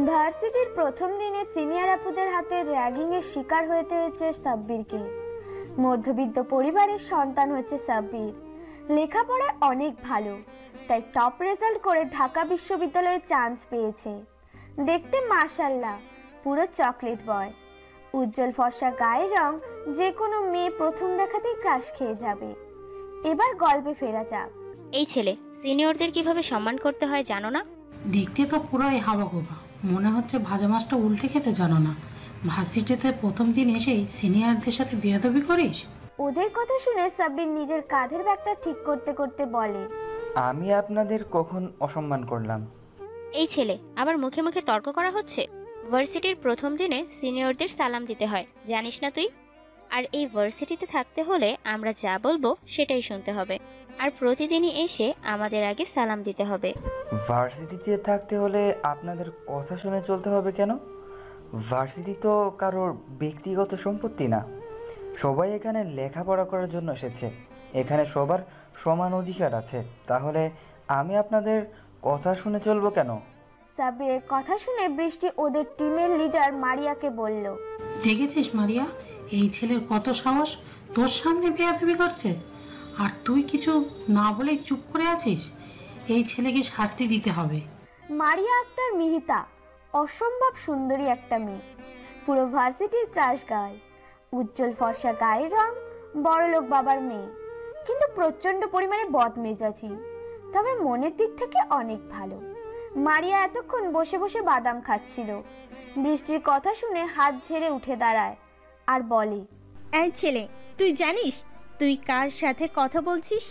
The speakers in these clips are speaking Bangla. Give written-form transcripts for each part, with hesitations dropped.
ভার্সিটির প্রথম দিনে সিনিয়র আপুদের হাতে র্যাগিং এর শিকার হতে হয়েছে সাব্বিরকে। মধ্যবিত্ত পরিবারের সন্তান হচ্ছে সাব্বির। লেখাপড়ায় অনেক ভালো, তাই টপ রেজাল্ট করে ঢাকা বিশ্ববিদ্যালয়ে চান্স পেয়েছে। দেখতে মাশাআল্লাহ পুরো চকলেট বয়। উজ্জ্বল ফর্সা গায়ের রং, যে কোনো মেয়ে প্রথম দেখাতেই ক্রাশ খেয়ে যাবে। এবার গল্পে ফেরা যাক। এই ছেলে সিনিয়রদের কিভাবে সম্মান করতে হয় জানো না? দেখতে তো পুরোই হাবাগোবা, মনে হচ্ছে ভাজা মাছটা উল্টে খেতে জানো না। ভার্সিটিতে প্রথম দিন এসেই সিনিয়রদের সাথে বেয়াদবি করিস? ওদের কথা শুনে সাব্বির নিজের কাঁধের ব্যাগটা ঠিক করতে করতে বলে, আমি আপনাদের কখন অসম্মান করলাম? এই ছেলে আবার মুখে মুখে তর্ক করা হচ্ছে। ভার্সিটির প্রথম দিনে সিনিয়রদের সালাম দিতে হয়, জানিস না তুই? আর এই ভার্সিটিতে থাকতে হলে আমরা যা বলবো সেটাই শুনতে হবে, আর প্রতিদিনই এসে আমাদের আগে সালাম দিতে হবে। ভার্সিটিতে থাকতে হলে আপনাদের কথা শুনে চলতে হবে কেন? ভার্সিটি তো কারোর ব্যক্তিগত সম্পত্তি না। সবাই এখানে লেখাপড়া করার জন্য এসেছে। এখানে সবার সমান অধিকার আছে। তাহলে আমি আপনাদের কথা শুনে চলবো কেন? সাব্বিরের কথা শুনে বৃষ্টি ওদের টিমের লিডার মারিয়াকে বলল, দেখেছিস মারিয়া, এই ছেলের কত সাহস, তোর সামনে বেয়াদবি করছে, আর তুই কিছু না বলেই চুপ করে আছিস। এই ছেলেকে শাস্তি দিতে হবে। মারিয়া আক্তার মিহিতা অসম্ভব সুন্দরী একটা মেয়ে, পুরো ভার্সিটির ক্রাশ গার্ল। উজ্জ্বল ফর্সা গায়ের রং, বড়লোক বাবার মেয়ে, কিন্তু প্রচন্ড পরিমাণে বদমেজাজি, তবে মনের দিক থেকে অনেক ভালো। মারিয়া এতক্ষণ বসে বসে বাদাম খাচ্ছিল। বৃষ্টির কথা শুনে হাত ঝেড়ে উঠে দাঁড়ায় আর বলে, এই ছেলে, তুই জানিস তুই কার সাথে কথা বলছিস?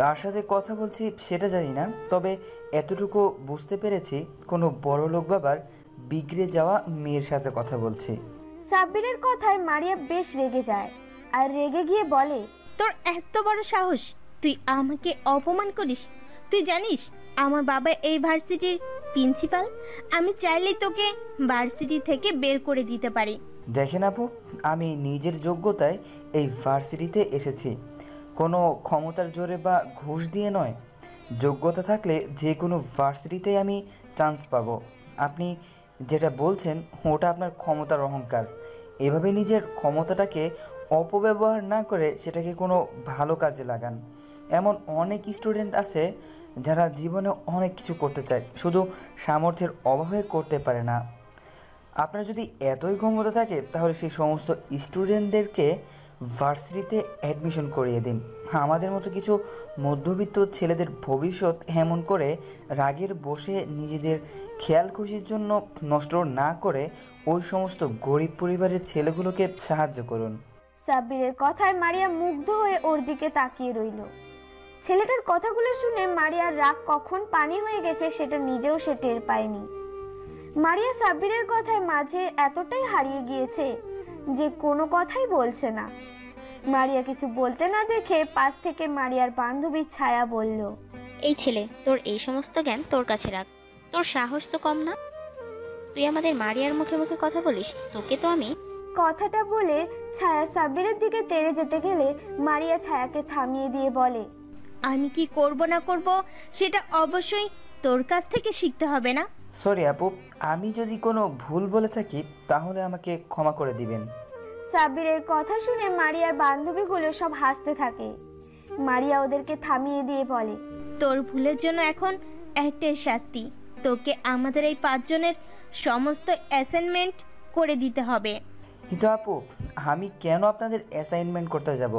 কার সাথে কথা বলছি সেটা জানি না, তবে এতটুকু বুঝতে পেরেছি কোনো বড় লোক বাবার বিগড়ে যাওয়া মেয়ের সাথে কথা বলছি। সাব্বিরের কথায় মারিয়া বেশ রেগে যায়, আর রেগে গিয়ে বলে, তোর এত বড় সাহস, তুই আমাকে অপমান করিস? তুই জানিস আমার বাবা এই ভার্সিটির প্রিন্সিপাল। আমি চাইলেই তোকে ভার্সিটি থেকে বের করে দিতে পারি। দেখেন আপু, আমি নিজের যোগ্যতায় এই ভার্সিটিতে এসেছি, কোনো ক্ষমতার জোরে বা ঘুষ দিয়ে নয়। যোগ্যতা থাকলে যে কোনো ভার্সিটিতেই আমি চান্স পাবো। আপনি যেটা বলছেন ওটা আপনার ক্ষমতার অহংকার। এভাবে নিজের ক্ষমতাটাকে অপব্যবহার না করে সেটাকে কোনো ভালো কাজে লাগান। এমন অনেক স্টুডেন্ট আছে যারা জীবনে অনেক কিছু করতে চায়, শুধু সামর্থ্যের অভাবে করতে পারে না। আপনার যদি এতই ক্ষমতা থাকে তাহলে সেই সমস্ত স্টুডেন্টদেরকে ভার্সিটিতে অ্যাডমিশন করিয়ে দিন। আমাদের মতো কিছু মধ্যবিত্ত ছেলেদের ভবিষ্যৎ এমন করে রাগের বসে নিজেদের খেয়াল খুশির জন্য নষ্ট না করে ওই সমস্ত গরিব পরিবারের ছেলেগুলোকে সাহায্য করুন। সাব্বিরের কথায় মারিয়া মুগ্ধ হয়ে ওর দিকে তাকিয়ে রইল। ছেলেটার কথাগুলো শুনে মারিয়ার রাগ কখন পানি হয়ে গেছে সেটা নিজেও সে টের পায়নি। মারিয়া সাব্বিরের কথায় মাঝে এতটাই হারিয়ে গিয়েছে যে কোনো কথাই বলছে না। মারিয়া কিছু বলতে না দেখে পাশ থেকে মারিয়ার বান্ধবী ছায়া বলল, এই ছেলে, তোর এই সমস্ত জ্ঞান তোর কাছে রাখ, তোর সাহস তো কম না। তুই আমাদের মারিয়ার মুখে মুখে কথা বলিস? তোকে তো আমি। কথাটা বলে ছায়া সাব্বিরের দিকে তেড়ে যেতে গেলে মারিয়া ছায়াকে থামিয়ে দিয়ে বলে, আমি কি করব না করব সেটা অবশ্যই তোর কাছ থেকে শিখতে হবে না? সরি আপু, আমি যদি কোনো ভুল বলে থাকি তাহলে আমাকে ক্ষমা করে দিবেন। সাব্বিরের কথা শুনে মারিয়ার বান্ধবীগুলো সব হাসতে থাকে। মারিয়া ওদেরকে থামিয়ে দিয়ে বলে, তোর ভুলের জন্য এখন একটাই শাস্তি, তোকে আমাদের এই 5 জনের সমস্ত অ্যাসাইনমেন্ট করে দিতে হবে। কিন্তু আপু, আমি কেন আপনাদের অ্যাসাইনমেন্ট করতে যাব?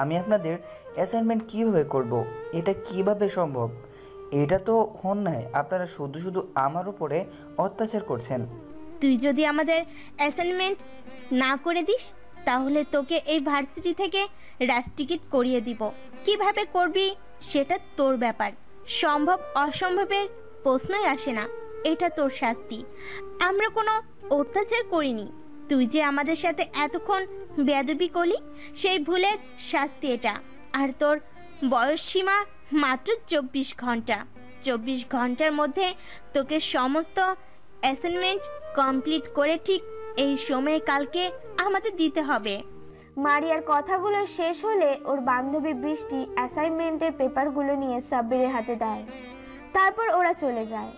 আমি আপনাদের অ্যাসাইনমেন্ট কিভাবে করব? এটা কিভাবে সম্ভব? এটা তো অন্যায়। আপনারা শুধু শুধু আমার উপরে অত্যাচার করছেন। তুই যদি আমাদের অ্যাসাইনমেন্ট না করে দিস তাহলে তোকে এই ভার্সিটি থেকে রাস্টিকেট করিয়ে দিব। কিভাবে করবি সেটা তোর ব্যাপার। সম্ভব অসম্ভবের প্রশ্নই আসে না, এটা তোর শাস্তি। আমরা কোনো অত্যাচার করিনি। তুই যে আমাদের সাথে এতক্ষণ বেয়াদবি করলি সেই ভুলের শাস্তি এটা। আর তোর বয়স সীমা মাত্র 24 ঘন্টা। 24 ঘন্টার মধ্যে তোকে সমস্ত অ্যাসাইনমেন্ট কমপ্লিট করে ঠিক এই সময় কালকে আমাদের দিতে হবে। মারিয়ার কথাগুলো শেষ হলে ওর বান্ধবী বৃষ্টি অ্যাসাইনমেন্টের পেপারগুলো নিয়ে সাব্বিরের হাতে দেয়। তারপর ওরা চলে যায়।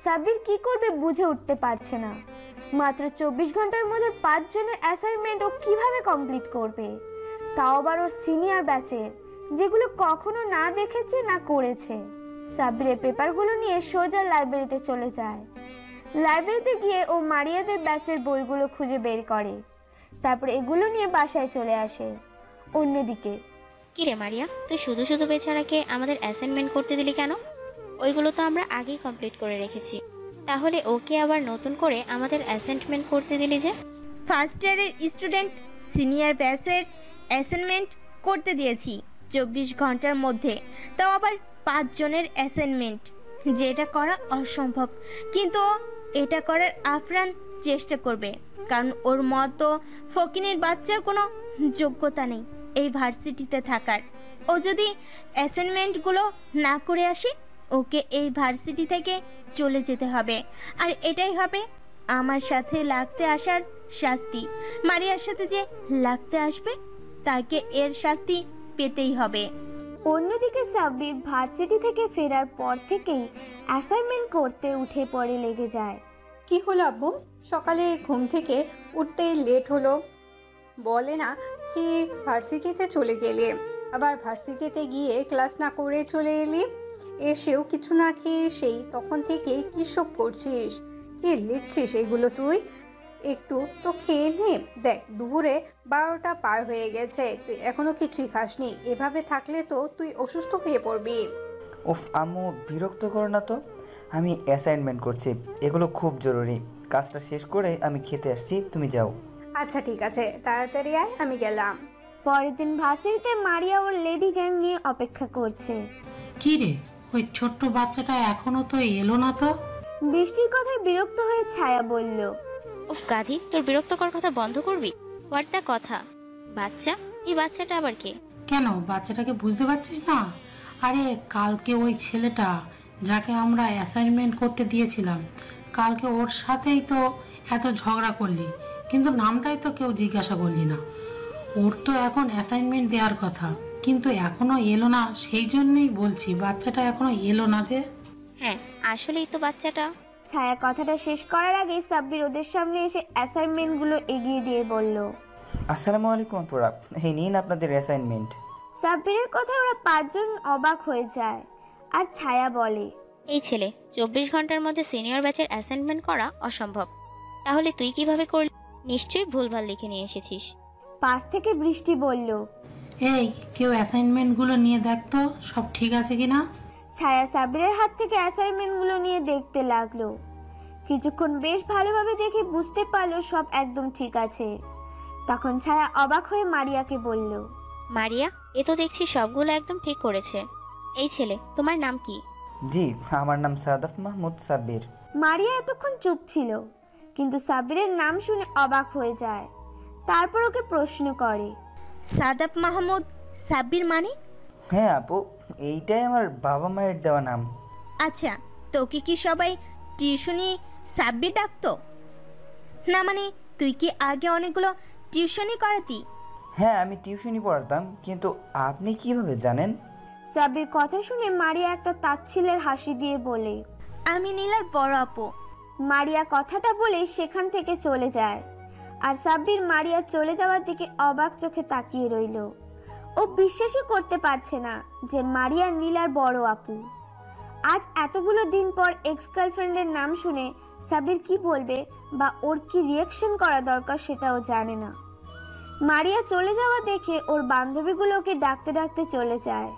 সাব্বির কি করবে বুঝে উঠতে পারছে না। মাত্র 24 ঘন্টার মধ্যে 5 জনের অ্যাসাইনমেন্ট ও কিভাবে কমপ্লিট করবে, তাও আবার ওর সিনিয়র ব্যাচের, যেগুলো কখনো না দেখেছে না করেছে। সাব্বিরের পেপারগুলো নিয়ে সোজা লাইব্রেরিতে চলে যায়। লাইব্রেরিতে গিয়ে ও মারিয়াদের ব্যাচের বইগুলো খুঁজে বের করে, তারপর এগুলো নিয়ে বাসায় চলে আসে। অন্যদিকে কিরে মারিয়া, তুই শুধু শুধু বেচারাকে আমাদের অ্যাসাইনমেন্ট করতে দিলি কেন? ওইগুলো তো আমরা আগেই কমপ্লিট করে রেখেছি, তাহলে ওকে আবার নতুন করে আমাদের অ্যাসাইনমেন্ট করতে দিলি যে? ফার্স্ট ইয়ারের স্টুডেন্ট সিনিয়র ব্যাচের অ্যাসাইনমেন্ট করতে দিয়েছি 24 ঘন্টার মধ্যে, তাও আবার 5 জনের অ্যাসাইনমেন্ট, যেটা করা অসম্ভব। কিন্তু ও এটা করার আপ্রাণ চেষ্টা করবে, কারণ ওর মতো ফকিনের বাচ্চার কোনো যোগ্যতা নেই এই ভার্সিটিতে থাকার। ও যদি অ্যাসাইনমেন্টগুলো না করে আসে, ওকে এই ভার্সিটি থেকে চলে যেতে হবে। আর এটাই হবে আমার সাথে লাগতে আসার শাস্তি। মারিয়ার সাথে যে লাগতে আসবে, তাকে এর শাস্তি পেতেই হবে। অন্যদিকে সাব্বির ভার্সিটি থেকে ফেরার পর থেকেই অ্যাসাইনমেন্ট করতে উঠে পড়ে লেগে যায়। কি হলো আব্বু, সকালে ঘুম থেকে উঠতে লেট হলো? বলে না কি ভার্সিটিতে চলে গেলে, আবার ভার্সিটিতে গিয়ে ক্লাস না করে চলে এলি, এসেও কিছু না খেয়ে সেই তখন থেকে কী সব করছিস, কি লিখছিস এগুলো তুই? একটু তো খেয়ে নে, দেখ দুপুরে 12টা পার হয়ে গেছে, তুই এখনো কিছুই খাসনি। এভাবে থাকলে তো তুই অসুস্থ হয়ে পড়বি। উফ আম্মু, বিরক্ত করো না তো, আমি অ্যাসাইনমেন্ট করছি, এগুলো খুব জরুরি। কাজটা শেষ করে আমি খেতে আসছি, তুমি যাও। আচ্ছা ঠিক আছে, তাড়াতাড়ি আয়, আমি গেলাম। পরের দিন ভার্সিটিতে মারিয়া ওর লেডি গ্যাং নিয়ে অপেক্ষা করছে। কি রে, ওই ছোট্ট বাচ্চাটা এখনো তো এলো না তো? বৃষ্টির কথায় বিরক্ত হয়ে ছায়া বলল, উফ গাধি, তোর বিরক্তকর কথা বন্ধ করবি? হোয়াট দ্য কথা? বাচ্চা? এই বাচ্চাটা আবার কে? কেন, বাচ্চাটাকে বুঝতে পারছিস না? আরে কালকে ওই ছেলেটা যাকে আমরা অ্যাসাইনমেন্ট করতে দিয়েছিলাম, কালকে ওর সাথেই তো এত ঝগড়া করলি, কিন্তু নামটাই তো কেউ জিজ্ঞাসা করলি না। ওর তো এখন অ্যাসাইনমেন্ট দেওয়ার কথা, কিন্তু এখনো এলো না। সেই জন্যই বলছি বাচ্চাটা এখনো এলো না যে। হ্যাঁ, আসলেই তো বাচ্চাটা। ছায়া কথাটা শেষ করার আগে সাব্বির ওদের সামনে এসে অ্যাসাইনমেন্টগুলো এগিয়ে দিয়ে বলল, আসসালামু আলাইকুম আপুরা, এই নিন আপনাদের অ্যাসাইনমেন্ট। সাব্বিরের কথায় ওরা 5 জন অবাক হয়ে যায়। আর ছায়া বলে, এই ছেলে 24 ঘন্টার মধ্যে সিনিয়র ব্যাচের অ্যাসাইনমেন্ট করা অসম্ভব, তাহলে তুই কিভাবে করলি? নিশ্চয়ই ভুলভাল লিখে নিয়ে এসেছিস। পাশ থেকে বৃষ্টি বলল, এই কেউ অ্যাসাইনমেন্টগুলো নিয়ে দেখতো সব ঠিক আছে কিনা। ছায়া সাব্বিরের হাত থেকে অ্যাসাইনমেন্টগুলো নিয়ে দেখতে লাগলো। কিছুক্ষণ বেশ ভালোভাবে দেখে বুঝতে পারলো সব একদম ঠিক আছে। তখন ছায়া অবাক হয়ে মারিয়াকে বলল, মারিয়া, এ তো দেখছি সবগুলো একদম ঠিক করেছে। এই ছেলে, তোমার নাম কি? জি, আমার নাম সাদাফ মাহমুদ সাব্বির। মারিয়া এতক্ষণ চুপ ছিল, কিন্তু সাব্বিরের নাম শুনে অবাক হয়ে যায়। তারপর ওকে প্রশ্ন করে, সাদাব মাহমুদ সাব্বির মানে? হ্যাঁ আপু, এইটাই আমার বাবা মায়ের দেওয়া নাম। আচ্ছা, তোকে কি সবাই টিউশনি সাব্বির ডাকতো? না মানে তুই কি আগে অনেকগুলো টিউশনি করাতি? হ্যাঁ, আমি টিউশনি পড়াতাম, কিন্তু আপনি কিভাবে জানেন? সাব্বির কথা শুনে মারিয়া একটা তাচ্ছিলের হাসি দিয়ে বলে, আমি নীলার বড় আপু। মারিয়া কথাটা বলে সেখান থেকে চলে যায়। আর সাব্বির মারিয়া চলে যাওয়ার দিকে অবাক চোখে তাকিয়ে রইল। ও বিশ্বাসই করতে পারছে না যে মারিয়া নীলার বড় আপু। আজ এতগুলো দিন পর এক্স গার্লফ্রেন্ডের নাম শুনে সাব্বির কি বলবে বা ওর কি রিয়াকশন করা দরকার সেটাও জানে না। মারিয়া চলে যাওয়া দেখে ওর বান্ধবীগুলো ওকে ডাকতে ডাকতে চলে যায়।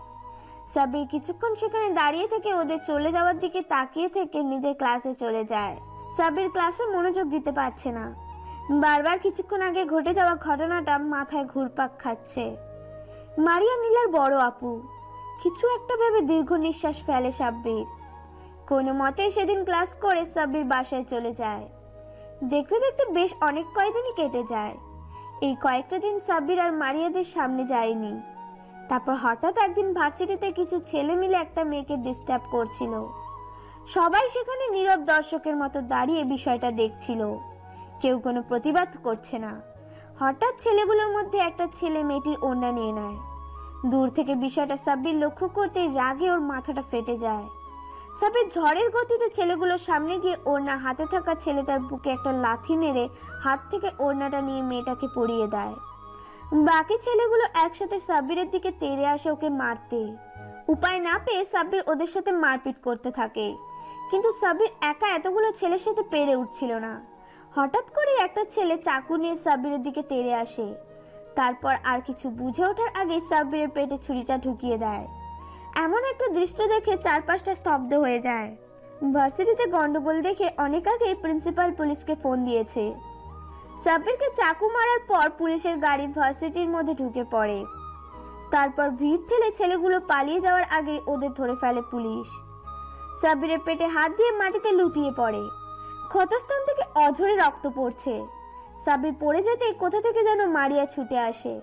সাব্বির কিছুক্ষণ সেখানে দাঁড়িয়ে থেকে ওদের চলে যাওয়ার দিকে তাকিয়ে থেকে নিজের ক্লাসে চলে যায়। সাব্বির ক্লাসে মনোযোগ দিতে পারছে না। বারবার কিছুক্ষণ আগে ঘটে যাওয়া ঘটনাটা মাথায় ঘুরপাক খাচ্ছে। মারিয়া নীলার বড় আপু, কিছু একটা ভেবে দীর্ঘ নিঃশ্বাস ফেলে সাব্বির। কোনো মতে সেদিন ক্লাস করে সাব্বির বাসায় চলে যায়। দেখতে দেখতে বেশ অনেক কয়েকদিনই কেটে যায়। এই কয়েকটা দিন সাব্বির আর মারিয়াদের সামনে যায়নি। তারপর হঠাৎ একদিন ভার্সিটিতে কিছু ছেলে মিলে একটা মেয়েকে ডিস্টার্ব করছিল। সবাই সেখানে নীরব দর্শকের মতো দাঁড়িয়ে বিষয়টা দেখছিল, কেউ কোনো প্রতিবাদ করছে না। হঠাৎ ছেলেগুলোর মধ্যে একটা ছেলে মেয়েটির ওড়না নিয়ে নেয়। দূর থেকে বিষয়টা সাব্বির লক্ষ্য করতে রাগে ওর মাথাটা ফেটে যায়। সাব্বির ঝড়ের গতিতে ছেলেগুলোর সামনে গিয়ে ওড়না হাতে থাকা ছেলেটার বুকে একটা লাথি মেরে হাত থেকে ওড়নাটা নিয়ে মেয়েটাকে পরিয়ে দেয়। বাকি ছেলেগুলো একসাথে সাব্বিরের দিকে তেড়ে আসে ওকে মারতে। উপায় না পেয়ে সাব্বির ওদের সাথে মারপিট করতে থাকে, কিন্তু সাব্বির একা এতগুলো ছেলের সাথে পেরে উঠছিল না। হঠাৎ করে একটা ছেলে চাকু নিয়ে সাব্বিরের দিকে তেড়ে আসে। তারপর আর কিছু বুঝে ওঠার আগে সাব্বিরের পেটে ছুরিটা ঢুকিয়ে দেয়। এমন একটা দৃশ্য দেখে চারপাশটা স্তব্ধ হয়ে যায়। ভার্সিটিতে গন্ডগোল দেখে অনেক আগেই প্রিন্সিপাল পুলিশকে ফোন দিয়েছে। সাব্বিরকে চাকু মারার পর পুলিশের গাড়ি ভার্সিটির মধ্যে ঢুকে পড়ে। তারপর ভিড় ঠেলে ছেলেগুলো পালিয়ে যাওয়ার আগে ওদের ধরে ফেলে পুলিশ। সাব্বিরের পেটে হাত দিয়ে মাটিতে লুটিয়ে পড়ে। ক্ষতস্থান থেকে অঝরে রক্ত পড়ছে। সাব্বির পড়ে যেতে কোথা থেকে যেন মারিয়া ছুটে আসে।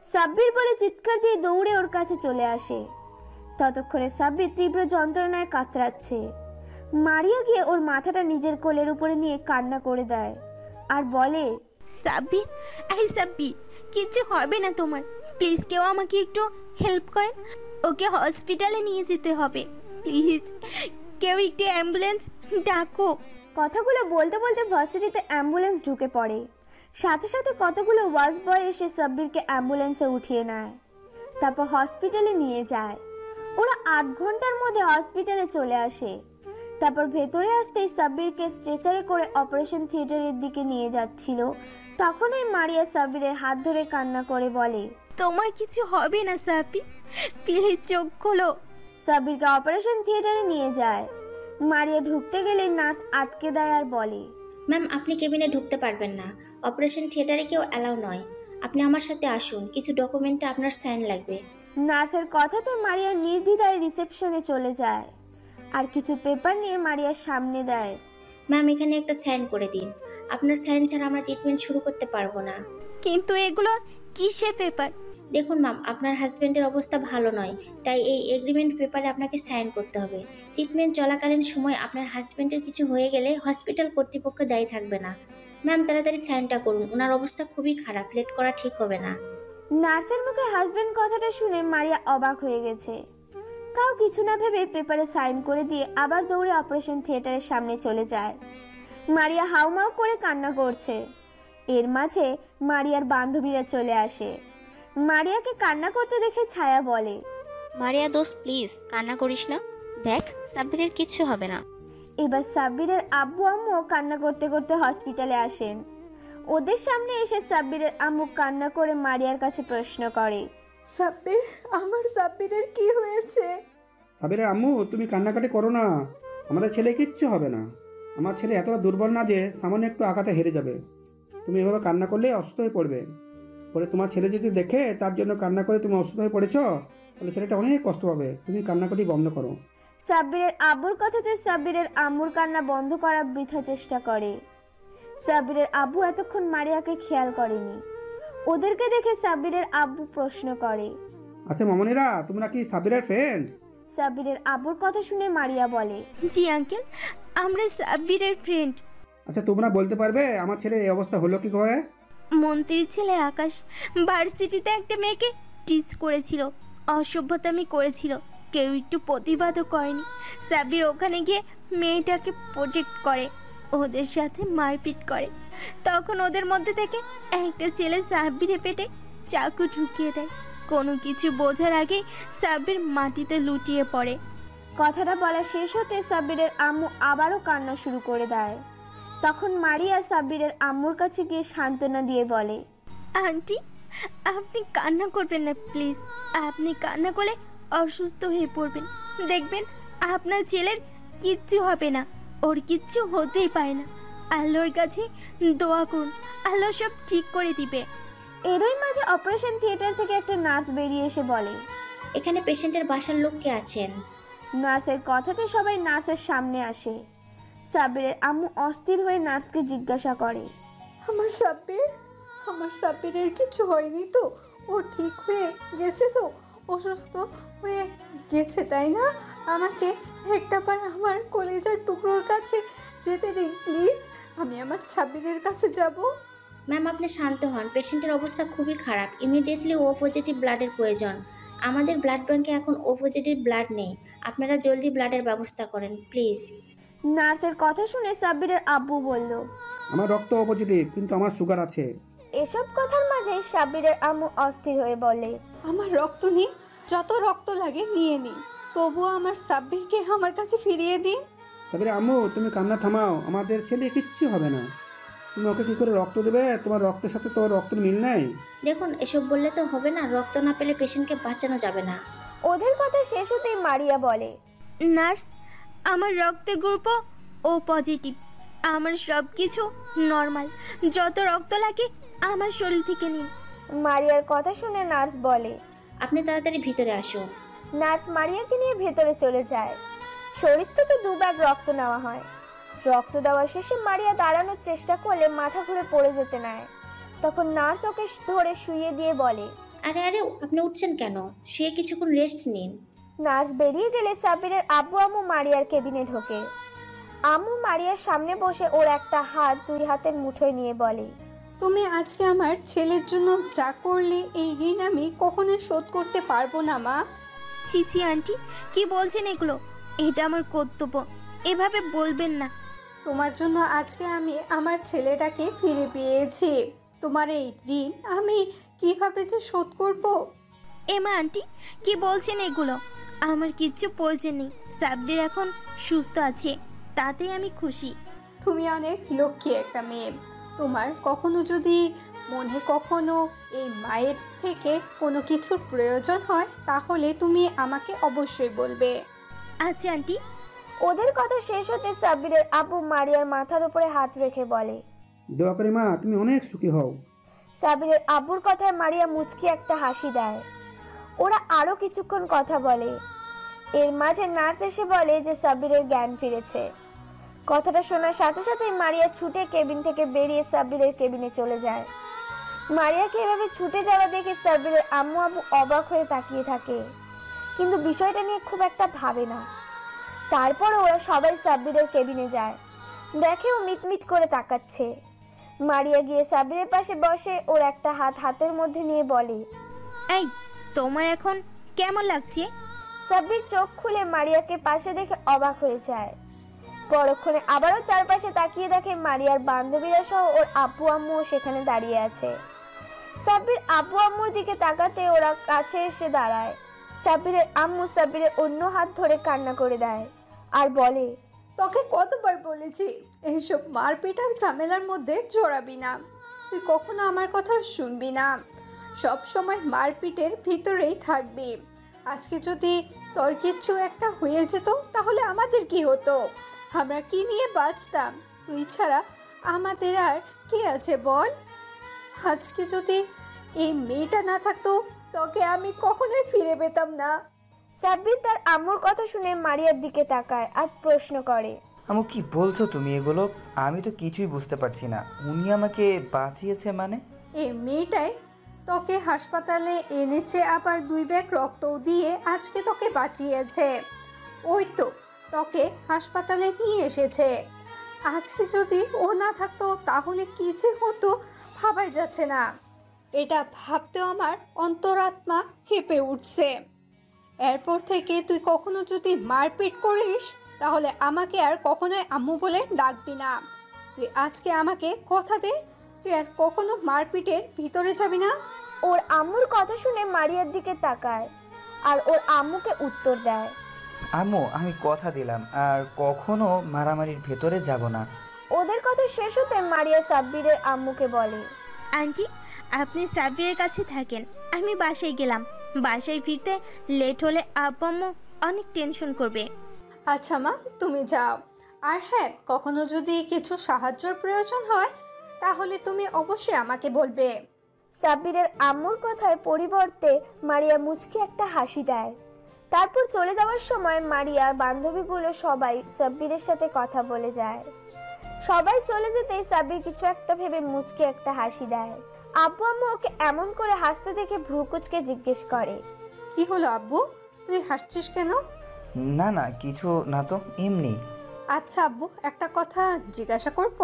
সাব্বির বলে চিৎকার দিয়ে দৌড়ে ওর কাছে চলে আসে। ততক্ষণে সাব্বির তীব্র যন্ত্রণায় কাতরাচ্ছে। মারিয়া গিয়ে ওর মাথাটা নিজের কোলের উপরে নিয়ে কান্না করে দেয় আর বলে, সাব্বির, এই সাব্বির, কিচ্ছু হবে না তোমার। প্লিজ কেউ আমাকে একটু হেল্প করেন, ওকে হসপিটালে নিয়ে যেতে হবে। প্লিজ কেউ একটু অ্যাম্বুলেন্স ডাকো। কথাগুলো বলতে বলতে ভার্সিটিতে অ্যাম্বুলেন্স ঢুকে পড়ে। সাথে সাথে কতগুলো ওয়াচ বয় এসে সাব্বিরকে অ্যাম্বুলেন্সে উঠিয়ে নেয়। তারপর হসপিটালে নিয়ে যায়। ওরা 8 ঘন্টার মধ্যে হসপিটালে চলে আসে। তারপর ভেতরে আসতেই সাব্বিরকে স্ট্রেচারে করে অপারেশন থিয়েটারের দিকে নিয়ে যাচ্ছিল। তখনই মারিয়া সাব্বিরের হাত ধরে কান্না করে বলে, তোমার কিছু হবে না সাব্বির, প্লিজ চোখ খোলো। সাব্বিরকে অপারেশন থিয়েটারে নিয়ে যায়। মারিয়া ঢুকতে গেলে নার্স আটকে দেয় আর বলে, ম্যাম আপনি কেবিনে ঢুকতে পারবেন না, অপারেশন থিয়েটারে কেউ অ্যালাউ নয়। আপনি আমার সাথে আসুন, কিছু ডকুমেন্টে আপনার সাইন লাগবে। নার্সের কথাতে মারিয়া নির্দ্বিধায় রিসেপশনে চলে যায় আর কিছু পেপার নিয়ে মারিয়ার সামনে দেয়। ম্যাম এখানে একটা সাইন করে দিন, আপনার সাইন ছাড়া আমরা ট্রিটমেন্ট শুরু করতে পারবো না। কিন্তু এগুলো কিসের পেপার? দেখুন ম্যাম, আপনার হাজব্যান্ডের অবস্থা ভালো নয়, তাই এই এগ্রিমেন্ট পেপারে আপনাকে সাইন করতে হবে। ট্রিটমেন্ট চলাকালীন সময় আপনার হাজব্যান্ডের কিছু হয়ে গেলে হসপিটাল কর্তৃপক্ষ দায়ী থাকবে না। ম্যাম তাড়াতাড়ি সাইনটা করুন, ওনার অবস্থা খুবই খারাপ, লেট করা ঠিক হবে না। নার্সের মুখে হাজবেন্ড কথাটা শুনে মারিয়া অবাক হয়ে গেছে। তাও কিছু না ভেবে পেপারে সাইন করে দিয়ে আবার দৌড়ে অপারেশন থিয়েটারের সামনে চলে যায়। মারিয়া হাউমাউ করে কান্না করছে। এর মাঝে মারিয়ার বান্ধবীরা চলে আসে। মারিয়াকে কান্না করতে দেখে ছায়া বলে, মারিয়া দোস্ত প্লিজ কান্না করিস না, দেখ সাব্বিরের কিচ্ছু হবে না। এবার সাব্বিরের আব্বু আম্মু কান্না করতে করতে হসপিটালে আসেন। ওদের সামনে এসে সাব্বিরের আম্মু কান্না করে মারিয়ার কাছে প্রশ্ন করে, সাব্বির, আমার সাব্বিরের কি হয়েছে? সাবিরের আম্মু, তুমি কান্নাকাটি করো না, আমাদের ছেলে কিচ্ছু হবে না। আমার ছেলে এতটা দুর্বল না যে সামান্য একটু আঘাতে হেরে যাবে। তুমি এভাবে কান্না করলে অসুস্থ হয়ে পড়বে। পরে তোমার ছেলে যদি দেখে তার জন্য কান্না করে তুমি অসুস্থ হয়ে পড়েছ, তাহলে ছেলেটা অনেক কষ্ট পাবে। তুমি কান্নাকাটি বন্ধ করো। সাব্বিরের আব্বুর কথাতে সাব্বিরের আম্মুর কান্না বন্ধ করার বৃথা চেষ্টা করে। সাব্বিরের আব্বু এতক্ষণ মারিয়াকে খেয়াল করেনি। ওদেরকে দেখে সাব্বিরের আব্বু প্রশ্ন করে, আচ্ছা মামনিরা, তোমরা কি সাবিরের ফ্রেন্ড? সাব্বিরের আব্বুর কথা শুনে মারিয়া বলে, জি আঙ্কেল, আমরা সাব্বিরের ফ্রেন্ড। আচ্ছা তোমরা বলতে পারবে আমার ছেলের এই অবস্থা হলো কি করে? মন্ত্রীর ছেলে আকাশ ভার্সিটিতে একটা মেয়েকে টিচ করেছিল, অসভ্যতামি করেছিল, কেউ একটু প্রতিবাদও করেনি। সাব্বির ওখানে গিয়ে মেয়েটাকে প্রোটেক্ট করে, ওদের সাথে মারপিট করে। তখন ওদের মধ্যে থেকে একটা ছেলে সাব্বিরের পেটে চাকু ঢুকিয়ে দেয়। কোনো কিছু বোঝার আগেই সাব্বির মাটিতে লুটিয়ে পড়ে। কথাটা বলা শেষ হতে সাব্বিরের আম্মু আবারও কান্না শুরু করে দেয়। তখন মারিয়া সাব্বিরের আম্মুর কাছে গিয়ে সান্ত্বনা দিয়ে বলে, আন্টি, আপনি কান্না করবেন না প্লিজ। আপনি কান্না করলে অসুস্থ হয়ে পড়বেন। দেখবেন আপনার ছেলের কিচ্ছু হবে না, ওর কিচ্ছু হতেই পারে না। আল্লাহর কাছে দোয়া করুন, আল্লাহ সব ঠিক করে দিবে। এরই মাঝে অপারেশন থিয়েটার থেকে একটা নার্স বেরিয়ে এসে বলে, এখানে পেশেন্টের বাসার লোক কে আছেন? নার্সের কথাতে সবাই নার্সের সামনে আসে। সাব্বিরের আম্মু অস্থির হয়ে নার্সকে জিজ্ঞাসা করে, আমার সাব্বিরের কিছু হয়নি তো? ও ঠিক হয়ে গেছে তো? অসুস্থ হয়ে গেছে তাই না? আমাকে একটাবার আমার কলেজার টুকরোর কাছে যেতে দিন প্লিজ, আমি আমার সাব্বিরের কাছে যাব। ম্যাম আপনি শান্ত হন, পেশেন্টের অবস্থা খুবই খারাপ, ইমিডিয়েটলি ও পজিটিভ ব্লাডের প্রয়োজন। আমাদের ব্লাড ব্যাংকে এখন ও পজিটিভ ব্লাড নেই। আপনারা জলদি ব্লাডের ব্যবস্থা করেন প্লিজ। নার্সের কথা শুনে সাব্বিরের আব্বু বলল। আমার রক্ত পজিটিভ, কিন্তু আমার সুগার আছে। এসব কথার মাঝে সাব্বিরের আম্মু অস্থির হয়ে বলে, আমার রক্ত নিন, যত রক্ত লাগে নিয়ে নিন, তবুও আমার সাব্বিরকে আমার কাছে ফিরিয়ে দিন। তারপরে আম্মু, তুমি কান্না থামাও, আমাদের ছেলে কিচ্ছু হবে না। তুমি ওকে কী করে রক্ত দেবে? তোমার রক্তের সাথে তো রক্তের মিল নেই। দেখুন, এসব বললে তো হবে না। রক্ত না পেলে পেশেন্টকে বাঁচানো যাবে না। ওদের কথা শেষ হতেই মারিয়া বলে, নার্স, আমার রক্তের গ্রুপও ও পজিটিভ। আমার সব কিছু নর্মাল। যত রক্ত লাগে আমার শরীর থেকে নিন। মারিয়ার কথা শুনে নার্স বলে। আপনি তাড়াতাড়ি ভিতরে আসুন। নার্স মারিয়াকে নিয়ে ভেতরে চলে যায়। শরীর থেকে 2 ব্যাগ রক্ত নেওয়া হয়। রক্ত দেওয়া শেষে মারিয়া দাঁড়ানোর চেষ্টা করলে মাথা ঘুরে পড়ে যেতে নেয়। তখন নার্স ওকে ধরে শুইয়ে দিয়ে বলে, আরে আরে, আপনি উঠছেন কেন? শুয়ে কিছুক্ষণ রেস্ট নিন। নার্স বেরিয়ে গেলে সাব্বিরের আব্বু আম্মু মারিয়ার কেবিনে ঢোকে। আম্মু মারিয়ার সামনে বসে ওর একটা হাত 2 হাতের মুঠোয় নিয়ে বলে, তুমি আজকে আমার ছেলের জন্য যা করলে, এই ঋণ আমি কখনো শোধ করতে পারবো না মা। ছিছি আন্টি, কি বলছেন এগুলো? এটা আমার কর্তব্য, এভাবে বলবেন না। তোমার জন্য আজকে আমি আমার ছেলেটাকে ফিরে পেয়েছি। তোমার এই ঋণ আমি কিভাবে যে শোধ করব? এমা আন্টি, কি বলছেন এগুলো? আমার কিচ্ছু প্রয়োজন নেই। সাব্বির এখন সুস্থ আছে, তাতেই আমি খুশি। তুমি অনেক লক্ষ্মী একটা মেয়ে। তোমার কখনো যদি মনে কখনো এই মায়ের থেকে কোনো কিছুর প্রয়োজন হয়, তাহলে তুমি আমাকে অবশ্যই বলবে। আচ্ছা আন্টি। ওদের কথা শেষ হতে সাব্বিরের আব্বু মারিয়ার মাথার উপরে হাত রেখে বলে, দোয়া করি মা, তুমি অনেক সুখী হও। সাব্বিরের আব্বুর কথায় মারিয়া মুচকি একটা হাসি দেয়। ওরা আরো কিছুক্ষণ কথা বলে। এর মাঝে নার্স এসে বলে যে সাব্বিরের জ্ঞান ফিরেছে। কথাটা শোনার সাথে সাথেই মারিয়া ছুটে কেবিন থেকে বেরিয়ে সাব্বিরের কেবিনে চলে যায়। মারিয়াকে এভাবে ছুটে যাওয়া দেখে সাব্বিরের আম্মু আব্বু অবাক হয়ে তাকিয়ে থাকে, কিন্তু বিষয়টা নিয়ে খুব একটা ভাবে না। তারপর ওরা সবাই সাব্বিরের কেবিনে যায়। দেখে ও মিটমিট করে তাকাচ্ছে। মারিয়া গিয়ে সাব্বিরের পাশে বসে ওর একটা হাত হাতের মধ্যে নিয়ে বলে, এই, তোমার এখন কেমন লাগছে? সাব্বির চোখ খুলে মারিয়াকে পাশে দেখে অবাক হয়ে যায়। পরক্ষণে আবারও চারপাশে তাকিয়ে দেখে মারিয়ার বান্ধবীরা সহ ওর আব্বু আম্মুও সেখানে দাঁড়িয়ে আছে। সাব্বির আব্বু আম্মুর দিকে তাকাতে ওরা কাছে এসে দাঁড়ায়। সাব্বিরের আম্মু সাব্বিরের অন্য হাত ধরে কান্না করে দেয় আর বলে, তোকে কতবার বলেছি এইসব মারপিট আর ঝামেলার মধ্যে জড়াবি না। তুই কখনো আমার কথা শুনবি না, সব সময় মারপিটের ভিতরেই থাকবি। আজকে যদি তোর কিছু একটা হয়ে যেত, তাহলে আমাদের কি হতো? আমরা কি নিয়ে বাঁচতাম? তুই ছাড়া আমাদের আর কি আছে বল? আজকে যদি এই মেয়েটা না থাকতো, তোকে আমি কখনোই ফিরে পেতাম না। সাব্বির তার আম্মুর কথা শুনে মারিয়ার দিকে তাকায় আর প্রশ্ন করে, আম্মু কি বলছো তুমি এগুলো? আমি তো কিছুই বুঝতে পারছি না। উনি আমাকে বাঁচিয়েছে মানে? এই মেয়েটাই তোকে হাসপাতালে এনেছে, আবার 2 ব্যাগ রক্তও দিয়ে আজকে তোকে বাঁচিয়েছে। ওই তো তোকে হাসপাতালে নিয়ে এসেছে। আজকে যদি ও না থাকতো, তাহলে কি যে হতো ভাবাই যাচ্ছে না। এটা ভাবতেও আমার অন্তরাত্মা কেঁপে উঠছে। এরপর থেকে তুই কখনো যদি মারপিট করিস, তাহলে আমাকে আর কখনোই আম্মু বলে ডাকবি না। তুই আজকে আমাকে কথা দে, তুই আর কখনো মারপিটের ভিতরে যাবি না। ওর আম্মুর কথা শুনে মারিয়ার দিকে তাকায় আর ওর আম্মুকে উত্তর দেয়, আম্মু, আমি কথা দিলাম আর কখনো মারামারির ভেতরে যাব না। ওদের কথা শেষ হতে মারিয়া সাব্বিরের আম্মুকে বলে, আন্টি, আপনি সাব্বিরের কাছে থাকেন, আমি বাসায় গেলাম। বাসায় ফিরতে লেট হলে আব্বু আম্মু অনেক টেনশন করবে। আচ্ছা মা, তুমি যাও। আর হ্যাঁ, কখনো যদি কিছু সাহায্যের প্রয়োজন হয়, তাহলে তুমি অবশ্যই আমাকে বলবে। সাব্বিরের আম্মুর কথায় পরিবর্তে মারিয়া মুচকি একটা হাসি দেয়। তারপর চলে যাওয়ার সময় মারিয়ার বান্ধবীগুলো সবাই সাব্বিরের সাথে কথা বলে যায়। সবাই চলে যেতেই সাব্বির কিছু একটা ভেবে মুচকি একটা হাসি দেয়। আব্বু আম্মু ওকে এমন করে হাসতে দেখে ভ্রু কুঁচকে জিজ্ঞেস করে, কি হলো আব্বু, তুই হাসছিস কেন? না না, কিছু না তো, এমনি। আচ্ছা আব্বু, একটা কথা জিজ্ঞাসা করব?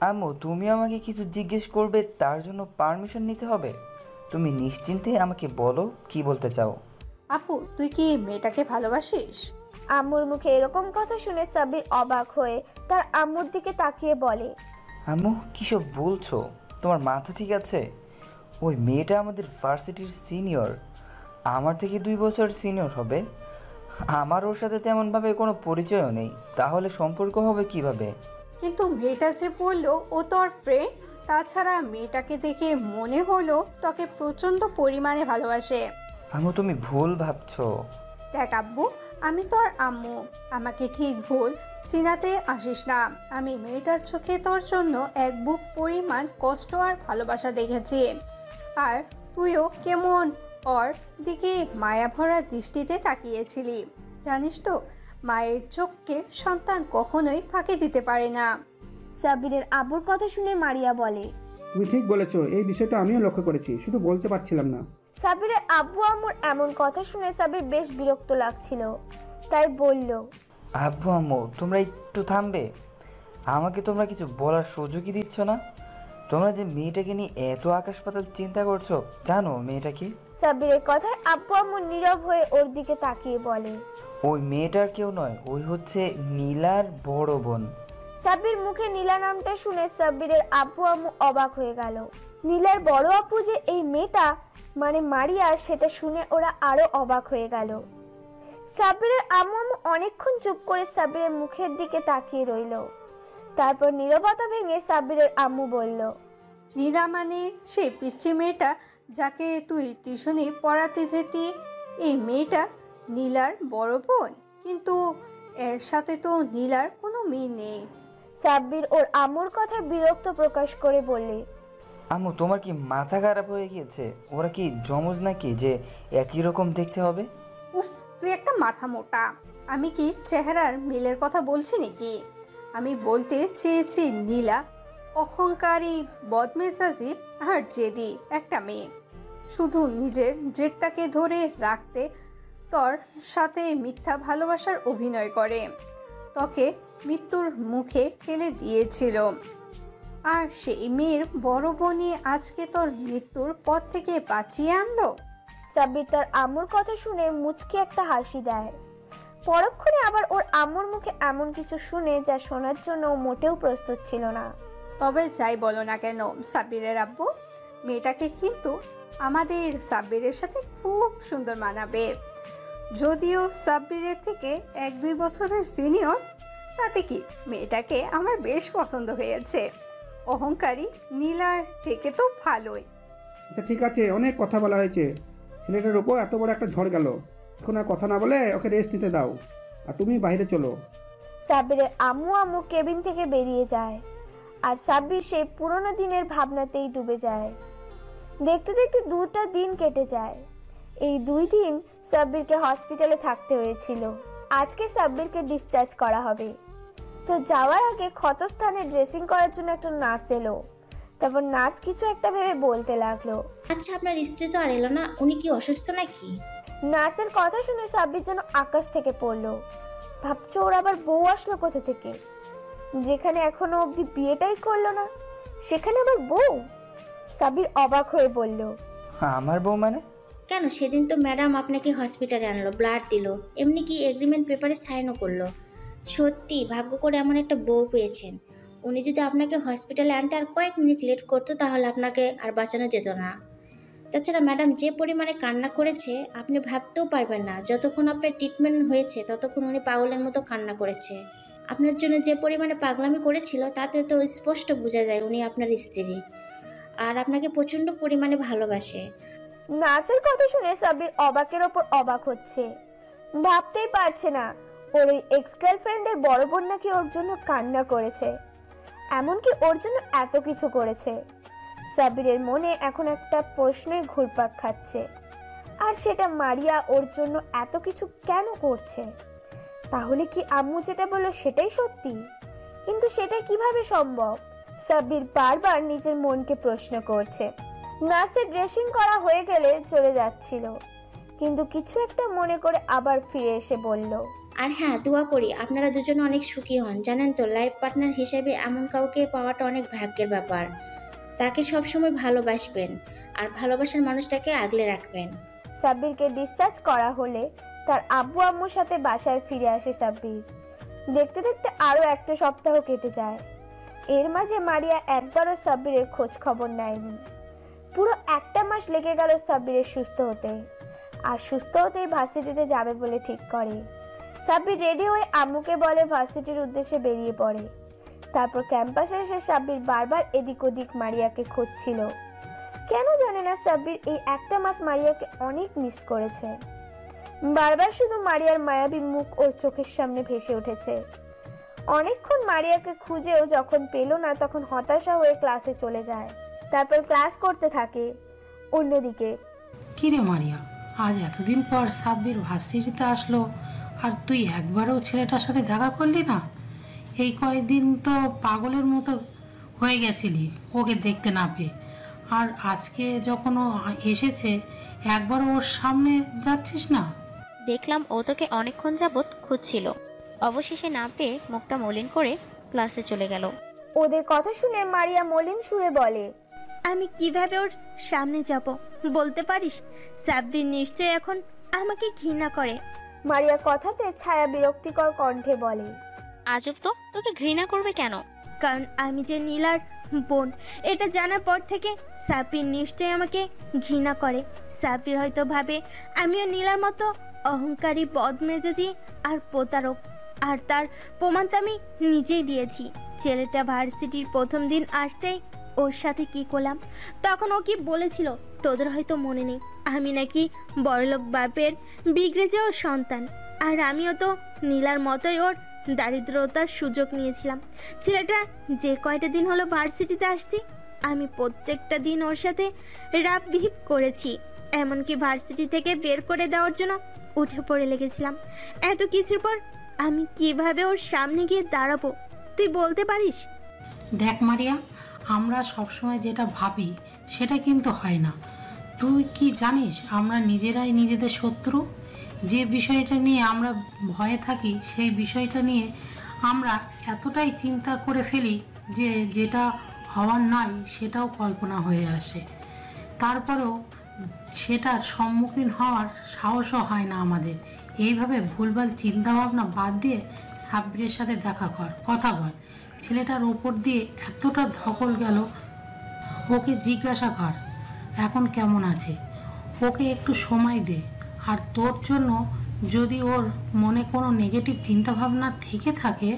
আম্মু, তুমি আমাকে কিছু জিজ্ঞেস করবে, তার জন্য পারমিশন নিতে হবে? তুমি নিশ্চিন্তে আমাকে বলো কি বলতে চাও। আপু তুই কি মেয়েটাকে ভালোবাসিস? আম্মুর মুখে এরকম কথা শুনে সাব্বির অবাক হয়ে তার আম্মুর দিকে তাকিয়ে বলে, আম্মু কিসব বলছো? তোমার মাথা ঠিক আছে? ওই মেয়েটা আমাদের ভার্সিটির সিনিয়র, আমার থেকে 2 বছর সিনিয়র হবে। আমার ওর সাথে তেমনভাবে কোনো পরিচয়ও নেই, তাহলে সম্পর্ক হবে কিভাবে? কিন্তু মেয়েটা যে বললো ও তোর ফ্রেন্ড, তাছাড়া মেয়েটাকে দেখে মনে হলো তোকে প্রচণ্ড পরিমাণে ভালোবাসে। আম্মু তুমি ভুল ভাবছো। দেখ আব্বু, আমি তোর আম্মু, আমাকে ঠিক ভুল চিনাতে আসিস না। আমি মেয়েটার চোখে তোর জন্য এক বুক পরিমাণ কষ্ট আর ভালোবাসা দেখেছি, আর তুইও কেমন ওর দিকে মায়া ভরা দৃষ্টিতে তাকিয়েছিলি। জানিস তো, মায়ের চোখকে সন্তান কখনোই ফাঁকি দিতে পারে না। সাব্বিরের আব্বুর কথা শুনে মারিয়া বলে, তুমি ঠিক বলেছো, এই বিষয়টা আমিও লক্ষ্য করেছি, শুধু বলতে পারছিলাম না। সাব্বিরের আব্বু আম্মুর এমন কথা শুনে সাব্বির বেশ বিরক্ত লাগছিল, তাই বলল, আব্বু আম্মু তোমরা একটু থামবে? আমাকে তোমরা কিছু বলার সুযোগই দিচ্ছ না। তোমরা যে মেয়েটাকে নিয়ে এত আকাশ পাতাল চিন্তা করছো, জানো মেয়েটা কি? সাব্বিরের কথায় আব্বু আম্মু নীরব হয়ে ওর দিকে তাকিয়ে বলে, ওই মেয়েটার কেউ নয়, ওই হচ্ছে নীলার বড় বোন। সাব্বির মুখে নীলা নামটা শুনে সাব্বিরের আব্বু আম্মু অবাক হয়ে গেল। নীলার বড় আপু যে এই মেয়েটা মানে মারিয়া, সেটা শুনে ওরা আরো অবাক হয়ে গেল। সাব্বিরের আম্মু অনেকক্ষণ চুপ করে সাব্বিরের মুখের দিকে তাকিয়ে রইল। তারপর নীরবতা ভেঙে সাব্বিরের আম্মু বলল, নীলা মানে সেই পিচ্চি মেয়েটা যাকে তুই টিউশনি পড়াতে যেতি, এই মেয়েটা নীলার বড় বোন? কিন্তু এর সাথে তো নীলার কোনো মিল নেই। সাব্বির ওর আম্মুর কথা বিরক্ত প্রকাশ করে বললে, আম্মু তোমার কি মাথা খারাপ হয়ে গিয়েছে? ওরা কি জমজ নাকি যে একই রকম দেখতে হবে? উফ, তুই একটা মাথা মোটা। আমি কি চেহারার মিলের কথা বলছি নাকি? আমি বলতে চেয়েছি নীলা অহংকারী, বদমেজাজি আর জেদি একটা মেয়ে। শুধু নিজের জেদটাকে ধরে রাখতে তোর সাথে মিথ্যা ভালোবাসার অভিনয় করে তোকে মৃত্যুর মুখে ঠেলে দিয়েছিল, আর সেই মেয়ের বড় বোনই আজকে তোর মৃত্যুর পথ থেকে বাঁচিয়ে আনলো। সাব্বির তার আম্মুর কথা শুনে মুচকি একটা হাসি দেয়। পরক্ষণে আবার ওর আম্মুর মুখে এমন কিছু শুনে যা শোনার জন্য ও মোটেও প্রস্তুত ছিল না। তবে যাই বলো না কেন সাব্বিরের আব্বু, মেয়েটাকে কিন্তু আমাদের সাব্বিরের সাথে খুব সুন্দর মানাবে। যদিও সাব্বিরের থেকে 1-2 বছরের সিনিয়র, তাতে কি মেয়েটাকে আমার বেশ পছন্দ হয়েছে। অহংকারী নীলার থেকে তো ভালোই। আচ্ছা ঠিক আছে, অনেক কথা বলা হয়েছে, ছেলেটার উপর এত বড় একটা ঝড় গেল, এখন আর কথা না বলে ওকে রেস্ট নিতে দাও, আর তুমি বাইরে চলো। সাব্বিরের আম্মু কেবিন থেকে বেরিয়ে যায়, আর সাব্বির সেই পুরনো দিনের ভাবনাতেই ডুবে যায়। দেখতে দেখতে 2টা দিন কেটে যায়। এই 2 দিন সাব্বিরকে হসপিটালে থাকতে হয়েছিল। আজকে সাব্বিরকে ডিসচার্জ করা হবে। তো যাওয়ার আগে ক্ষতস্থানে ড্রেসিং করার জন্য একটা নার্স এলো। তারপর নার্স কিছু একটা ভেবে বলতে লাগলো, আচ্ছা আপনার স্ত্রী তো আর এলো না, উনি কি অসুস্থ নাকি? নার্সের কথা শুনে সাব্বির যেন আকাশ থেকে পড়লো। ভাবছো ওর আবার বউ আসলো কোথা থেকে? যেখানে এখনো অবধি বিয়েটাই করলো না, সেখানে আবার বউ? সাব্বির অবাক হয়ে বলল, আমার বউ মানে? কেন, সেদিন তো ম্যাডাম আপনাকে হসপিটালে আনলো, ব্লাড দিল, এমনি কি এগ্রিমেন্ট পেপারে সাইনও করলো। সত্যি ভাগ্য করে এমন একটা বউ পেয়েছেন। উনি যদি আপনাকে হসপিটালে আনতে আর কয়েক মিনিট লেট করতো তাহলে আপনাকে আর বাঁচানো যেত না। তাছাড়া ম্যাডাম যে পরিমাণে কান্না করেছে আপনি ভাবতেও পারবেন না। যতক্ষণ আপনার ট্রিটমেন্ট হয়েছে ততক্ষণ উনি পাগলের মতো কান্না করেছে। আপনার জন্য যে পরিমাণে পাগলামি করেছিল তাতে তো স্পষ্ট বোঝা যায় উনি আপনার স্ত্রী, আর আপনাকে প্রচণ্ড পরিমাণে ভালোবাসে। নার্সের কথা শুনে সাব্বির অবাকের ওপর অবাক হচ্ছে। ভাবতেই পারছে না ওর ওই এক্স গার্লফ্রেন্ডের বড় বোন নাকি ওর জন্য কান্না করেছে, এমনকি ওর জন্য এত কিছু করেছে। সাব্বিরের মনে এখন একটা প্রশ্নই ঘুরপাক খাচ্ছে, আর সেটা মারিয়া ওর জন্য এত কিছু কেন করছে? তাহলে কি আম্মু যেটা বললো সেটাই সত্যি? কিন্তু সেটা কিভাবে সম্ভব? সাব্বির বারবার নিজের মনকে প্রশ্ন করছে। নার্সের ড্রেসিং করা হয়ে গেলে চলে যাচ্ছিল, কিন্তু কিছু একটা মনে করে আবার ফিরে এসে বলল, আর হ্যাঁ, দোয়া করি আপনারা দুজনে অনেক সুখী হন। জানেন তো, লাইফ পার্টনার হিসেবে এমন কাউকে পাওয়াটা অনেক ভাগ্যের ব্যাপার। তাকে সবসময় ভালোবাসবেন আর ভালোবাসার মানুষটাকে আগলে রাখবেন। সাব্বিরকে ডিসচার্জ করা হলে তার আব্বু আম্মুর সাথে বাসায় ফিরে আসে সাব্বির। দেখতে দেখতে আরও একটা সপ্তাহ কেটে যায়। এর মাঝে মারিয়া একবারও সাব্বিরের খোঁজ খবর নেয়নি। পুরো একটা মাস লেগে গেল সাব্বিরের সুস্থ হতে। আর সুস্থ হতেই ভার্সিটিতে যাবে বলে ঠিক করে। সাব্বির রেডি হয়ে আম্মুকে বলে ভার্সিটির উদ্দেশ্যে বেরিয়ে পড়ে। তারপর ক্যাম্পাসে এসে সাব্বির বারবার এদিক ওদিক মারিয়াকে খুঁজছিল। কেন জানে না সাব্বির এই একটা মাস মারিয়াকে অনেক মিস করেছে। বারবার শুধু মারিয়ার মায়াবী মুখ ওর চোখের সামনে ভেসে উঠেছে। অনেকক্ষণ মারিয়াকে খুঁজেও যখন পেল না তখন হতাশা হয়ে ক্লাসে চলে যায়। তারপর ক্লাস করতে থাকে। অন্যদিকে, কিরে মারিয়া, আজ এতদিন পর সাব্বির ভার্সিটিতে আসলো আর তুই একবারও ছেলেটার সাথে দেখা করলি না? এই কয়েকদিন তো পাগলের মতো হয়ে গেছিলি ওকে দেখতে না পেয়ে, আর আজকে যখন ও এসেছে একবারও ওর সামনে যাচ্ছিস না? দেখলাম ও তোকে অনেকক্ষণ যাবৎ খুঁজছিল, অবশেষে না পেয়ে মুখটা মলিন করে ক্লাসে চলে গেল। ওদের কথা শুনে মারিয়া মলিন সুরে বলে, আমি কিভাবে ওর সামনে যাব বলতে পারিস? সাব্বির নিশ্চয় এখন আমাকে ঘৃণা করে। মারিয়া কথাতে ছায়া বিরক্তিকর কণ্ঠে বলে, আজব তো, তোকে ঘৃণা করবে কেন? কারণ আমি যে নীলার বোন এটা জানার পর থেকে সাব্বির নিশ্চয় আমাকে ঘৃণা করে। সাব্বির হয়তো ভাবে আমিও নীলার মতো অহংকারী, বদমেজাজি আর প্রতারক, আর তার প্রমাণ তো আমি নিজেই দিয়েছি। ছেলেটা ভার্সিটির প্রথম দিন আসতেই ওর সাথে কি করলাম তখন ও কি বলেছিল তোদের হয়তো মনে নেই। আমি নাকি বড়লোক বাপের বিগড়ে যাওয়ার সন্তান, আর আমিও তো নীলার মতোই ওর দারিদ্রতার সুযোগ নিয়েছিলাম। ছেলেটা যে কয়টা দিন হলো ভার্সিটিতে আসছি আমি প্রত্যেকটা দিন ওর সাথে রাপ বিহিপ করেছি, এমনকি ভার্সিটি থেকে বের করে দেওয়ার জন্য উঠে পড়ে লেগেছিলাম। এত কিছুর পর আমি কিভাবে ওর সামনে গিয়ে দাঁড়াবো তুই বলতে পারিস? দেখ মারিয়া, আমরা সবসময় যেটা ভাবি সেটা কিন্তু হয় না। তুই কি জানিস আমরা নিজেরাই নিজেদের শত্রু? যে বিষয়টা নিয়ে আমরা ভয়ে থাকি সেই বিষয়টা নিয়ে আমরা এতটাই চিন্তা করে ফেলি যে যেটা হওয়ার নয় সেটাও কল্পনা হয়ে আসে। তারপরেও সেটার সম্মুখীন হওয়ার সাহসও হয় না আমাদের। এইভাবে ভুলভাল চিন্তাভাবনা বাদ দিয়ে সাব্বিরের সাথে দেখা কর, কথা বল। ছেলেটার ওপর দিয়ে এতটা ধকল গেল, ওকে জিজ্ঞাসা কর এখন কেমন আছে, ওকে একটু সময় দে। আর তোর জন্য যদি ওর মনে কোনো নেগেটিভ চিন্তাভাবনা থেকে থাকে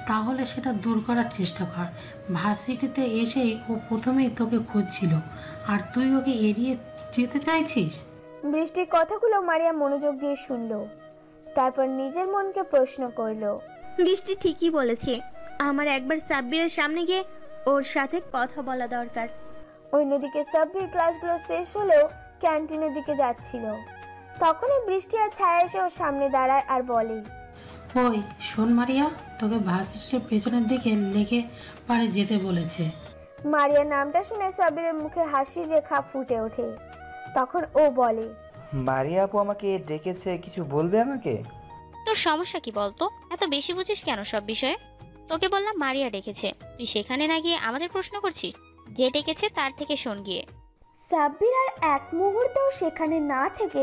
তাহলে সেটা দূর করার চেষ্টা কর। ভার্সিটিতে এসেই ও প্রথমেই তোকে খুঁজছিল আর তুই ওকে এড়িয়ে যেতে চাইছিস? বৃষ্টির কথাগুলো মারিয়া মনোযোগ দিয়ে শুনল। তারপর নিজের মনকে প্রশ্ন করল, বৃষ্টি ঠিকই বলেছে, আমার একবার সাব্বিরের সামনে গিয়ে ওর সাথে কথা বলা দরকার। অন্যদিকে সাব্বির ক্লাসগুলো শেষ হলেও ক্যান্টিনের দিকে যাচ্ছিল। তখনই বৃষ্টি আর ছায়া এসে ওর সামনে দাঁড়ায় আর বলে, ওই শোন মারিয়া, তোকে ভার্সিটির পেছনের দিকে লেকে পারে যেতে বলেছে। মারিয়ার নামটা শুনে সাব্বিরের মুখে হাসির রেখা ফুটে ওঠে। তখন ও বলে, মারিয়া আপু আমাকে ডেকেছে, কিছু বলবে আমাকে? তোর সমস্যা কি বলতো? এত বেশি বুঝিস কেন সব বিষয়ে? তোকে বললাম মারিয়া ডেকেছে, তুই সেখানে না গিয়ে আমাদের প্রশ্ন করছিস। যে ডেকেছে তার থেকে শোন গিয়ে। সাব্বির আর এক মুহূর্তেও সেখানে না থেকে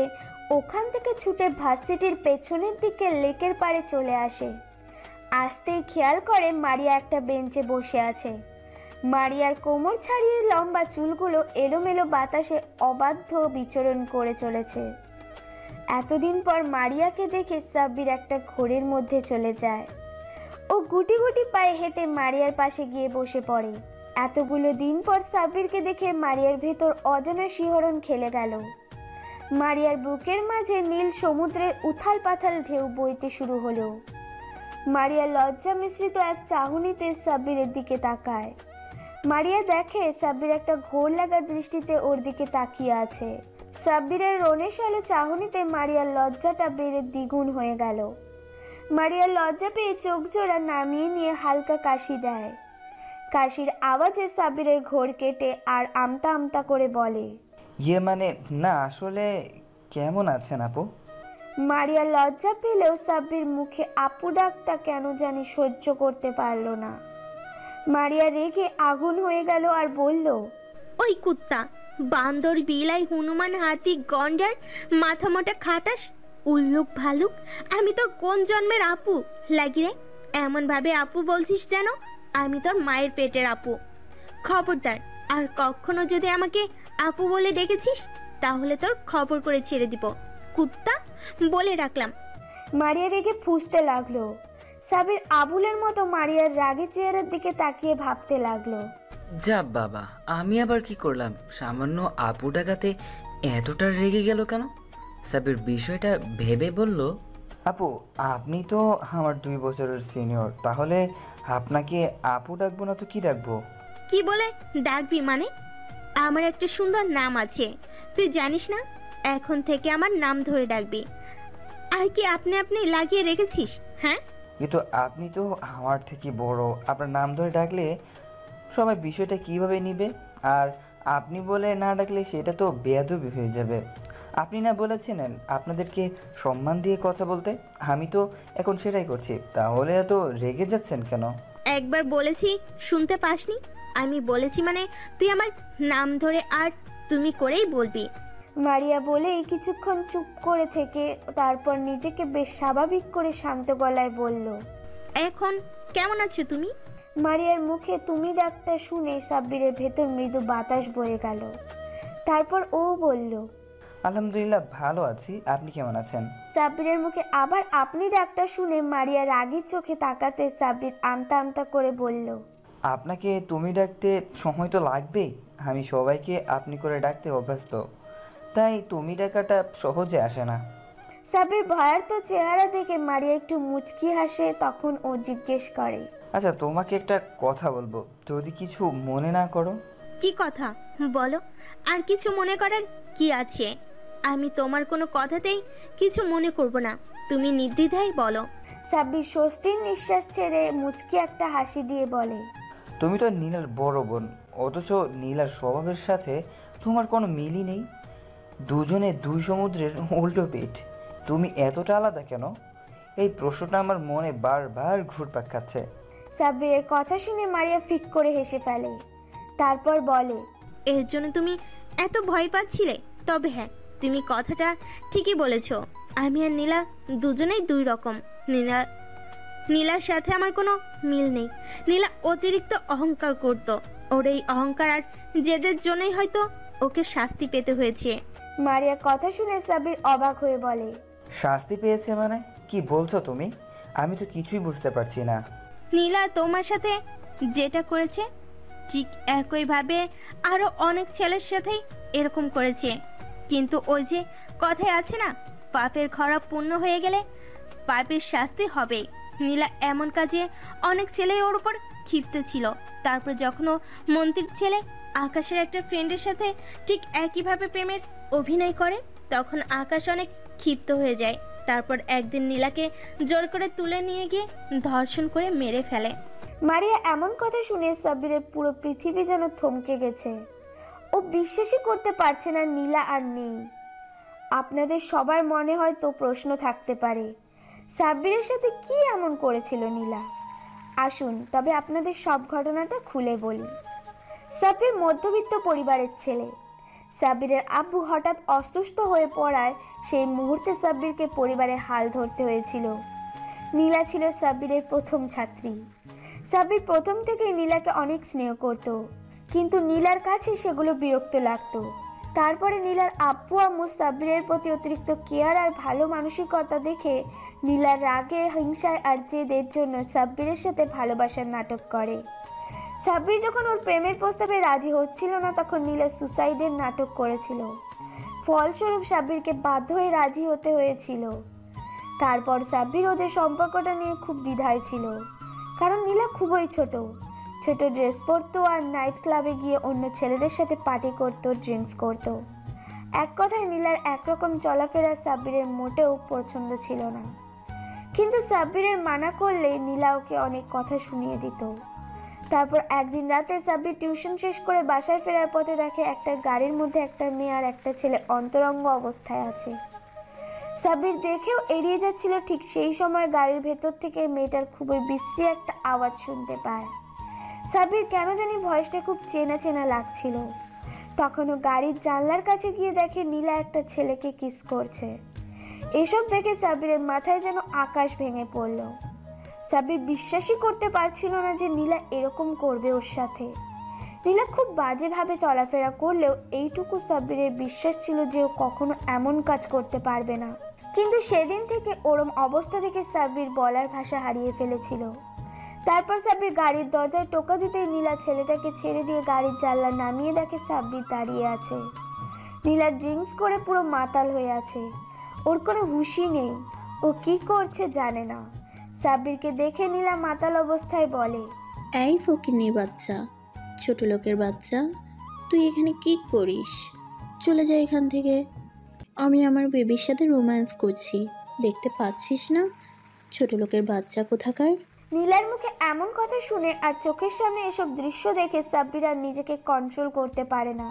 ওখান থেকে ছুটে ভার্সিটির পেছনের দিকে লেকের পাড়ে চলে আসে। আসতেই খেয়াল করে মারিয়া একটা বেঞ্চে বসে আছে। মারিয়ার কোমর ছাড়িয়ে লম্বা চুলগুলো এলোমেলো বাতাসে অবাধ্য বিচরণ করে চলেছে। এতদিন পর মারিয়াকে দেখে সাব্বির একটা ঘোরের মধ্যে চলে যায়। ও গুটি গুটি পায়ে হেঁটে মারিয়ার পাশে গিয়ে বসে পড়ে। এতগুলো দিন পর সাব্বিরকে দেখে মারিয়ার ভেতর অজানা শিহরণ খেলে গেল। মারিয়ার বুকের মাঝে নীল সমুদ্রের উথাল পাথাল ঢেউ বইতে শুরু হলো। মারিয়া লজ্জা মিশ্রিত এক চাহনিতে সাব্বিরের দিকে তাকায়। মারিয়া দেখে সাব্বির একটা ঘোর লাগা দৃষ্টিতে ওর দিকে তাকিয়ে আছে। সাব্বিরের রোনেশালো চাহনিতে মারিয়ার লজ্জাটা বেড়ে দ্বিগুণ হয়ে গেল। মারিয়ার লজ্জা পেয়ে চোখ জোড়া নামিয়ে নিয়ে হালকা কাশি দেয়। কাশির আওয়াজে সাব্বিরের ঘোর কেটে আর আমতা আমতা করে বলে, মানে না, আসলে কেমন আছেন আপু? মারিয়া লজ্জা পেলেও সাব্বির মুখে আপু ডাকটা কেন জানি সহ্য করতে পারল না। মারিয়া রেগে আগুন হয়ে গেল আর বলল, ওই কুত্তা, বান্দর, বিলাই, হনুমান, হাতি, গন্ডার, মাথা মোটা খাটাস, উল্লুক, ভালুক, আমি তোর কোন জন্মের আপু লাগি রে? এমন ভাবে আপু বলছিস যেন আমি তোর মায়ের পেটের আপু। খবরদার, আর কখনো যদি আমাকে আপু বলে ডেকেছিস তাহলে তোর খবর করে ছেড়ে দিব, কুত্তা, বলে রাখলাম। মারিয়া রেগে ফুঁসতে লাগলো। সাবির আবুলের মতো মারিয়ার রাগে চেহারার দিকে তাকিয়ে ভাবতে লাগলো, যা বাবা, আমি আবার কি করলাম? সামান্য আপু ডাকাতে এতটা রেগে গেল কেন? সাবির বিষয়টা ভেবে বলল, আপু, আপনি তো আমার 2 বছরের সিনিয়র, তাহলে আপনাকে আপু ডাকবো না তো কি ডাকবো? কি বলে ডাকবি মানে? আমার একটা সুন্দর নাম আছে, তুই জানিস না? এখন থেকে আমার নাম ধরে ডাকবি। আর কি আপনি আপনি লাগিয়ে রেখেছিস? হ্যাঁ, কিন্তু আপনি তো আমার থেকে বড়, আপনার নাম ধরে ডাকলে সবাই বিষয়টা কিভাবে নিবে? আর আপনি বলে না ডাকলে সেটা তো বেয়াদবি হয়ে যাবে। আপনি না বলেছিলেন আপনাদেরকে সম্মান দিয়ে কথা বলতে, আমি তো এখন সেটাই করছি, তাহলে এত রেগে যাচ্ছেন কেন? একবার বলেছি শুনতে পাসনি? আমি বলেছি মানে তুই আমার নাম ধরে আর তুমি করেই বলবি। মারিয়া বলেই কিছুক্ষণ চুপ করে থেকে তারপর নিজেকে বেশ স্বাভাবিক করে শান্ত গলায় বলল, এখন কেমন আছো তুমি? মারিয়ার মুখে তুমি ডাকটা শুনে সাব্বিরের ভেতর মৃদু বাতাস বয়ে গেল। তারপর ও বলল, আলহামদুলিল্লাহ ভালো আছি, আপনি কেমন আছেন? সাব্বিরের মুখে আবার আপনি ডাকটা শুনে মারিয়া রাগী চোখে তাকাতে সাব্বির আমতা আমতা করে বলল, আপনাকে তুমি ডাকতে সময় তো লাগবেই, আমি সবাইকে আপনি করে ডাকতে অভ্যস্ত, তাই তুমি ডাকাটা সহজে আসে না। সাব্বির ভয়ার্ত চেহারা দেখে মারিয়া একটু মুচকি হাসে। তখন ও জিজ্ঞেস করে, আচ্ছা, তোমাকে একটা কথা বলবো, যদি কিছু মনে না করো। কি কথা বলো? আর কিছু মনে করার কি আছে? আমি তোমার কোনো কথাতেই কিছু মনে করব না, তুমি নির্দ্বিধায় বলো। সাব্বির স্বস্তির নিঃশ্বাস ছেড়ে মুচকি একটা হাসি দিয়ে বলে, তুমি তো নীলার বড় বোন, অথচ নীলার স্বভাবের সাথে তোমার কোনো মিলই নেই। দুজনে 2 সমুদ্রের উল্টো পিঠ। তুমি এতটা আলাদা কেন? এই প্রশ্নটা আমার মনে বারবার ঘুরপাক খাচ্ছে। সাব্বিরের কথা শুনে মারিয়া ফিক করে হেসে ফেলে। তারপর বলে, এর জন্য তুমি এত ভয় পাচ্ছিলে? তবে হ্যাঁ, তুমি কথাটা ঠিকই বলেছ, আমি আর নীলা দুজনেই 2 রকম। নীলার সাথে আমার কোনো মিল নেই। নীলা অতিরিক্ত অহংকার করত, ওর এই অহংকার আর জেদের জন্যই হয়তো ওকে শাস্তি পেতে হয়েছে। মারিয়া কথা শুনে সাব্বির অবাক হয়ে বলে, শাস্তি পেয়েছে মানে কি বলছো তুমি? আমি তো কিছুই বুঝতে পারছি না। নীলা তোমার সাথে যেটা করেছে ঠিক একইভাবে আরও অনেক ছেলের সাথেই এরকম করেছে, কিন্তু ওই যে কথায় আছে না, পাপের খরা পূর্ণ হয়ে গেলে পাপের শাস্তি হবে। নীলা এমন কাজে অনেক ছেলেই ওর উপর ক্ষিপ্ত ছিল। তারপর যখন ও মন্ত্রীর ছেলে আকাশের একটা ফ্রেন্ডের সাথে ঠিক একইভাবে প্রেমের অভিনয় করে, তখন আকাশ অনেক ক্ষিপ্ত হয়ে যায়। তারপর একদিন নীলাকে জোর করে তুলে নিয়ে গিয়ে ধর্ষণ করে মেরে ফেলে। মারিয়া এমন কথা শুনে সাব্বিরের পুরো পৃথিবী যেন থমকে গেছে। ও বিশ্বাসই করতে পারছে না নীলা আর নেই। আপনাদের সবার মনে হয়তো প্রশ্ন থাকতে পারে, সাব্বিরের সাথে কি এমন করেছিল নীলা? আসুন তবে আপনাদের সব ঘটনাটা খুলে বলি। সাব্বির মধ্যবিত্ত পরিবারের ছেলে। সাব্বিরের আব্বু হঠাৎ অসুস্থ হয়ে পড়ায় সেই মুহূর্তে সাব্বিরকে পরিবারের হাল ধরতে হয়েছিল। নীলা ছিল সাব্বিরের প্রথম ছাত্রী। সাব্বির প্রথম থেকেই নীলাকে অনেক স্নেহ করত, কিন্তু নীলার কাছে সেগুলো বিরক্ত লাগতো। তারপরে নীলার আব্বু আম্মু সাব্বিরের প্রতি অতিরিক্ত কেয়ার আর ভালো মানসিকতা দেখে নীলার রাগে, হিংসায় আর জেদের জন্য সাব্বিরের সাথে ভালোবাসার নাটক করে। সাব্বির যখন ওর প্রেমের প্রস্তাবে রাজি হচ্ছিল না, তখন নীলা সুসাইডের নাটক করেছিল। ফলস্বরূপ সাব্বিরকে বাধ্য হয়ে রাজি হতে হয়েছিল। তারপর সাব্বির ওদের সম্পর্কটা নিয়ে খুব দ্বিধায় ছিল, কারণ নীলা খুবই ছোট ড্রেস পরতো আর নাইট ক্লাবে গিয়ে অন্য ছেলেদের সাথে পার্টি করতো, ড্রিঙ্কস করতো। এক কথায় নীলার একরকম চলাফেরা সাব্বিরের মোটেও পছন্দ ছিল না। কিন্তু সাব্বিরের মানা করলে নীলা ওকে অনেক কথা শুনিয়ে দিত। তারপর একদিন রাতে সাব্বির টিউশন শেষ করে বাসায় ফেরার পথে দেখে একটা গাড়ির মধ্যে একটা মেয়ে আর একটা ছেলে অন্তরঙ্গ অবস্থায় আছে। সাব্বির দেখেও এড়িয়ে যাচ্ছিল, ঠিক সেই সময় গাড়ির ভেতর থেকে মেয়েটার খুবই বিশ্রী একটা আওয়াজ শুনতে পায়। সাব্বির কেন জানি ভয়েসটা খুব চেনা চেনা লাগছিল। তখনও গাড়ির জানলার কাছে গিয়ে দেখে নীলা একটা ছেলেকে কিস করছে। এসব দেখে সাব্বিরের মাথায় যেন আকাশ ভেঙে পড়ল। সাব্বির বিশ্বাসই করতে পারছিল না যে নীলা এরকম করবে ওর সাথে। নীলা খুব বাজেভাবে চলাফেরা করলেও এইটুকু সাব্বিরের বিশ্বাস ছিল যে ও কখনো এমন কাজ করতে পারবে না। কিন্তু সেদিন থেকে ওরম অবস্থা থেকে সাব্বির বলার ভাষা হারিয়ে ফেলেছিল। তারপর সাব্বির গাড়ির দরজায় টোকা দিতেই নীলা ছেলেটাকে ছেড়ে দিয়ে গাড়ির জানলা নামিয়ে দেখে সাব্বির দাঁড়িয়ে আছে। নীলা ড্রিঙ্কস করে পুরো মাতাল হয়ে আছে, ওর কোনো হুঁশই নেই, ও কি করছে জানে না। সাব্বিরকে দেখে নীলা মাতাল অবস্থায় বলে, এই ফকিন্নির বাচ্চা, ছোট লোকের বাচ্চা, তুই এখানে কি করিস? চলে যা এখান থেকে। আমি আমার বেবির সাথে রোম্যান্স করছি, দেখতে পাচ্ছিস না? ছোট লোকের বাচ্চা কোথাকার। নীলার মুখে এমন কথা শুনে আর চোখের সামনে এসব দৃশ্য দেখে সাব্বির আর নিজেকে কন্ট্রোল করতে পারে না।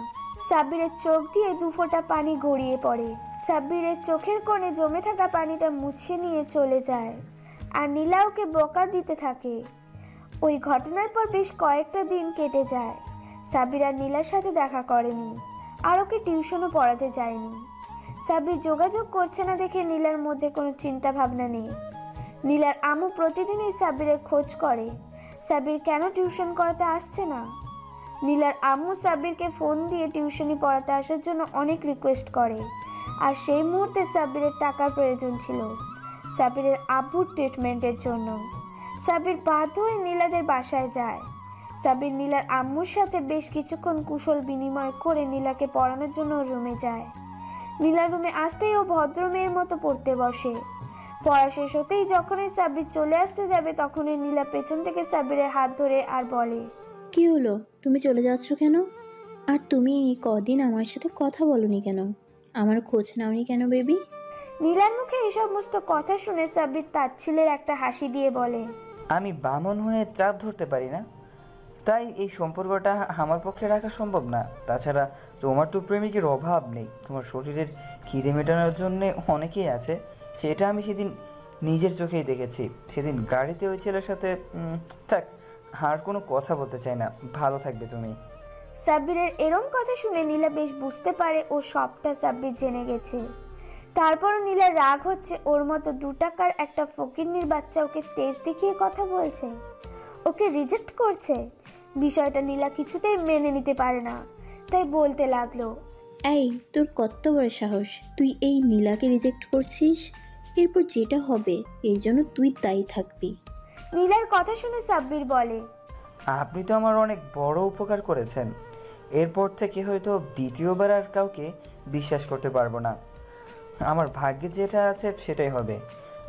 সাব্বিরের চোখ দিয়ে দুফোঁটা পানি গড়িয়ে পড়ে। সাব্বিরের চোখের কোণে জমে থাকা পানিটা মুছে নিয়ে চলে যায় আর নীলা ওকে বকা দিতে থাকে। ওই ঘটনার পর বেশ কয়েকটা দিন কেটে যায়। সাব্বির আর নীলার সাথে দেখা করেনি আর ওকে টিউশনও পড়াতে যায়নি। সাব্বির যোগাযোগ করছে না দেখে নীলার মধ্যে কোনো চিন্তা ভাবনা নেই। নীলার আম্মু প্রতিদিনই সাব্বিরের খোঁজ করে, সাব্বির কেন টিউশন করাতে আসছে না। নীলার আম্মু সাব্বিরকে ফোন দিয়ে টিউশনি পড়াতে আসার জন্য অনেক রিকোয়েস্ট করে, আর সেই মুহূর্তে সাব্বিরের টাকার প্রয়োজন ছিল সাব্বিরের আব্বুর ট্রিটমেন্টের জন্য। সাব্বির বাধ্য হয়ে নীলাদের বাসায় যায়। সাব্বির নীলার আম্মুর সাথে বেশ কিছুক্ষণ কুশল বিনিময় করে নীলাকে পড়ানোর জন্য রুমে যায়। নীলার রুমে আসতেই ও ভদ্র মেয়ের মতো পড়তে বসে। পড়া শেষ হতেই যখনই সাব্বির চলে আসতে যাবে তখনই নীলা পেছন থেকে সাব্বিরের হাত ধরে আর বলে, কি হলো, তুমি চলে যাচ্ছ কেন? আর তুমি এই কদিন আমার সাথে কথা বলনি কেন? আমার খোঁজ নাওনি কেন বেবি? নীলার মুখে এই সমস্ত কথা শুনে সাব্বির তাচ্ছিলের একটা হাসি দিয়ে বলে, আমি বামন হয়ে চাঁদ ধরতে পারি না, তাই এই সম্পর্কটা আমার পক্ষে রাখা সম্ভব না। তাছাড়া তোমার তো প্রেমিকের অভাব নেই, তোমার শরীরের খিদে মেটানোর জন্য অনেকেই আছে, সেটা আমি সেদিন নিজের চোখেই দেখেছি। সেদিন গাড়িতে ওই ছেলের সাথে থাক, আর কোনো কথা বলতে চাই না, ভালো থাকবে তুমি। সাব্বিরের এরম কথা শুনে নীলা বেশ বুঝতে পারে ও সবটা সাব্বির জেনে গেছে। তারপরও নীলার রাগ হচ্ছে, ওর মতো 2 টাকার একটা ফকিন্নির বাচ্চা ওকে তেজ দেখিয়ে কথা বলছে, ওকে রিজেক্ট করছে। বিষয়টা নীলা কিছুতেই মেনে নিতে পারে না, তাই বলতে লাগলো, এই তোর কত বড় সাহস, তুই এই নীলাকে রিজেক্ট করছিস? এরপর যেটা হবে এর জন্য তুই দায়ী থাকবি। নীলার কথা শুনে সাব্বির বলে, আপনি তো আমার অনেক বড় উপকার করেছেন, এরপর থেকে হয়তো দ্বিতীয়বার আর কাউকে বিশ্বাস করতে পারবো না। আমার ভাগ্যে যেটা আছে সেটাই হবে।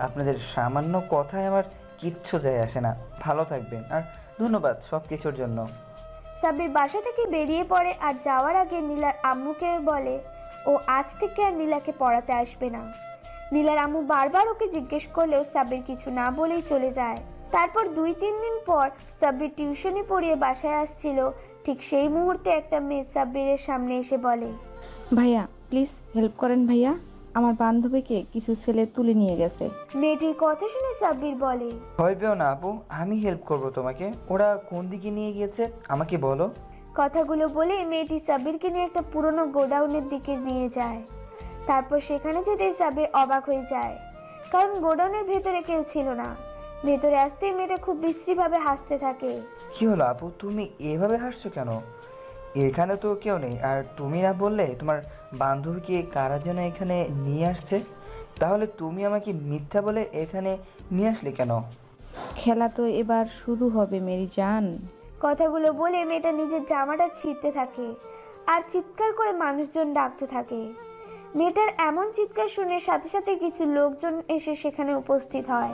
আপনাদের সামান্য কথায় আমার কিচ্ছু যায় আসে না। ভালো থাকবেন আর ধন্যবাদ সব কিছুর জন্য। সাব্বির বাসা থেকে বেরিয়ে পড়ে আর যাওয়ার আগে নীলার আম্মুকে বলে ও আজ থেকে আর নীলাকে পড়াতে আসবে না। নীলার আম্মু বারবার ওকে জিজ্ঞেস করলেও সাব্বির কিছু না বলেই চলে যায়। তারপর 2-3 দিন পর সাব্বির টিউশনি পড়িয়ে বাসায় আসছিল। ঠিক সেই মুহূর্তে একটা মেয়ে সাব্বিরের সামনে এসে বলে, ভাইয়া প্লিজ হেল্প করেন ভাইয়া, আমার বান্ধবীকে কিছু ছেলে তুলে নিয়ে গেছে। মেয়েটির কথা শুনে সাব্বির বলে, ভয় পেও না আপু, আমি হেল্প করব তোমাকে। ওরা কোন দিকে নিয়ে গিয়েছে আমাকে বলো। কথাগুলো বলে মেয়েটি সাব্বিরকে নিয়ে একটা পুরনো গোডাউনের দিকে নিয়ে যায়। তারপর সেখানে যেতে সাব্বির অবাক হয়ে যায়, কারণ গোডাউনের ভেতরে কেউ ছিল না। ভেতরে আসতেই মেয়েটা খুব বিশ্রীভাবে হাসতে থাকে। কি হলো আপু, তুমি এভাবে হাসছো কেন? এখানে তো কেউ নেই। আর তুমি না বললে তোমার বান্ধবীকে কারা যেন এখানে নিয়ে আসছে? তাহলে তুমি আমাকে মিথ্যা বলে এখানে নিয়ে আসলে কেন? খেলা তো এবার শুরু হবে মেরি জান। কথাগুলো বলে মেয়েটা নিজের জামাটা ছিঁড়তে থাকে আর চিৎকার করে মানুষজন ডাকতে থাকে। মেয়েটার এমন চিৎকার শুনে সাথে সাথে কিছু লোকজন এসে সেখানে উপস্থিত হয়।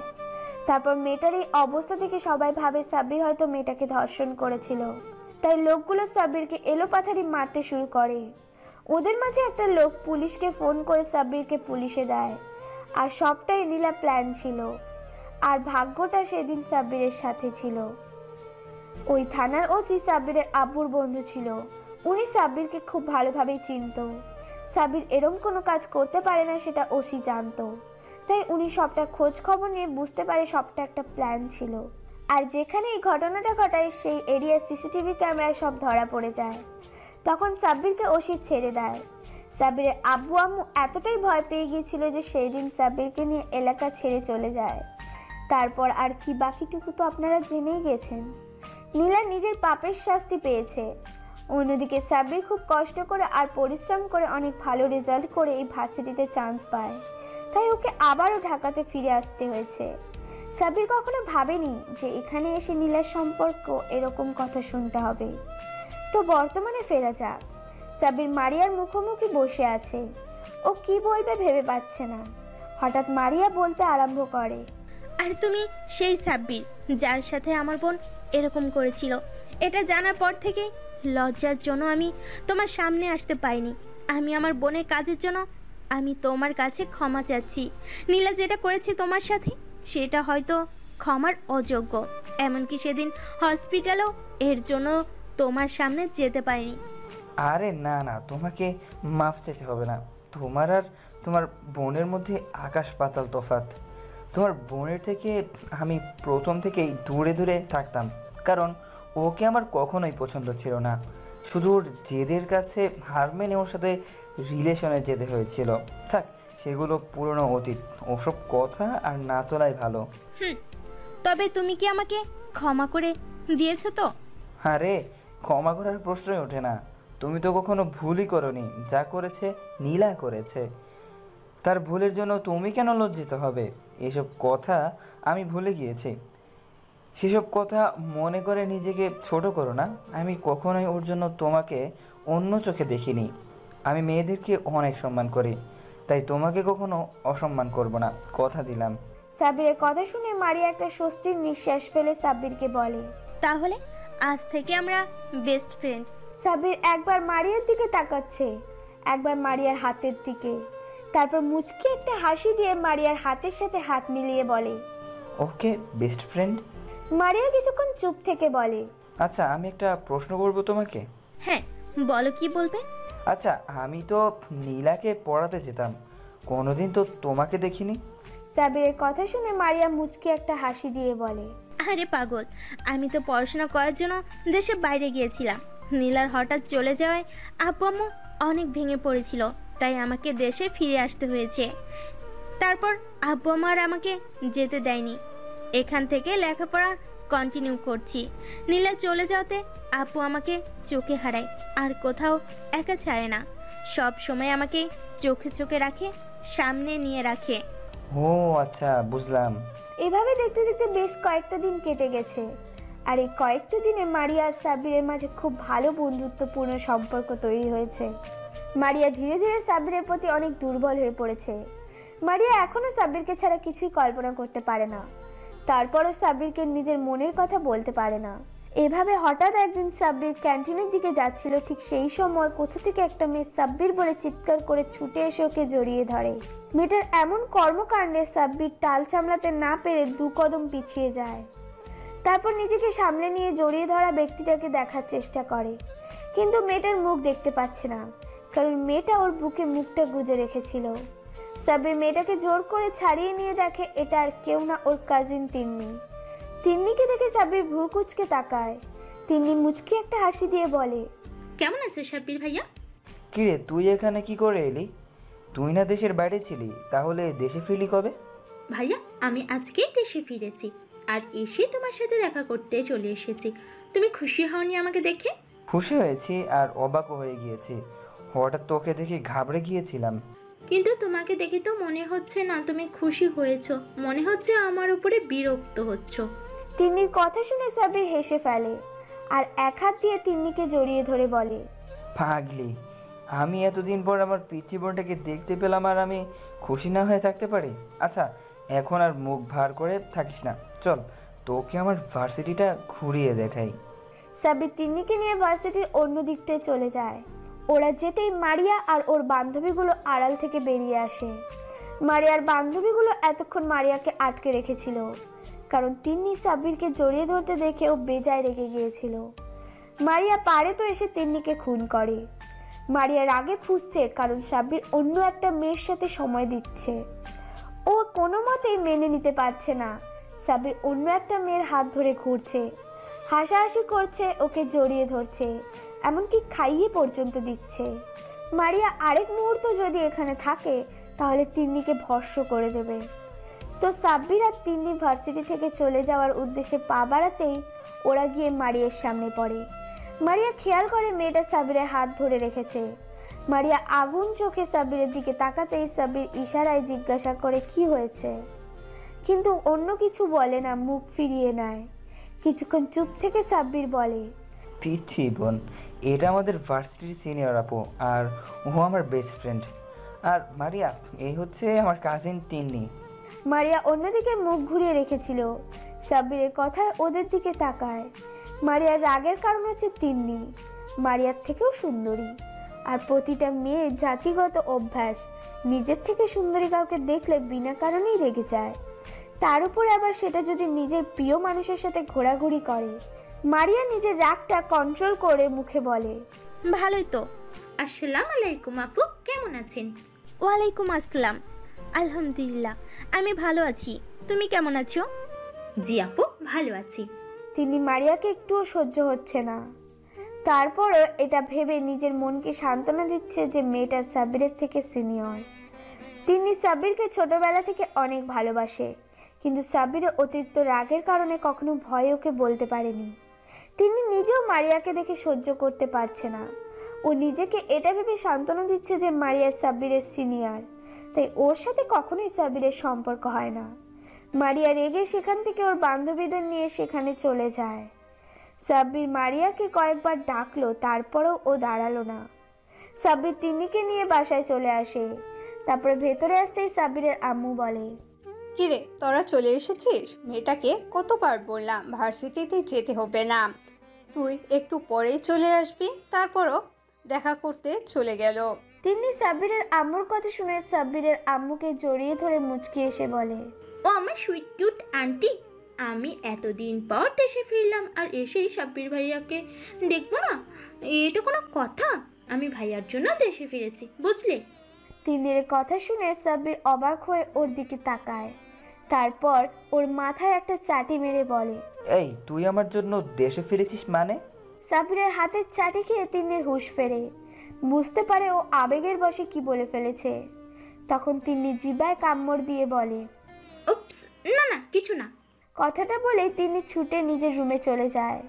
তারপর মেয়েটার এই অবস্থা থেকে সবাই ভাবে সাব্বির হয়তো মেয়েটাকে ধর্ষণ করেছিল, তাই লোকগুলো সাব্বিরকে এলোপাথারি মারতে শুরু করে। ওদের মাঝে একটা লোক পুলিশকে ফোন করে সাব্বিরকে পুলিশে দেয়। আর সবটাই নীলা প্ল্যান ছিল, আর ভাগ্যটা সেদিন সাব্বিরের সাথে ছিল। ওই থানার ওসি সাব্বিরের আব্বুর বন্ধু ছিল। উনি সাব্বিরকে খুব ভালোভাবেই চিনত। সাব্বির এরম কোনো কাজ করতে পারে না সেটা ওসি জানতো, তাই উনি সবটা খোঁজ খবর নিয়ে বুঝতে পারে সবটা একটা প্ল্যান ছিল। আর যেখানে এই ঘটনাটা ঘটায় সেই এরিয়ার সিসিটিভি ক্যামেরায় সব ধরা পড়ে যায়। তখন সাব্বিরকে ওসি ছেড়ে দেয়। সাব্বিরের আব্বু আম্মু এতটাই ভয় পেয়ে গিয়েছিল যে সেই দিন সাব্বিরকে নিয়ে এলাকা ছেড়ে চলে যায়। তারপর আর কি বাকিটুকু তো আপনারা জেনেই গেছেন। নীলা নিজের পাপের শাস্তি পেয়েছে। অন্যদিকে সাব্বির খুব কষ্ট করে আর পরিশ্রম করে অনেক ভালো রেজাল্ট করে এই ভার্সিটিতে চান্স পায়, তাই ওকে আবারও ঢাকাতে ফিরে আসতে হয়েছে। সাব্বির কখনো ভাবেনি যে এখানে এসে নীলার সম্পর্ক এরকম কথা শুনতে হবে। তো বর্তমানে ফেরা যাক। সাব্বির মারিয়ার মুখোমুখি বসে আছে। ও কি বলবে ভেবে পাচ্ছে না। হঠাৎ মারিয়া বলতে আরম্ভ করে, আর তুমি সেই সাব্বির যার সাথে আমার বোন এরকম করেছিল। এটা জানার পর থেকে লজ্জার জন্য আমি তোমার সামনে আসতে পারিনি। আমি আমার বোনের কাজের জন্য আমি তোমার কাছে ক্ষমা চাচ্ছি। নীলা যেটা করেছে তোমার সাথে সেটা হয়তো ক্ষমার অযোগ্য। এমনকি সেদিন হসপিটালেও এর জন্য তোমার সামনে যেতে পারিনি। আরে না না, তোমাকে মাফ চাইতে হবে না। তোমার আর তোমার বোনের মধ্যে আকাশ পাতাল তফাৎ। তোমার বোনের থেকে আমি প্রথম থেকেই দূরে দূরে থাকতাম, কারণ ওকে আমার কখনোই পছন্দ ছিল না। শুধু ওর জেদের কাছে হার মেনে ওর সাথে রিলেশনে যেতে হয়েছিল। থাক, সেগুলো পুরনো অতীত। ওসব কথা আর না তোলাই ভালো। তবে তুমি কি আমাকে ক্ষমা করে দিয়েছো তো? আরে ক্ষমা করার প্রশ্নই ওঠে না। তুমি তো কখনো ভুলই করোনি। যা করেছে নীলা করেছে, তার ভুলের জন্য তুমি কেন লজ্জিত হবে? এসব কথা আমি ভুলে গিয়েছি। সেসব কথা মনে করে নিজেকে ছোট করো না। আমি কখনোই ওর জন্য তোমাকে অন্য চোখে দেখিনি। আমি মেয়েদেরকে অনেক সম্মান করি, তাই তোমাকে কখনো অসম্মান করব না, কথা দিলাম। সাব্বিরের কথা শুনে মারিয়া একটা স্বস্তির নিঃশ্বাস ফেলে সাব্বিরকে বলে, তাহলে আজ থেকে আমরা বেস্ট ফ্রেন্ড। সাব্বির একবার মারিয়ার দিকে তাকাচ্ছে, একবার মারিয়ার হাতের দিকে, তারপর মুচকি একটা হাসি দিয়ে মারিয়ার হাতের সাথে হাত মিলিয়ে বলে, ওকে বেস্ট ফ্রেন্ড। মারিয়া কিছুক্ষণ চুপ থেকে বলে, আচ্ছা আমি একটা প্রশ্ন করব তোমাকে। হ্যাঁ বলো, কি বলবে? আচ্ছা, আমি তো নীলাকে পড়াতে যেতাম, কোনোদিন তো তোমাকে দেখিনি। সাব্বিরের কথা শুনে মারিয়া মুচকি একটা হাসি দিয়ে বলে, আরে পাগল, আমি তো পড়াশোনা করার জন্য দেশের বাইরে গিয়েছিলাম। নীলার হঠাৎ চলে যাওয়ায় আব্বু আম্মু অনেক ভেঙে পড়েছিল, তাই আমাকে দেশে ফিরে আসতে হয়েছে। তারপর আব্বু আমার আমাকে যেতে দেয়নি। এখান থেকে লেখাপড়া কন্টিনিউ করছি। নীলা চলে যাওয়াতে আব্বু আমাকে চোখে হারায়, আর কোথাও একা ছাড়ে না। সব সময় আমাকে চোখে চোখে রাখে, সামনে নিয়ে রাখে। ও আচ্ছা, বুঝলাম। এভাবে দেখতে দেখতে বেশ কয়েকটা দিন কেটে গেছে। আর এই কয়েকটা দিনে মারিয়া আর সাব্বিরের মাঝে খুব ভালো বন্ধুত্বপূর্ণ সম্পর্ক তৈরি হয়েছে। মারিয়া ধীরে ধীরে সাব্বিরের প্রতি অনেক দুর্বল হয়ে পড়েছে। মারিয়া এখনো সাব্বিরকে ছাড়া কিছুই কল্পনা করতে পারে না। তারপরও সাব্বিরকে নিজের মনের কথা বলতে পারে না। এভাবে হঠাৎ একদিন সাব্বির ক্যান্টিনের দিকে যাচ্ছিল, ঠিক সেই সময় কোথা থেকে একটা মেয়ে সাব্বির বলে চিৎকার করে ছুটে এসে ওকে জড়িয়ে ধরে। মেয়েটার এমন কর্মকাণ্ডে সাব্বির টাল সামলাতে না পেরে 2 কদম পিছিয়ে যায়। তারপর নিজেকে সামলে নিয়ে জড়িয়ে ধরা ব্যক্তিটাকে দেখার চেষ্টা করে, কিন্তু মেয়েটার মুখ দেখতে পাচ্ছে না, কারণ মেয়েটা ওর বুকে মুখটা গুজে রেখেছিল। সাব্বির মেয়েটাকে জোর করে ছাড়িয়ে নিয়ে দেখে এটা আর কেউ না, ওর কাজিন তিন্নি। তিন্নিকে দেখে সাব্বির ভ্রু কুঁচকে তাকায়। তিন্নি মুচকি একটা হাসি দিয়ে বলে, কেমন আছো সাব্বির ভাইয়া? কিরে, তুই এখানে কি করে এলি? তুই না দেশের বাইরে ছিলি, তাহলে দেশে ফিরলি কবে? ভাইয়া আমি আজকেই দেশে ফিরেছি, আর এসে তোমার সাথে দেখা করতে চলে এসেছি। তুমি খুশি হওনি আমাকে দেখে? খুশি হয়েছি আর অবাকও হয়ে গিয়েছি। হঠাৎ তোকে দেখে ঘাবড়ে গিয়েছিলাম। কিন্তু তোমাকে দেখে তো মনে হচ্ছে না তুমি খুশি হয়েছো, মনে হচ্ছে আমার উপরে বিরক্ত হচ্ছ। তিন্নির কথা শুনে সাব্বির হেসে ফেলে আর এক হাত দিয়ে তিন্নিকে জড়িয়ে ধরে বলে, পাগলি, আমি এতদিন পর আমার পিচ্চি বোনটাকে দেখতে পেলাম আর আমি খুশি না হয়ে থাকতে পারি? আচ্ছা এখন আর মুখ ভার করে থাকিস না, চল তোকে আমার ভার্সিটিটা ঘুরিয়ে দেখাই। সাব্বির তিন্নিকে নিয়ে ভার্সিটির অন্য দিকটায় চলে যায়। ওরা যেতেই মারিয়া আর ওর বান্ধবীগুলো আড়াল থেকে বেরিয়ে আসে। মারিয়ার বান্ধবীগুলো এতক্ষণ মারিয়াকে আটকে রেখেছিল, কারণ তিন্নি সাব্বিরকে জড়িয়ে ধরতে দেখে ও বেজায় রেগে গিয়েছিল। মারিয়া পারে তো এসে তিন্নিকে খুন করে। মারিয়া রাগে ফুঁসছে, কারণ সাব্বির অন্য একটা মেয়ের সাথে সময় দিচ্ছে। ও কোনো মতেই মেনে নিতে পারছে না সাব্বির অন্য একটা মেয়ের হাত ধরে ঘুরছে, হাসাহাসি করছে, ওকে জড়িয়ে ধরছে, এমনকি খাইয়ে পর্যন্ত দিচ্ছে। মারিয়া আরেক মুহূর্ত যদি এখানে থাকে তাহলে তিন্নিকে ভস্ম করে দেবে। তো সাব্বির আর তিন্নি ভার্সিটি থেকে চলে যাওয়ার উদ্দেশ্যে পা বাড়াতেই ওরা গিয়ে মারিয়ার সামনে পড়ে। মারিয়া খেয়াল করে মেয়েটা সাব্বিরের হাত ধরে রেখেছে। মারিয়া আগুন চোখে সাব্বিরের দিকে তাকাতেই সাব্বির ইশারায় জিজ্ঞাসা করে কি হয়েছে, কিন্তু অন্য কিছু বলে না, মুখ ফিরিয়ে নেয়। কিছুক্ষণ চুপ থেকে সাব্বির বলে, পিচ্ছি বোন, এটা আমাদের ভার্সিটির সিনিয়র আপু আর ও আমার বেস্ট ফ্রেন্ড। আর মারিয়া, এই হচ্ছে আমার কাজিন তিন্নি। মারিয়া অন্যদিকে মুখ ঘুরিয়ে রেখেছিল। সাব্বিরের কথায় ওদের দিকে তাকায়। মারিয়ার রাগের কারণ হচ্ছে তিন্নি মারিয়ার থেকেও সুন্দরী, আর প্রতিটা মেয়ের জাতিগত অভ্যাস নিজের থেকে সুন্দরী কাউকে দেখলে বিনা কারণেই রেগে যায়। তার উপর আবার সেটা যদি নিজের প্রিয় মানুষের সাথে ঘোরাঘুরি করে। মারিয়া নিজের রাগটা কন্ট্রোল করে মুখে বলে, ভালোই তো। আসসালামু আলাইকুম আপু, কেমন আছেন? ওয়ালাইকুম আসসালাম। আলহামদুলিল্লাহ, আমি ভালো আছি। তুমি কেমন আছো? জি আপু, ভালো আছি। তিনি মারিয়াকে একটুও সহ্য হচ্ছে না। তারপরও এটা ভেবে নিজের মনকে সান্ত্বনা দিচ্ছে যে মেয়েটা সাব্বিরের থেকে সিনিয়র। তিনি সাব্বিরকে ছোটবেলা থেকে অনেক ভালোবাসে, কিন্তু সাব্বিরের অতিরিক্ত রাগের কারণে কখনো ভয়ে ওকে বলতে পারেনি। তিনি নিজেও মারিয়াকে দেখে সহ্য করতে পারছে না। ও নিজেকে এটা ভেবে সান্ত্বনা দিচ্ছে যে মারিয়া সাব্বিরের সিনিয়র, তাই ওর সাথে কখনোই সাব্বিরের সম্পর্ক হয় না। মারিয়া রেগে সেখান থেকে ওর বান্ধবীদের নিয়ে সেখানে চলে যায়। সাব্বির মারিয়াকে কয়েকবার ডাকলো, তারপরেও ও দাঁড়ালো না। সাব্বির তিন্নিকে নিয়ে বাসায় চলে আসে। তারপরে ভেতরে আসতেই সাব্বিরের আম্মু বলে, কিরে তোরা চলে এসেছিস? মেয়েটাকে কতবার বললাম ভার্সিটিতে যেতে হবে না, তুই একটু পরেই চলে আসবি, তারপরও দেখা করতে চলে গেল। তিন্নি সাব্বিরের আম্মুর কথা শুনে সাব্বিরের আম্মুকে জড়িয়ে ধরে মুচকি এসে বলে, ও আমার সুইট কিউট আন্টি, আমি এতদিন পর দেশে ফিরলাম আর এসেই সাব্বির ভাইয়াকে দেখবো না? এটা কোনো কথা? আমি ভাইয়ার জন্য দেশে ফিরেছি, বুঝলে? তিন্নির কথা শুনে সাব্বির অবাক হয়ে ওর দিকে তাকায়। তারপর ওর মাথায় একটা চাটি মেরে বলে, এই তুই আমার জন্য দেশে ফিরেছিস মানে? সাব্বিরের হাতের চাটি খেয়ে তিন্নির হুঁশ ফেরে। বুঝতে পারে ও আবেগের বশে কি বলে ফেলেছে। তখন তিন্নি জিভায় কামড় দিয়ে বলে, উপস, না না কিছু না। কথাটা বলে তিন্নি ছুটে নিজের রুমে চলে যায়।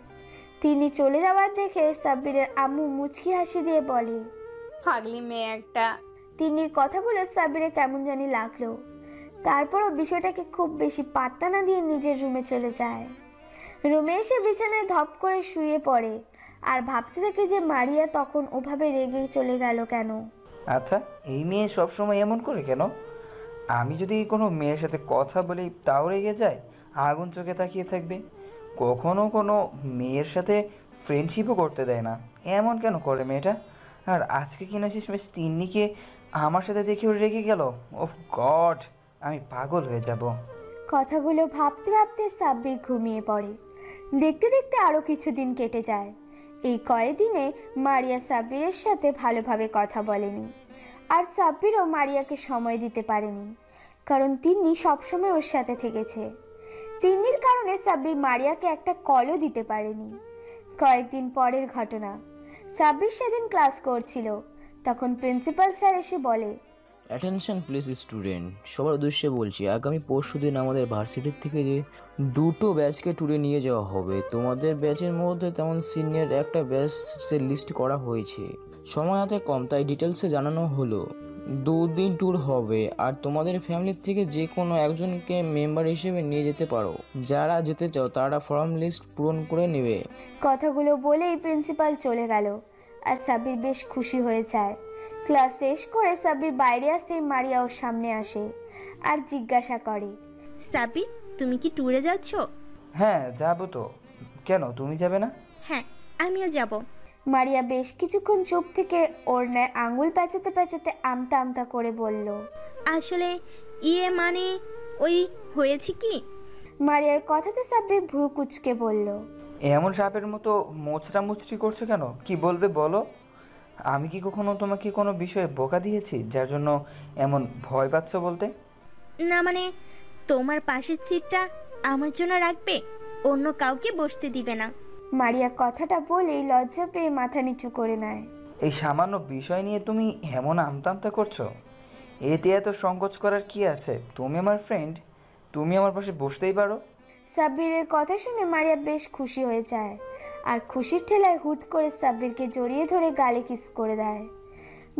তিন্নি চলে যাওয়ার দেখে সাব্বিরের আম্মু মুচকি হাসি দিয়ে বলে, পাগলি মেয়ে একটা। তিন্নির কথা বলে সাব্বিরের কেমন জানি লাগলো। তারপরও বিষয়টাকে খুব বেশি পাত্তা না দিয়ে নিজের রুমে চলে যায়। রুমে এসে বিছানায় ধপ করে শুয়ে পড়ে আর ভাবতে থাকে যে মারিয়া তখন ওভাবে রেগে চলে গেল কেন। আচ্ছা, এই মেয়ে সবসময় এমন করে কেন? আমি যদি কোনো মেয়ের সাথে কথা বলি তাও রেগে যায়, আগুন চোখে তাকিয়ে থাকবে, কখনো কোনো মেয়ের সাথে ফ্রেন্ডশিপও করতে দেয় না। এমন কেন করে মেয়েটা? আর আজকে কিনা শেষমেশ তিন্নিকে আমার সাথে দেখেও রেগে গেল। ওফ গড, আমি পাগল হয়ে যাব। কথাগুলো ভাবতে ভাবতে সাব্বির ঘুমিয়ে পড়ে। দেখতে দেখতে আরও কিছুদিন কেটে যায়। এই কয়েকদিনে মারিয়া সাব্বিরের সাথে ভালোভাবে কথা বলেনি, আর সাব্বিরও মারিয়াকে সময় দিতে পারেনি, কারণ তিন্নি সবসময় ওর সাথে থেকেছে। তিন্নির কারণে সাব্বির মারিয়াকে একটা কলও দিতে পারেনি। কয়েকদিন পরের ঘটনা, সাব্বির সেদিন ক্লাস করছিল। তখন প্রিন্সিপাল স্যার এসে বলে, অ্যাটেনশন প্লিজ স্টুডেন্ট, সবার উদ্দেশ্যে বলছি, আগামী পরশুদিন আমাদের ভার্সিটির থেকে যে দুটো ব্যাচকে ট্যুরে নিয়ে যাওয়া হবে। তোমাদের ব্যাচের মধ্যে তেমন সিনিয়র একটা ব্যাচের লিস্ট করা হয়েছে। সময় হাতে কম, তাই ডিটেলসে জানানো হলো। 2 দিন ট্যুর হবে, আর তোমাদের ফ্যামিলির থেকে যে কোনো একজনকে মেম্বার হিসেবে নিয়ে যেতে পারো। যারা যেতে চাও তারা ফর্ম লিস্ট পূরণ করে নেবে। কথাগুলো বলেই প্রিন্সিপাল চলে গেল, আর সাব্বির বেশ খুশি হয়ে যায়। ক্লাস শেষ করে সাব্বির বাইরে আসতেই মারিয়া ওর সামনে আসে আর জিজ্ঞাসা করে, সাব্বির তুমি কি ট্যুরে যাচ্ছ? হ্যাঁ যাবো তো। কেন, তুমি যাবে না? হ্যাঁ আমিও যাব। মারিয়া বেশ কিছুক্ষণ চুপ থেকে ওর ন্যায় আঙুল প্যাঁচাতে প্যাঁচাতে আমতা আমতা করে বলল, আসলে মানে ওই হয়েছে কি। মারিয়ার কথাতে সাব্বির ভ্রু কুচকে বলল, এমন সাপের মতো মোচড়া মুচড়ি করছো কেন? কি বলবে বলো? আমি কি কখনো তোমাকে কোনো বিষয়ে বোকা দিয়েছি যার জন্য এমন ভয় পাচ্ছ বলতে? না মানে তোমার পাশের সিটটা আমার জন্য রাখবে, অন্য কাউকে বসতে দিবে না। মারিয়া কথাটা বলেই লজ্জা পেয়ে মাথা নিচু করে নেয়। এই সামান্য বিষয় নিয়ে তুমি এমন আমতামতা করছো? এতে এত সংকোচ করার কি আছে? তুমি আমার ফ্রেন্ড, তুমি আমার পাশে বসতেই পারো। সাব্বিরের কথা শুনে মারিয়া বেশ খুশি হয়ে যায়, আর খুশির ঠেলায় হুট করে সাব্বিরকে জড়িয়ে ধরে গালে কিস করে দেয়।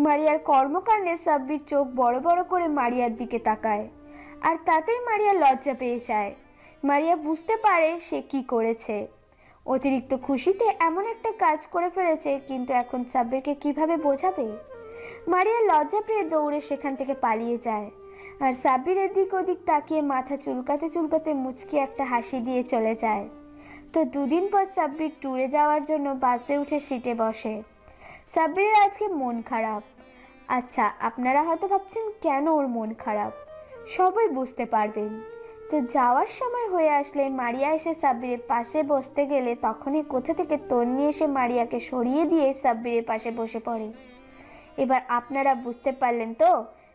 মারিয়ার কর্মকাণ্ডে সাব্বির চোখ বড় বড় করে মারিয়ার দিকে তাকায়, আর তাতেই মারিয়া লজ্জা পেয়ে যায়। মারিয়া বুঝতে পারে সে কি করেছে। অতিরিক্ত খুশিতে এমন একটা কাজ করে ফেলেছে, কিন্তু এখন সাব্বিরকে কিভাবে বোঝাবে? মারিয়া লজ্জা পেয়ে দৌড়ে সেখান থেকে পালিয়ে যায়, আর সাব্বির এদিক ওদিক তাকিয়ে মাথা চুলকাতে চুলকাতে মুচকি একটা হাসি দিয়ে চলে যায়। তো দুদিন পর সাব্বির ট্যুরে যাওয়ার জন্য বাসে উঠে সিটে বসে। সাব্বিরের আজকে মন খারাপ। আচ্ছা, আপনারা হয়তো ভাবছেন কেন ওর মন খারাপ, সবাই বুঝতে পারবেন। তো যাওয়ার সময় হয়ে আসলে মারিয়া এসে সাব্বিরের পাশে বসতে গেলে তখনই কোথা থেকে তন্নি এসে মারিয়াকে সরিয়ে দিয়ে সাব্বিরের পাশে বসে পড়ে। এবার আপনারা বুঝতে পারলেন তো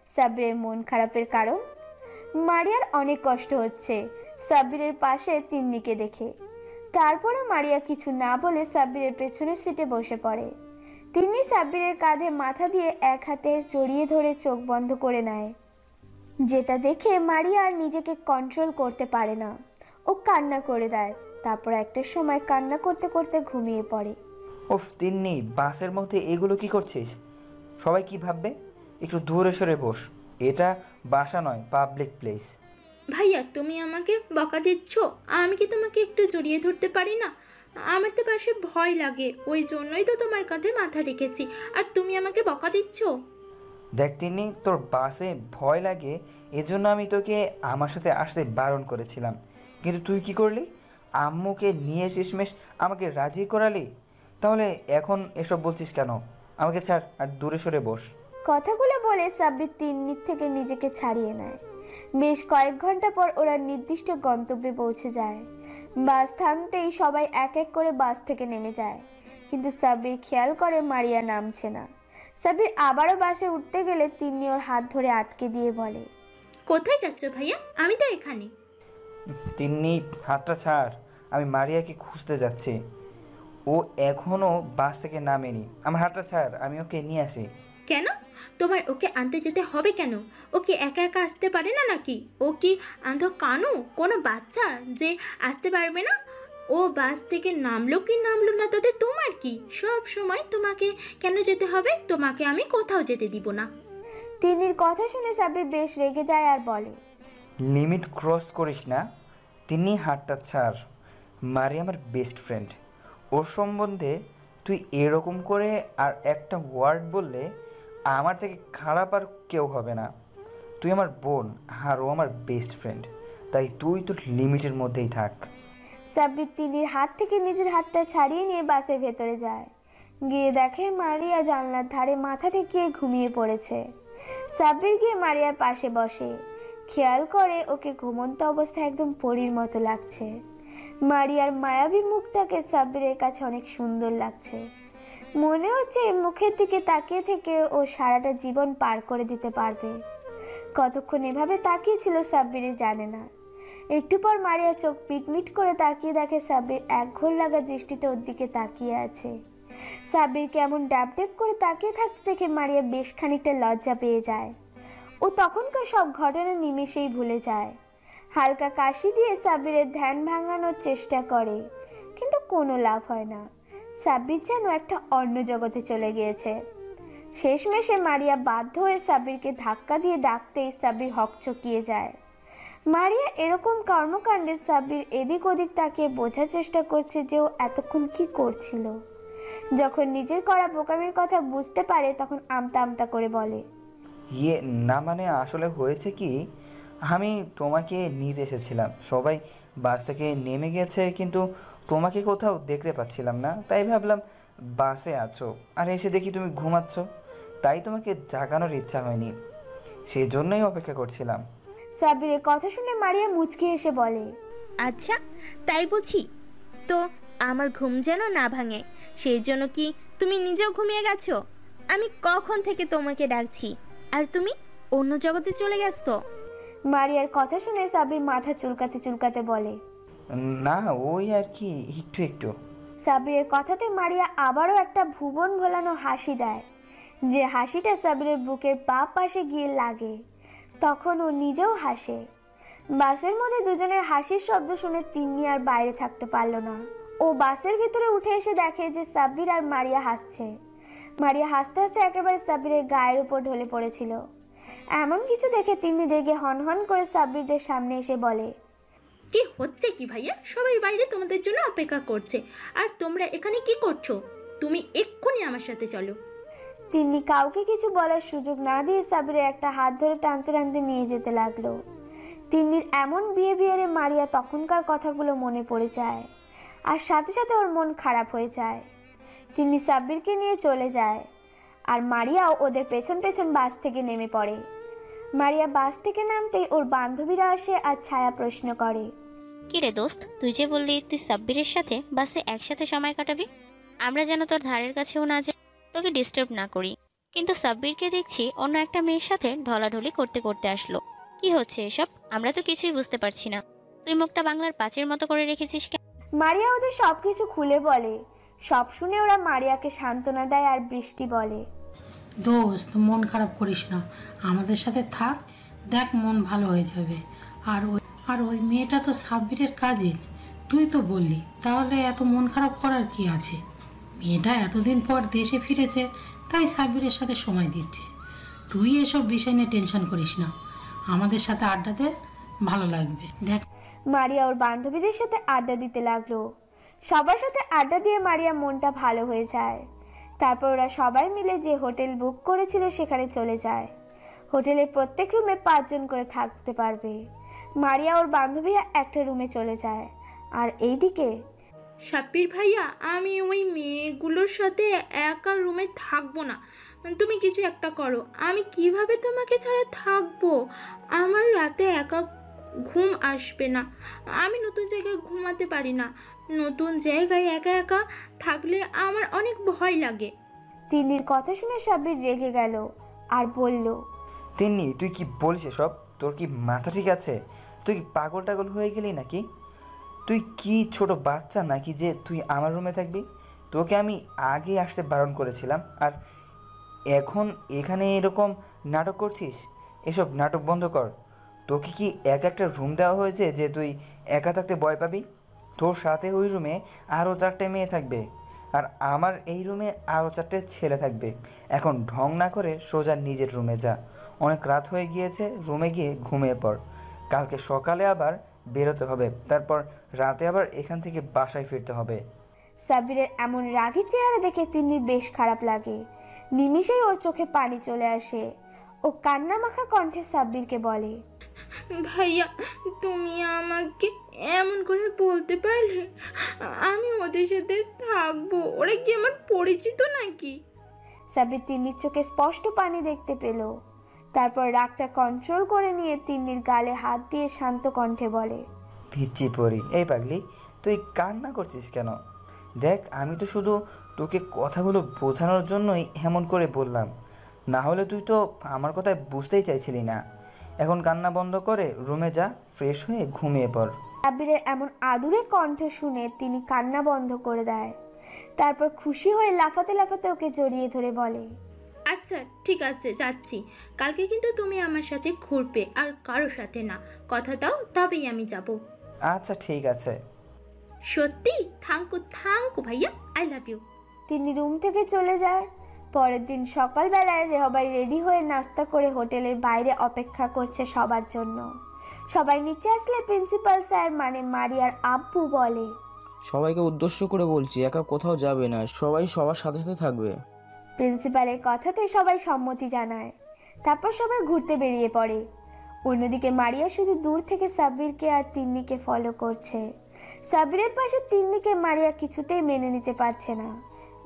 সাব্বিরের মন খারাপের কারণ। মারিয়ার অনেক কষ্ট হচ্ছে সাব্বিরের পাশে তিন্নিকে দেখে। তারপরে মারিয়া কিছু না বলে সাব্বিরের পেছনের সিটে বসে পড়ে। তিন্নি সাব্বিরের কাঁধে মাথা দিয়ে এক হাতে জড়িয়ে ধরে চোখ বন্ধ করে নেয়, যেটা দেখে মারিয়া আর নিজেকে কন্ট্রোল করতে পারে না। ও কান্না করে দেয়। তারপর একটা সময় কান্না করতে করতে ঘুমিয়ে পড়ে। উফ তিন্নি, বাসের মধ্যে এগুলো কি করছিস? সবাই কি ভাববে? একটু দূরে সরে বস, এটা বাসা নয়, পাবলিক প্লেস। ভাইয়া তুমি আমাকে বকা দিচ্ছ? আমি কি তোমাকে একটু জড়িয়ে ধরতে পারি না? আমার তো পাশে ভয় লাগে, ওই জন্যই তো তোমার কাঁধে মাথা রেখেছি, আর তুমি আমাকে বকা দিচ্ছ। দেখ তিন্নি, তোর বাসে ভয় লাগে এজন্য আমি তোকে আমার সাথে আসতে বারণ করেছিলাম, কিন্তু তুই কি করলি? আম্মুকে নিয়ে শেষমেশ আমাকে রাজি করালি। তাহলে এখন এসব বলছিস কেন? আমাকে ছাড় আর দূরে সরে বস। কথাগুলো বলে সাব্বির তিন্নির থেকে নিজেকে ছাড়িয়ে নেয়। বেশ কয়েক ঘন্টা পর ওরা নির্দিষ্ট গন্তব্যে পৌঁছে যায়। বাস থামতেই সবাই এক এক করে বাস থেকে নেমে যায়, কিন্তু সাব্বির খেয়াল করে মারিয়া নামছে না। সাব্বির আবারও বাসে উঠতে গেলে তিন্নি ওর হাত ধরে আটকে দিয়ে বলে, কোথায় যাচ্ছ ভাইয়া? আমি তো এখানে। তিন্নি হাতটা ছাড়, আমি মারিয়াকে খুঁজতে যাচ্ছি। ও এখনো বাস থেকে নামেনি। আমার হাতটা ছাড়, আমি ওকে নিয়ে আসি। কেন? তোমার ওকে আনতে যেতে হবে কেন? ও কি একা একা আসতে পারে না নাকি? ও কি আন্ধ কানু কোনো বাচ্চা যে আসতে পারবে না? ও বাস থেকে নামলো কি নামলো না তাতে তোমার কি? সব সময় তোমাকে কেন যেতে হবে? তোমাকে আমি কোথাও যেতে দিব না। তিন্নির কথা শুনে সাব্বির বেশ রেগে যায় আর বলে, লিমিট ক্রস করিস না। তিন্নি হাতটা ছাড়, মারিয়া আমার বেস্ট ফ্রেন্ড। ওর সম্বন্ধে তুই এরকম করে আর একটা ওয়ার্ড বললে আমার থেকে খারাপ আর কেউ হবে না। তুই আমার বোন আর ও আমার বেস্ট ফ্রেন্ড, তাই তুই তোর লিমিটের মধ্যেই থাক। সাব্বির তিন্নির হাত থেকে নিজের হাতটা ছাড়িয়ে নিয়ে বাসের ভেতরে যায়। গিয়ে দেখে মারিয়া জানলার ধারে মাথা ঠেকিয়ে ঘুমিয়ে পড়েছে। সাব্বির গিয়ে মারিয়ার পাশে বসে, খেয়াল করে ওকে ঘুমন্ত অবস্থায় একদম পরীর মতো লাগছে। মারিয়ার মায়াবী মুখটাকে সাব্বিরের কাছে অনেক সুন্দর লাগছে। মনে হচ্ছে এই মুখের দিকে তাকিয়ে থেকে ও সারাটা জীবন পার করে দিতে পারবে। কতক্ষণ এভাবে তাকিয়েছিল সাব্বির জানে না। একটু পর মারিয়া চোখ পিটমিট করে তাকিয়ে দেখে সাব্বির এক ঘোর লাগা দৃষ্টিতে ওর দিকে তাকিয়ে আছে। সাব্বির কেমন ড্যাব ড্যাব করে তাকিয়ে থাকতে দেখে মারিয়া বেশ খানিকটা লজ্জা পেয়ে যায়। ও তখনকার সব ঘটনা নিমেষেই ভুলে যায়। হালকা কাশি দিয়ে সাব্বিরের ধ্যান ভাঙানোর চেষ্টা করে, কিন্তু কোনো লাভ হয় না। সাব্বির যেন একটা অন্য জগতে চলে গিয়েছে। শেষমেশে মারিয়া বাধ্য হয়ে সাব্বিরকে ধাক্কা দিয়ে ডাকতেই সাব্বির হকচকিয়ে যায়। মারিয়া এরকম কর্মকাণ্ডে সাব্বির এদিক ওদিক তাকিয়ে বোঝার চেষ্টা করছে যে ও এতক্ষণ কি করছিল। যখন নিজের করা বোকামির কথা বুঝতে পারে তখন আমতা আমতা করে বলে, ইয়ে না মানে আসলে হয়েছে কি, আমি তোমাকে নিতে এসেছিলাম। সবাই বাস থেকে নেমে গেছে, কিন্তু তোমাকে কোথাও দেখতে পাচ্ছিলাম না। তাই ভাবলাম বাসে আছো, আর এসে দেখি তুমি ঘুমাচ্ছ। তাই তোমাকে জাগানোর ইচ্ছা হয়নি, সেই জন্যই অপেক্ষা করছিলাম। সাব্বিরের কথা শুনে মারিয়া মুচকি এসে বলে, আচ্ছা তাই বুঝি? তো আমার ঘুম যেন না ভাঙে সেই জন্য কি তুমি নিজেও ঘুমিয়ে গেছো? আমি কখন থেকে তোমাকে ডাকছি আর তুমি অন্য জগতে চলে গেছো? মারিয়ার কথা শুনে সাব্বির মাথা চুলকাতে চুলকাতে বলে, না ওই আর কি, একটু একটু। সাব্বিরের কথাতে মারিয়া আবারও একটা ভুবন ভোলানো হাসি দেয়, যে হাসিটা সাব্বিরের বুকের বাঁ পাশে গিয়ে লাগে। তখন ও নিজেও হাসে। বাসের মধ্যে দুজনের হাসির শব্দ শুনে তিন্নি আর বাইরে থাকতে পারল না। ও বাসের ভিতরে উঠে এসে দেখে যে সাব্বির আর মারিয়া হাসছে। মারিয়া হাসতে হাসতে একেবারে সাব্বিরের গায়ের উপর ঢলে পড়েছিল। এমন কিছু দেখে তিন্নি রেগে হনহন করে সাব্বিরদের সামনে এসে বলে, কি হচ্ছে কি ভাইয়া? সবাই বাইরে তোমাদের জন্য অপেক্ষা করছে, আর তোমরা এখানে কি করছো? তুমি এক্ষুনি আমার সাথে চলো। তিন্নি কাউকে কিছু বলার সুযোগ না দিয়ে সাব্বিরের একটা হাত ধরে টানতে টানতে নিয়ে যেতে লাগলো। তিন্নির এমন বিহেভিয়ারে মারিয়া তখনকার কথাগুলো মনে পড়ে যায়, আর সাথে সাথে ওর মন খারাপ হয়ে যায়। তিন্নি সাব্বিরকে নিয়ে চলে যায়, আর মারিয়াও ওদের পেছন পেছন বাস থেকে নেমে পড়ে। মারিয়া বাস থেকে নামতেই ওর বান্ধবীরা আসে আর ছায়া প্রশ্ন করে, কিরে দোস্ত, তুই যে বললি তুই সাব্বিরের সাথে বাসে একসাথে সময় কাটাবি, আমরা যেন তোর ধারের কাছেও না যাই, তোকে ডিস্টার্ব না করি, কিন্তু সাব্বিরকে দেখছি অন্য একটা মেয়ের সাথে ঢলাঢলি করতে করতে আসলো। কি হচ্ছে এসব? আমরা তো কিছুই বুঝতে পারছি না। তুই মুখটা বাংলার পাঁচের মতো করে রেখেছিস কেন? মারিয়া ওদের সবকিছু খুলে বলে। সব শুনে ওরা মারিয়াকে সান্ত্বনা দেয়, আর বৃষ্টি বলে, দোস্ত মন খারাপ করিস না, আমাদের সাথে থাক, দেখ মন ভালো হয়ে যাবে। আর ওই মেয়েটা তো সাব্বিরের কাজিন, তুই তো বললি, তাহলে এত মন খারাপ করার কি আছে? মেয়েটা এতদিন পর দেশে ফিরেছে, তাই সাব্বিরের সাথে সময় দিচ্ছে। তুই এসব বিষয় নিয়ে টেনশন করিস না, আমাদের সাথে আড্ডা দে, ভালো লাগবে। দেখ মারিয়া ওর বান্ধবীদের সাথে আড্ডা দিতে লাগলো। সবার সাথে আড্ডা দিয়ে মারিয়া মনটা ভালো হয়ে যায়। তারপর ওরা সবাই মিলে যে হোটেল বুক করেছিল সেখানে চলে যায়। হোটেলের প্রত্যেক রুমে 5 জন করে থাকতে পারবে। মারিয়া ওর বান্ধবীরা একটা রুমে চলে যায়। আর এইদিকে সাব্বির ভাইয়া, আমি ওই মেয়েগুলোর সাথে একা রুমে থাকবো না, তুমি কিছু একটা করো। আমি কিভাবে তোমাকে ছাড়া থাকবো? আমার রাতে একা ঘুম আসবে না, আমি নতুন জায়গায় ঘুমাতে পারি না, নতুন জায়গায় একা একা থাকলে আমার অনেক ভয় লাগে। তিন্নির কথা শুনে সাব্বির রেগে গেল আর বলল, তিন্নি তুই কি বলিস এসব? তোর কি মাথা ঠিক আছে? তুই কি পাগল টাগল হয়ে গেলি নাকি? তুই কি ছোট বাচ্চা নাকি যে তুই আমার রুমে থাকবি? তোকে আমি আগে আসতে বারণ করেছিলাম, আর এখন এখানে এরকম নাটক করছিস? এসব নাটক বন্ধ কর। তোকে কি একটা রুম দেওয়া হয়েছে যে তুই একা থাকতে ভয় পাবি? তোর সাথে ওই রুমে আরও 4টে মেয়ে থাকবে, আর আমার এই রুমে আরও 4টে ছেলে থাকবে। এখন ঢং না করে সোজা নিজের রুমে যা। অনেক রাত হয়ে গিয়েছে, রুমে গিয়ে ঘুমিয়ে পড়। কালকে সকালে আবার বেরোতে হবে, তারপর রাতে আবার এখান থেকে বাসায় ফিরতে হবে। সাব্বিরের এমন রাগী চেহারা দেখে তিন্নির বেশ খারাপ লাগে। নিমিষেই ওর চোখে পানি চলে আসে। ও কান্না মাখা কণ্ঠে সাব্বিরকে বলে, ভাইয়া, তুমি আমাকে এমন করে বলতে পারলে? আমি ওদের সাথে থাকবো, ওরা কি আমার পরিচিত নাকি? সাব্বির তিন্নির চোখে স্পষ্ট পানি দেখতে পেল। তারপর রাগটা কন্ট্রোল করে নিয়ে তিন্নির গালে হাত দিয়ে শান্ত কণ্ঠে বলে, পিচ্চি পরি, এই পাগলি তুই কান্না করছিস কেন? দেখ, আমি তো শুধু তোকে কথাগুলো বোঝানোর জন্যই এমন করে বললাম, না হলে তুই তো আমার কথায় বুঝতেই চাইছিলি না। এখন কান্না বন্ধ করে রুমে যা, ফ্রেশ হয়ে ঘুমিয়ে পড়। সাব্বিরের এমন আদুরে কণ্ঠ শুনে তিনি কান্না বন্ধ করে দেয়। তারপর খুশি হয়ে লাফাতে লাফাতে ওকে জড়িয়ে ধরে বলে, আচ্ছা ঠিক আছে, যাচ্ছি। কালকে কিন্তু তুমি আমার সাথে ঘুরবে, আর কারোর সাথে না। কথা দাও, তবেই আমি যাব। আচ্ছা ঠিক আছে। সত্যি? থ্যাংকু ভাইয়া, আই লাভ ইউ। তিনি রুম থেকে চলে যায়। পরের দিন সকালবেলায় সবাই রেডি হয়ে নাস্তা করে হোটেলের বাইরে অপেক্ষা করছে সবার জন্য। সবাই নিচে আসলে প্রিন্সিপাল স্যার মানে মারিয়ার আব্বু বলে, সবাইকে উদ্দেশ্য করে বলছি, একা কোথাও যাবে না, সবাই সবার সাথে সাথে থাকবে। প্রিন্সিপালের কথাতে সবাই সম্মতি জানায়। তারপর সবাই ঘুরতে বেরিয়ে পড়ে। অন্যদিকে মারিয়া শুধু দূর থেকে সাব্বিরকে আর তিন্নিকে ফলো করছে। সাব্বিরের পাশে তিন্নিকে মারিয়া কিছুতেই মেনে নিতে পারছে না।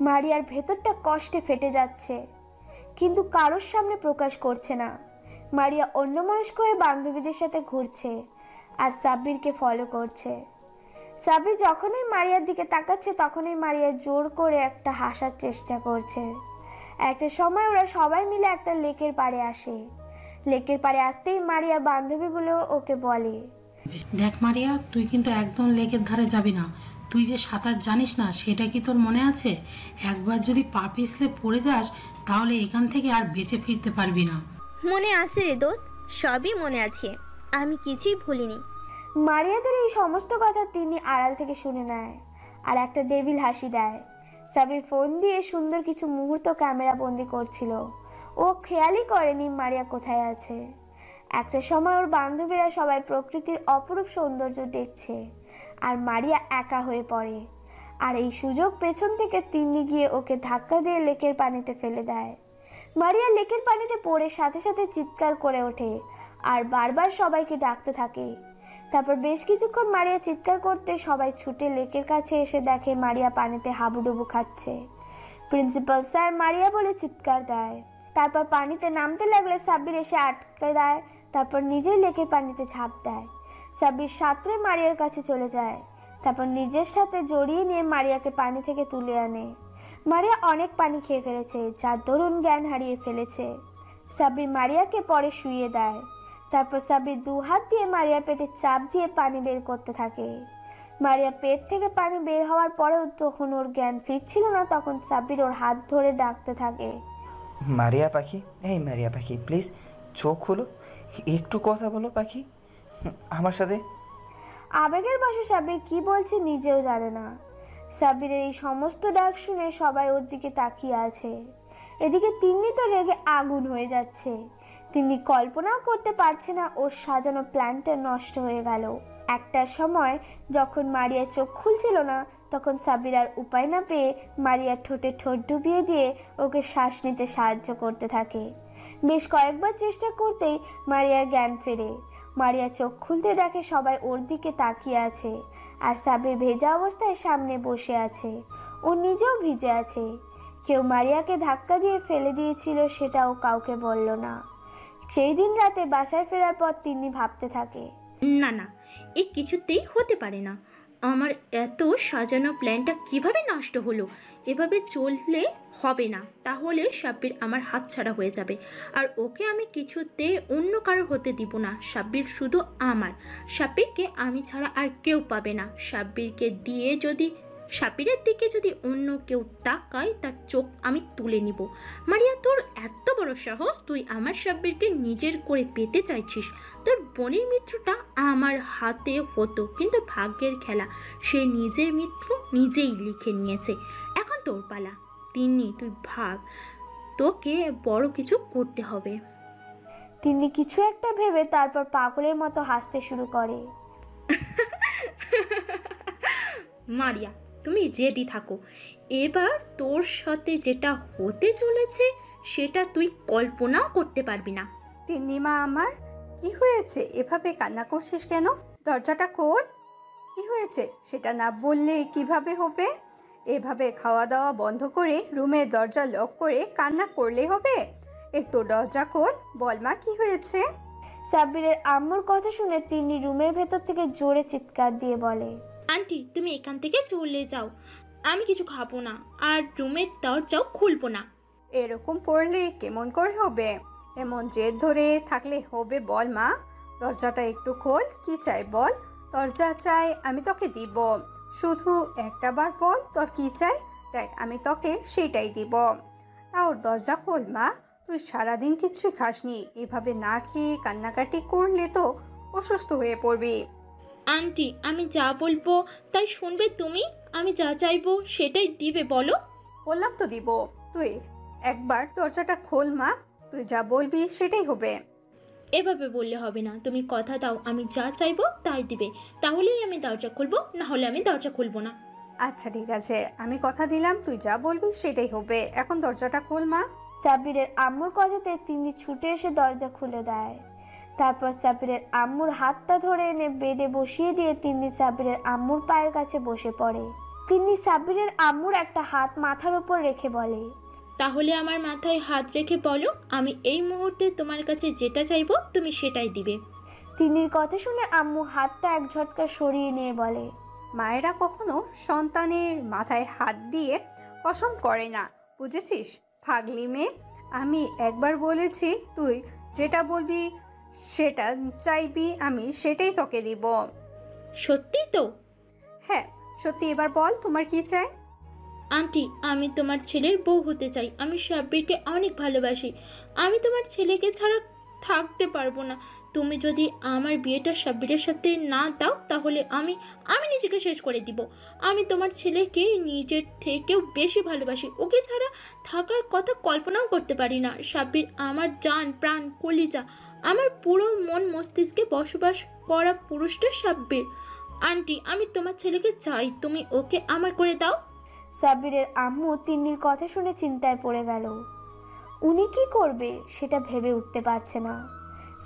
মারিয়ার ভেতরটা কষ্টে ফেটে যাচ্ছে, কিন্তু কারোর সামনে প্রকাশ করছে না। মারিয়া অন্যমনস্ক হয়ে বান্ধবীদের সাথে ঘুরছে আর সাব্বিরকে ফলো করছে। সাব্বির যখনই মারিয়ার দিকে তাকাচ্ছে তখনই মারিয়া জোর করে একটা হাসার চেষ্টা করছে। একটা সময় ওরা সবাই মিলে একটা লেকের পাড়ে আসে। লেকের পাড়ে আসতেই মারিয়া বান্ধবীগুলো ওকে বলে, দেখ মারিয়া, তুই কিন্তু একদম লেকের ধারে যাবি না, তুই যে সাঁতার জানিস না সেটা কি তোর মনে আছে? একবার যদি পা পিছলে পড়ে যাস তাহলে এখান থেকে আর বেঁচে ফিরতে পারবি না। মনে আছে রে দোস্ত, সবই মনে আছে, আমি কিছুই ভুলিনি। মারিয়াদের এই সমস্ত কথা তিনি আড়াল থেকে শুনে নেয় আর একটা ডেভিল হাসি দেয়। সাবির ফোন দিয়ে সুন্দর কিছু মুহূর্ত ক্যামেরা বন্দি করছিল। ও খেয়ালই করেনি মারিয়া কোথায় আছে। একটা সময় ওর বান্ধবীরা সবাই প্রকৃতির অপরূপ সৌন্দর্য দেখছে আর মারিয়া একা হয়ে পড়ে। আর এই সুযোগ পেছন থেকে তিন্নি গিয়ে ওকে ধাক্কা দিয়ে লেকের পানিতে ফেলে দেয়। মারিয়া লেকের পানিতে পড়ে সাথে সাথে চিৎকার করে ওঠে আর বারবার সবাইকে ডাকতে থাকে। তারপর বেশ কিছুক্ষণ মারিয়া চিৎকার করতে সবাই ছুটে লেকের কাছে এসে দেখে মারিয়া পানিতে হাবুডুবু খাচ্ছে। প্রিন্সিপাল স্যার মারিয়া বলে চিৎকার দেয়। তারপর পানিতে নামতে লাগলে সাব্বির এসে আটকে দেয়। তারপর নিজেই লেকের পানিতে ঝাঁপ দেয়। সাব্বির সাঁতরে মারিয়ার কাছে চলে যায়। তারপর নিজের সাথে জড়িয়ে নিয়ে মারিয়াকে পানি থেকে তুলে আনে। মারিয়া অনেক পানি খেয়ে ফেলেছে, যার দরুন জ্ঞান হারিয়ে ফেলেছে। সাব্বির মারিয়াকে পরে শুইয়ে দেয়। তারপর সাব্বির দু হাত দিয়ে মারিয়ার পেটে চাপ দিয়ে পানি বের করতে থাকে। মারিয়া পেট থেকে পানি বের হওয়ার পরেও তখন ওর জ্ঞান ফিরছিল না। তখন সাব্বির ওর হাত ধরে ডাকতে থাকে, মারিয়া পাখি, এই মারিয়া পাখি, প্লিজ চোখ খুলো, একটু কথা বলো পাখি আমার সাথে। আবেগের বশে সাব্বির কি বলছে নিজেও জানে না। সাব্বিরের এই সমস্ত ডাক শুনে সবাই ওর দিকে তাকিয়ে আছে। এদিকে তিন্নি তো রেগে আগুন হয়ে যাচ্ছে। তিন্নি কল্পনাও করতে পারছে না ওর সাজানো প্ল্যানটা নষ্ট হয়ে গেল। একটা সময় যখন মারিয়া চোখ খুলছিল না তখন সাব্বির আর উপায় না পেয়ে মারিয়ার ঠোঁটে ঠোঁট ডুবিয়ে দিয়ে ওকে শ্বাস নিতে সাহায্য করতে থাকে। বেশ কয়েকবার চেষ্টা করতেই মারিয়ার জ্ঞান ফেরে। মারিয়া চোখ খুলতে দেখে সবাই ওর দিকে তাকিয়ে আছে আর সাব্বির ভেজা অবস্থায় সামনে বসে আছে। ও নিজেও ভিজে আছে। কেউ মারিয়াকে ধাক্কা দিয়ে ফেলে দিয়েছিল সেটাও কাউকে বলল না। সেই দিন রাতে বাসায় ফেরার পর তিন্নি ভাবতে থাকে, না না, এ কিছুতেই হতে পারে না। আমার এত সাজানো প্ল্যানটা কিভাবে নষ্ট হলো? এভাবে চললে হবে না, তাহলে সাব্বির আমার হাতছাড়া হয়ে যাবে। আর ওকে আমি কিছুতে অন্য কারো হতে দিব না। সাব্বির শুধু আমার। সাব্বিরকে আমি ছাড়া আর কেউ পাবে না। সাব্বিরের দিকে যদি অন্য কেউ তাকায় তার চোখ আমি তুলে নিব। মারিয়া, তোর এত বড় সাহস, তুই আমার সাব্বিরকে নিজের করে পেতে চাইছিস? তোর বোনের মৃত্যুটা আমার হাতে হতো, কিন্তু ভাগ্যের খেলা, সে নিজের মৃত্যু নিজেই লিখে নিয়েছে। এখন তোর পালা। তিন্নি, তুই ভাব, তোকে বড় কিছু করতে হবে। তিন্নি কিছু একটা ভেবে তারপর পাগলের মতো হাসতে শুরু করে। মারিয়া, তুমি রেডি থাকো। এবার তোর সাথে যেটা হতে চলেছে সেটা তুই কল্পনাও করতে পারবি না। তিন্নিমা আমার, কি হয়েছে? এভাবে কান্না করছিস কেন? দরজাটা খোল। কি হয়েছে সেটা না বললে কিভাবে হবে? এভাবে খাওয়া দাওয়া বন্ধ করে রুমের দরজা লক করে কান্না করলে হবে? একটু দরজা খোল, বল মা কি হয়েছে? সাব্বিরের আম্মুর কথা শুনে তিন্নি রুমের ভেতর থেকে জোরে চিৎকার দিয়ে বলে, আন্টি, তুমি এখান থেকে চলে যাও, আমি কিছু খাবো না আর রুমের দরজাও খুলবো না। এরকম পড়লে কেমন করে হবে? এমন জেদ ধরে থাকলে হবে? বল মা, দরজাটা একটু খোল। কি চাই বল? দরজা চাই, আমি তোকে দিব। শুধু একটা বার বল তোর কি চাই, দেখ আমি তোকে সেটাই দিব। তাও দরজা খোল মা, তুই সারাদিন কিচ্ছু খাসনি। এভাবে না খেয়ে কান্নাকাটি করলে তো অসুস্থ হয়ে পড়বি। আন্টি, আমি যা বলবো তাই শুনবে তুমি? আমি যা চাইবো সেটাই দিবে, বলো। বললাম তো দিব। তুই একবার দরজাটা খোল মা, তুই যা বলবি সেটাই হবে। এভাবে বললে হবে না, তুমি কথা দাও আমি যা চাইবো তাই দিবে, তাহলেই আমি দরজা খুলবো, না হলে আমি দরজা খুলবো না। আচ্ছা ঠিক আছে, আমি কথা দিলাম তুই যা বলবি সেটাই হবে। এখন দরজাটা খোল মা। সাব্বিরের আম্মুর কথাতে তিনি ছুটে এসে দরজা খুলে দেয়। তারপর সাব্বিরের আম্মুর হাতটা ধরে এনে বেডে বসিয়ে দিয়ে তিন্নি সাব্বিরের আম্মুর পায়ের কাছে বসে পড়ে। তিন্নি সাব্বিরের আম্মুর একটা হাত মাথার উপর রেখে বলে, তাহলে আমার মাথায় হাত রেখে বলো, আমি এই মুহূর্তে তোমার কাছে যেটা চাইবো তুমি সেটাই দিবে। তিন্নির কথা শুনে আম্মু হাতটা এক ঝটকা সরিয়ে নিয়ে বলে, মায়েরা কখনো সন্তানের মাথায় হাত দিয়ে কসম করে না, বুঝেছিস পাগলি মেয়ে? আমি একবার বলেছি তুই যেটা বলবি সেটা চাইবি, আমি সেটাই তোকে দিব। সত্যি তো? হ্যাঁ, সত্যি এবার বল তোমার কি চাই? আন্টি, আমি তোমার ছেলের বউ হতে চাই। আমি সাব্বিরকে অনেক ভালোবাসি। আমি তোমার ছেলেকে ছাড়া থাকতে পারবো না। তুমি যদি আমার বিয়েটা সাব্বিরের সাথে না দাও তাহলে আমি নিজেকে শেষ করে দিব। আমি তোমার ছেলেকে নিজের থেকেও বেশি ভালোবাসি। ওকে ছাড়া থাকার কথা কল্পনাও করতে পারি না। সাব্বির আমার জান, প্রাণ, কলিজা। আমার পুরো মন মস্তিষ্কে বসবাস করা পুরুষটা সাব্বির। আন্টি, আমি তোমার ছেলেকে চাই, তুমি ওকে আমার করে দাও। সাব্বিরের আম্মু তিন্নির কথা শুনে চিন্তায় পড়ে গেল। উনি কি করবে সেটা ভেবে উঠতে পারছে না।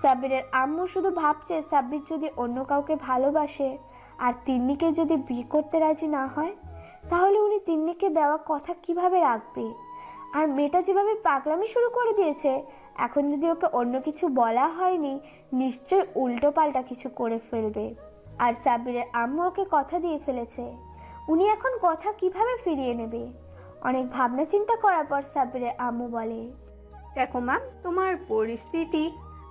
সাব্বিরের আম্মু শুধু ভাবছে সাব্বির যদি অন্য কাউকে ভালোবাসে আর তিন্নিকে যদি বিয়ে করতে রাজি না হয় তাহলে উনি তিন্নিকে দেওয়া কথা কিভাবে রাখবে। আর মেয়েটা যেভাবে পাগলামি শুরু করে দিয়েছে, এখন যদি ওকে অন্য কিছু বলা হয়নি নিশ্চয় উল্টো পাল্টা কিছু করে ফেলবে। আর সাব্বিরের আম্মু ওকে কথা দিয়ে ফেলেছে, উনি এখন কথা কিভাবে ফিরিয়ে নেবে। অনেক ভাবনা চিন্তা করার পর সাব্বিরের আম্মু বলে, দেখো মা, তোমার পরিস্থিতি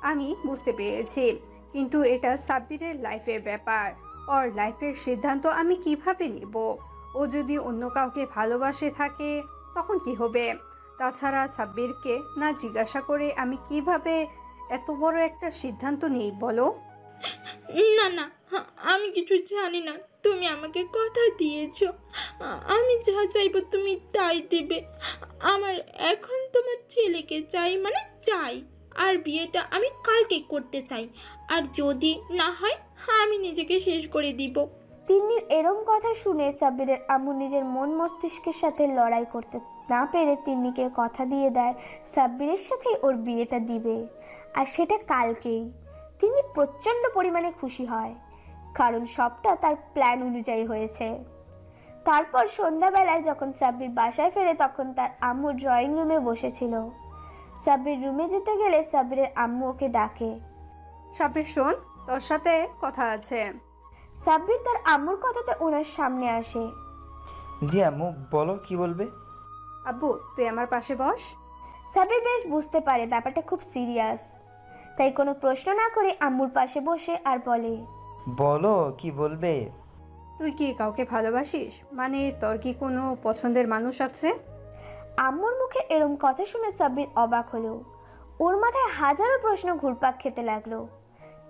আমি বুঝতে পেরেছি, কিন্তু এটা সাব্বিরের লাইফের ব্যাপার। ওর লাইফের সিদ্ধান্ত আমি কিভাবে নিব? ও যদি অন্য কাউকে ভালোবাসে থাকে তখন কি হবে? তাছাড়া সাব্বিরকে না জিজ্ঞাসা করে আমি কিভাবে এত বড় একটা সিদ্ধান্ত নিই বলো? না না, আমি কিছু জানি না। তুমি আমাকে কথা দিয়েছো, আমি যা চাইবো তুমি তাই দেবে। আমার এখন তোমার ছেলেকে চাই, মানে চাই। আর বিয়েটা আমি কালকে করতে চাই। আর যদি না হয় আমি নিজেকে শেষ করে দিব। তিন্নির এরম কথা শুনে সাব্বিরের আম্মু নিজের মন মস্তিষ্কের সাথে লড়াই করতে না পেরে তিন্নিকে কথা দিয়ে দেয় সাব্বিরের সাথে ওর বিয়েটা দিবে, আর সেটা কালকেই। তিনি প্রচণ্ড পরিমাণে খুশি হয়, কারণ সবটা তার প্ল্যান অনুযায়ী হয়েছে। তারপর সন্ধ্যাবেলায় যখন সাব্বির বাসায় ফেরে তখন তার আম্মু ড্রয়িং রুমে বসেছিল। সাব্বির রুমে যেতে গেলে সাব্বিরের আম্মু ওকে ডাকে, সাব্বির শোন, তোর সাথে কথা আছে। সাব্বির তার আম্মুর কথাতে ওনার সামনে আসে। জি আম্মু, বলো কি বলবে। আব্বু, তুই আমার পাশে বস। সাব্বির বেশ বুঝতে পারে ব্যাপারটা খুব সিরিয়াস, তাই কোনো প্রশ্ন না করে আম্মুর পাশে বসে আর বলে, বলো কি বলবে। তুই কি কাউকে ভালোবাসিস? মানে তোর কি কোনো পছন্দের মানুষ আছে? আম্মুর মুখে এরম কথা শুনে সাব্বির অবাক হলো। ওর মাথায় হাজারো প্রশ্ন ঘুরপাক খেতে লাগলো।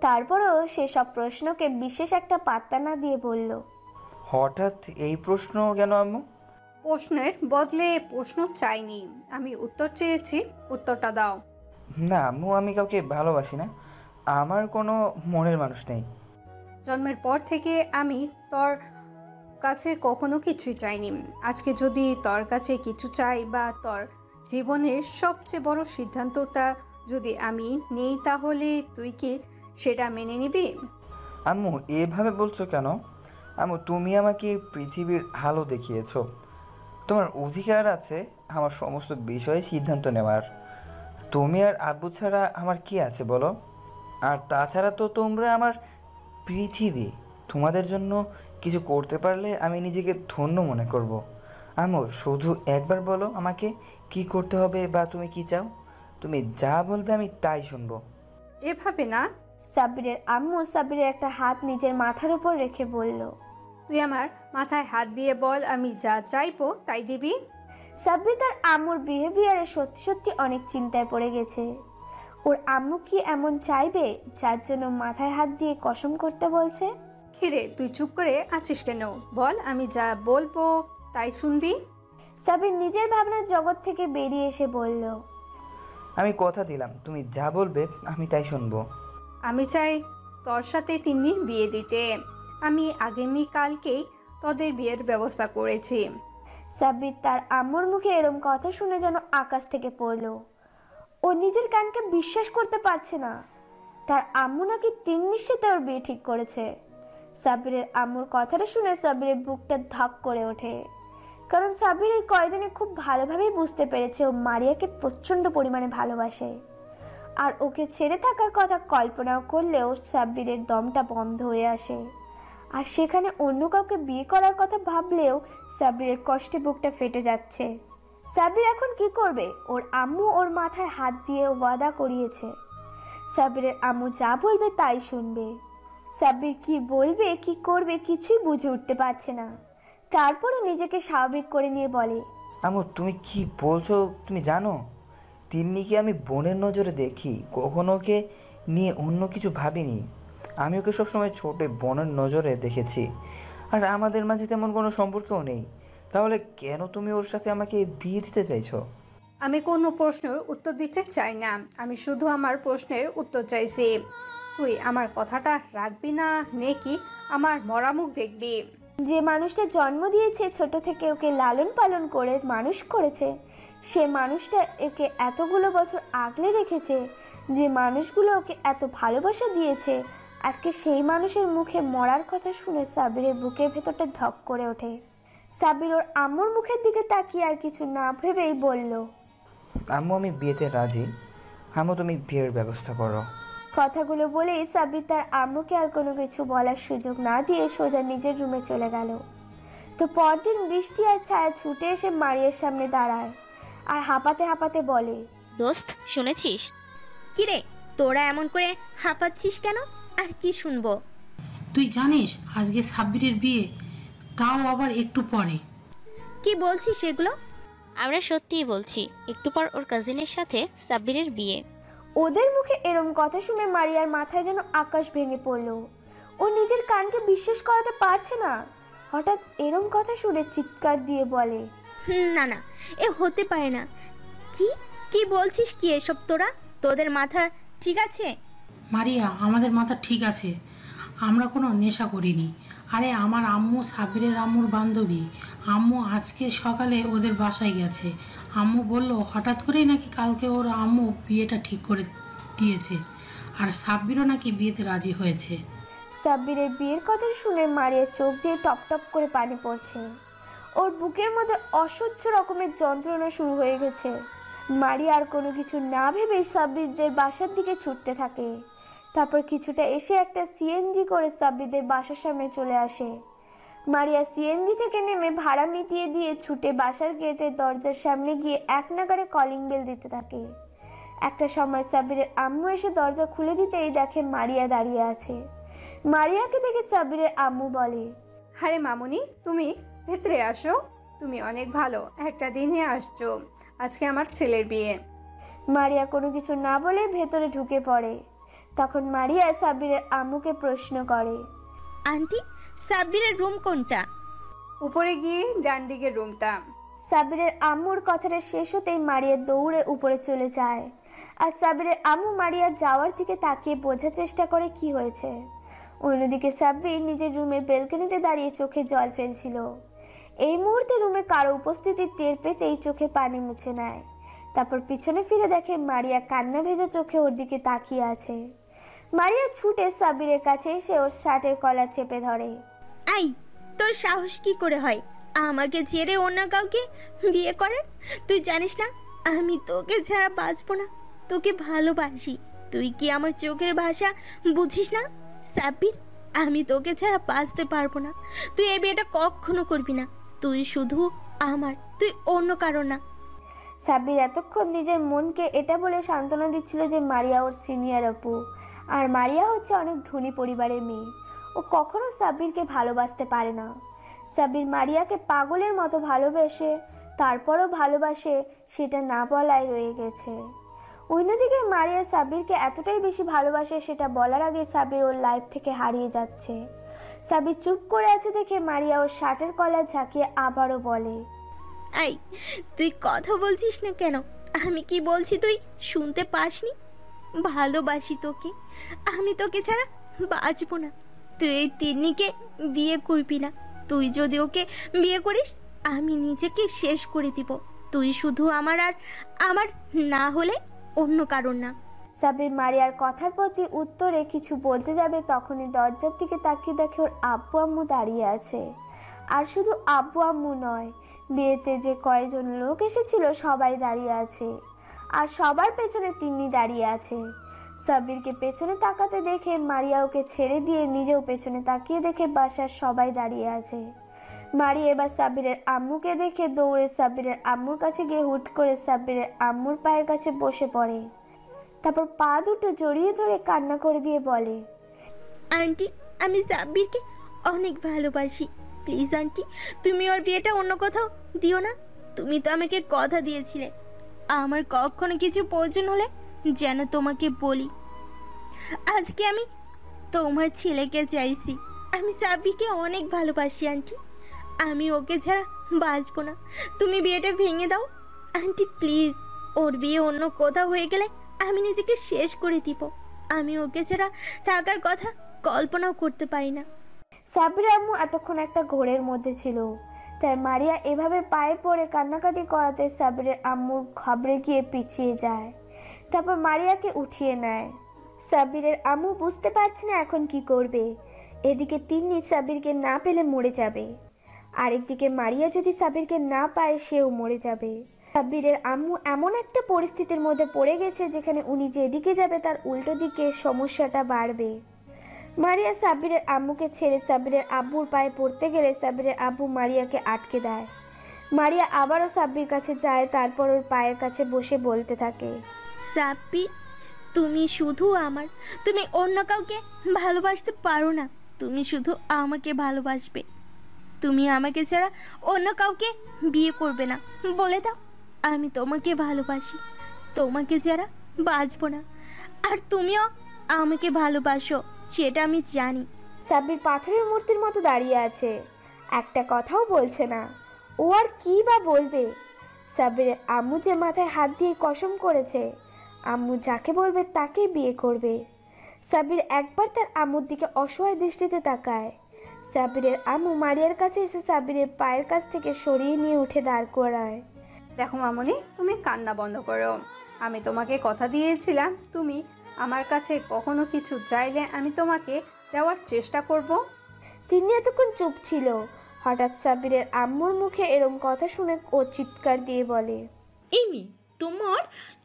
তারপরেও সে সব প্রশ্নকে বিশেষ একটা পাত্তা না দিয়ে বলল, হঠাৎ এই প্রশ্ন কেন আম্মু? প্রশ্নের বদলে প্রশ্ন চাইনি, আমি উত্তর চেয়েছি, উত্তরটা দাও। না আম্মু, আমি কাউকে ভালোবাসি না। আমার কোনো মনের মানুষ নেই। জন্মের পর থেকে আমি তোর কাছে কখনো কিছুই চাইনি। আজকে যদি তোর কাছে কিছু চাই বা তোর জীবনের সবচেয়ে বড় সিদ্ধান্তটা যদি আমি নেই তাহলে তুই কি সেটা মেনে নিবি? আম্মু এভাবে বলছো কেন? আম্মু, তুমি আমাকে পৃথিবীর আলো দেখিয়েছো। তোমার অধিকার আছে আমার সমস্ত বিষয়ে সিদ্ধান্ত নেওয়ার। তুমি আর আব্বু ছাড়া আমার কি আছে বলো? আর তাছাড়া তো তোমরা আমার পৃথিবী। তোমাদের জন্য কিছু করতে পারলে আমি নিজেকে ধন্য মনে করব। আম্মু, শুধু একবার বলো আমাকে কি করতে হবে বা তুমি কি চাও। তুমি যা বলবে আমি তাই শুনবো। এভাবে না। সাব্বিরের আম্মু সাব্বিরের একটা হাত নিজের মাথার উপর রেখে বলল, তুই আমার মাথায় হাত দিয়ে বল, আমি যা চাইবো তাই দিবি। সাব্বির তার আম্মুর বিহেভিয়ারে সত্যি সত্যি অনেক চিন্তায় পড়ে গেছে। ওর আম্মু কি এমন চাইবে যার জন্য মাথায় হাত দিয়ে কসম করতে বলছে? খিরে, তুই চুপ করে আছিস কেন? বল, আমি যা বলবো তাই শুনবি। সাব্বির নিজের ভাবনার জগৎ থেকে বেরিয়ে এসে বলল, আমি কথা দিলাম তুমি যা বলবে আমি তাই শুনবো। আমি চাই তোর সাথে তিন্নির বিয়ে দিতে। আমি আগামীকালকেই তোদের বিয়ের ব্যবস্থা করেছি। সাব্বির তার আম্মুর মুখে এরম কথা শুনে যেন আকাশ থেকে পড়লো। ও নিজের কানকে বিশ্বাস করতে পারছে না। তার আম্মু নাকি তিন্নির সাথে ওর বিয়ে ঠিক করেছে। সাব্বিরের আম্মুর কথাটা শুনে সাব্বিরের বুকটা ধক করে ওঠে, কারণ সাব্বির এই কয়দিনে খুব ভালোভাবেই বুঝতে পেরেছে ও মারিয়াকে প্রচণ্ড পরিমাণে ভালোবাসে। আর ওকে ছেড়ে থাকার কথা কল্পনাও করলেও সাব্বিরের দমটা বন্ধ হয়ে আসে। আর সেখানে অন্য কাউকে বিয়ে করার কথা ভাবলেও সাব্বিরের কষ্টে বুকটা ফেটে যাচ্ছে। সাব্বির এখন কি করবে? ওর আম্মু ওর মাথায় হাত দিয়ে ওয়াদা করিয়েছে সাব্বিরের আম্মু যা বলবে তাই শুনবে। সাব্বির কি বলবে কি করবে কিছুই বুঝে উঠতে পারছে না। তারপরে নিজেকে স্বাভাবিক করে নিয়ে বলে, আম্মু তুমি কি বলছো তুমি জানো? তিন্নিকে আমি বোনের নজরে দেখি, কখনো ওকে নিয়ে অন্য কিছু ভাবিনি। আমি ওকে সবসময় ছোট বোনের নজরে দেখেছি, আর আমাদের মাঝে তেমন কোনো সম্পর্কও নেই। তাহলে কেন তুমি ওর সাথে আমাকে বিয়ে দিতে চাইছো? আমি কোনো প্রশ্নের উত্তর দিতে চাই না, আমি শুধু আমার প্রশ্নের উত্তর চাইছি। তুই আমার কথাটা রাখবি না নাকি আমার মরা মুখ দেখবি? যে মানুষটা জন্ম দিয়েছে, ছোট থেকে ওকে লালন পালন করে মানুষ করেছে, সে মানুষটা ওকে এতগুলো বছর আগলে রেখেছে, যে মানুষগুলো ওকে এত ভালোবাসা দিয়েছে, আজকে সেই মানুষের মুখে মরার কথা শুনে সাব্বিরের বুকের ভেতরটা ধক করে ওঠে। সাব্বির ওর আম্মুর মুখের দিকে তাকিয়ে আর কিছু না ভেবেই বলল, আম্মু আমি বিয়েতে রাজি। আম্মু তুমি বিয়ের ব্যবস্থা করো। কথাগুলো বলেই সাব্বির তার আম্মুকে আর কোনো কিছু বলার সুযোগ না দিয়ে সোজা নিজের রুমে চলে গেল। তো পরদিন বৃষ্টি আর ছায়া ছুটে এসে মারিয়ার সামনে দাঁড়ায় আর হাঁপাতে হাঁপাতে বলে, দোস্ত শুনেছিস? কিরে তোরা এমন করে হাঁপাচ্ছিস কেন? আর কি শুনবো? তুই জানিস আজকে সাব্বিরের বিয়ে, তাও আবার একটু পরে। কি বলছিস সেগুলো? আমরা সত্যিই বলছি, একটু পর ওর কাজিনের সাথে সাব্বিরের বিয়ে। ওদের মুখে এরম কথা শুনে মারিয়ার মাথায় যেন আকাশ ভেঙে পড়লো। ও নিজের কানকে বিশ্বাস করাতে পারছে না। হঠাৎ এরম কথা শুনে চিৎকার দিয়ে বলে, না না, এ হতে পারে না। কি কি বলছিস কি এসব তোরা? তোদের মাথা ঠিক আছে? মারিয়া, আমাদের মাথা ঠিক আছে, আমরা কোনো নেশা করিনি। আরে আমার আম্মু সাব্বিরের আম্মুর বান্ধবী। আম্মু আজকে সকালে ওদের বাসায় গেছে। আম্মু বলল হঠাৎ করেই নাকি কালকে ওর আম্মু বিয়েটা ঠিক করে দিয়েছে, আর সাব্বিরও নাকি বিয়েতে রাজি হয়েছে। সাব্বিরের বিয়ের কথা শুনে মারিয়ার চোখ দিয়ে টপ টপ করে পানি পড়ছে। ওর বুকের মধ্যে অসহ্য রকমের যন্ত্রণা শুরু হয়ে গেছে। মারিয়া আর কোনো কিছু না ভেবেই সাব্বিরদের বাসার দিকে ছুটতে থাকে। তারপর কিছুটা এসে একটা সিএনজি করে সাব্বিরদের বাসার সামনে চলে আসে। মারিয়া সিএনজি থেকে নেমে ভাড়া মিটিয়ে দিয়ে ছুটে বাসার গেটের দরজার সামনে গিয়ে এক নাগাড়ে কলিং বেল দিতে থাকে। একটা সময় সাব্বিরের আম্মু এসে দরজা খুলে দিতেই দেখে মারিয়া দাঁড়িয়ে আছে। মারিয়াকে দেখে সাব্বিরের আম্মু বলে, আরে মামুনি, তুমি ভেতরে আসো। তুমি অনেক ভালো একটা দিনে আসছো, আজকে আমার ছেলের বিয়ে। মারিয়া কোনো কিছু না বলে ভেতরে ঢুকে পড়ে। তখন মারিয়া সাব্বিরের আম্মুকে প্রশ্ন করে, আন্টি সাব্বিরের রুম কোনটা? উপরে গিয়ে ডান দিকের রুমটা। সাব্বিরের আম্মুর কথাটা শেষ হতেই মারিয়া দৌড়ে উপরে চলে যায়। আর সাব্বিরের আম্মু মারিয়ার যাওয়ার দিকে তাকিয়ে বোঝার চেষ্টা করে কি হয়েছে। অন্যদিকে সাব্বির নিজের রুমের বেলকনিতে দাঁড়িয়ে চোখে জল ফেলছিল। এই মুহূর্তে রুমে কারো উপস্থিতি টের পেতেই চোখে পানি মুছে নেয়। তারপর পিছনে ফিরে দেখে মারিয়া কান্না ভেজা চোখে ওর দিকে তাকিয়ে আছে। মারিয়া ছুটে সাব্বিরের কাছে এসে ওর শার্টের কলার চেপে ধরে। আই, তোর সাহস কি করে হয় আমাকে ছেড়ে অন্য কাউকে বিয়ে করার? তুই জানিস না আমি তোকে ছাড়া বাঁচবো না, তোকে ভালোবাসি। তুই কি আমার চোখের ভাষা বুঝিস না? সাব্বির, আমি তোকে ছাড়া বাঁচতে পারবো না। তুই এই বিয়েটা কখনো করবি না। তুই শুধু আমার, তুই অন্য কারো না। সাব্বির এতক্ষণ নিজের মনকে এটা বলে সান্ত্বনা দিচ্ছিল যে মারিয়া ওর সিনিয়র আপু, আর মারিয়া হচ্ছে অনেক ধনী পরিবারের মেয়ে। ও কখনো সাব্বিরকে ভালোবাসতে পারে না। সাব্বির মারিয়াকে পাগলের মতো ভালোবেসে তারপরও ভালোবাসে, সেটা না বলাই রয়ে গেছে। অন্যদিকে মারিয়া সাব্বিরকে এতটাই বেশি ভালোবাসে সেটা বলার আগে সাব্বির ওর লাইফ থেকে হারিয়ে যাচ্ছে। সাব্বির চুপ করে আছে দেখে মারিয়া ওর শার্টের কলার ঝাঁকিয়ে আবারও বলে, আই, তুই কথা বলছিস না কেন? আমি কি বলছি তুই শুনতে পাসনি? ভালোবাসি তোকে, আমি তোকে ছাড়া বাঁচবো না। তুই এই তিন্নিকে বিয়ে করবি না। তুই যদি ওকে বিয়ে করিস আমি নিজেকে শেষ করে দিব। তুই শুধু আমার, আর আমার না হলে অন্য কারণ না। সাব্বির মারিয়ার কথার প্রতি উত্তরে কিছু বলতে যাবে তখনই দরজার দিকে তাকিয়ে দেখে ওর আব্বু আম্মু দাঁড়িয়ে আছে। আর শুধু আব্বু আম্মু নয়, বিয়েতে যে কয়েকজন লোক এসেছিল সবাই দাঁড়িয়ে আছে। আর সবার পেছনে তিন্নি দাঁড়িয়ে আছে। সাব্বিরকে পেছনে তাকাতে দেখে মারিয়া ওকে ছেড়ে দিয়ে নিজেও পেছনে তাকিয়ে দেখে বাসার সবাই দাঁড়িয়ে আছে। মারিয়া এবার সাব্বিরের আম্মুকে দেখে দৌড়ে সাব্বিরের আম্মুর কাছে গিয়ে হুট করে সাব্বিরের আম্মুর পায়ের কাছে বসে পড়ে। তারপর পা দুটো জড়িয়ে ধরে কান্না করে দিয়ে বলে, আন্টি, আমি সাব্বিরকে অনেক ভালোবাসি। প্লিজ আন্টি, তুমি ওর বিয়েটা অন্য কোথাও দিও না। তুমি তো আমাকে কথা দিয়েছিলে আমার কখনো কিছু প্রয়োজন হলে যেন তোমাকে বলি। আজকে আমি তোমার ছেলেকে চাইছি। আমি সাব্বিরকে অনেক ভালোবাসি আন্টি, আমি ওকে ছাড়া বাঁচবো না। তুমি বিয়েটা ভেঙে দাও আন্টি প্লিজ। ওর বিয়ে অন্য কোথাও হয়ে গেলে আমি নিজেকে শেষ করে দিব। আমি ওকে ছাড়া থাকার কথা কল্পনাও করতে পারি না। সাব্বিরের আম্মু এতক্ষণ একটা ঘোরের মধ্যে ছিল, তাই মারিয়া এভাবে পায়ে পড়ে কান্নাকাটি করাতে সাব্বিরের আম্মু ঘাবড়ে গিয়ে পিছিয়ে যায়। তারপর মারিয়াকে উঠিয়ে নেয়। সাব্বিরের আম্মু বুঝতে পারছে না এখন কি করবে। এদিকে তিন্নি সাব্বিরকে না পেলে মরে যাবে, আরেকদিকে মারিয়া যদি সাব্বিরকে না পায় সেও মরে যাবে। সাব্বিরের আম্মু এমন একটা পরিস্থিতির মধ্যে পড়ে গেছে যেখানে উনি যেদিকে যাবে তার উল্টো দিকে সমস্যাটা বাড়বে। মারিয়া সাব্বিরের আম্মুকে ছেড়ে সাব্বিরের আব্বুর পায়ে পড়তে গেলে সাব্বিরের আব্বু মারিয়াকে আটকে দেয়। মারিয়া আবারও সাব্বির কাছে যায়, তারপর ওর পায়ের কাছে বসে বলতে থাকে, সাব্বির তুমি শুধু আমার, তুমি অন্য কাউকে ভালোবাসতে পারো না। তুমি শুধু আমাকে ভালোবাসবে। তুমি আমাকে ছাড়া অন্য কাউকে বিয়ে করবে না। বলে দাও আমি তোমাকে ভালোবাসি, তোমাকে ছাড়া বাঁচবো না। আর তুমিও আমাকে ভালোবাসো সেটা আমি জানি। সাব্বির পাথরের মূর্তির মতো দাঁড়িয়ে আছে, একটা কথাও বলছে না। ও আর কি বা বলবে? সাব্বিরের আম্মু যে মাথায় হাত দিয়ে কসম করেছে আম্মু যাকে বলবে তাকেই বিয়ে করবে। সাব্বির একবার তার আম্মুর দিকে অসহায় দৃষ্টিতে তাকায়। সাব্বিরের আম্মু মারিয়ার কাছে এসে সাব্বিরের পায়ের কাছ থেকে সরিয়ে নিয়ে উঠে দাঁড় করায়। দেখো মামনি, তুমি কান্না বন্ধ করো। আমি তোমাকে কথা দিয়েছিলাম তুমি আমার কাছে কখনো কিছু চাইলে আমি তোমাকে দেওয়ার চেষ্টা করব। তিনি এতক্ষণ চুপ ছিল। হঠাৎ সাব্বিরের আম্মুর মুখে এরম কথা শুনে ও চিৎকার দিয়ে বলে, এমি তোমার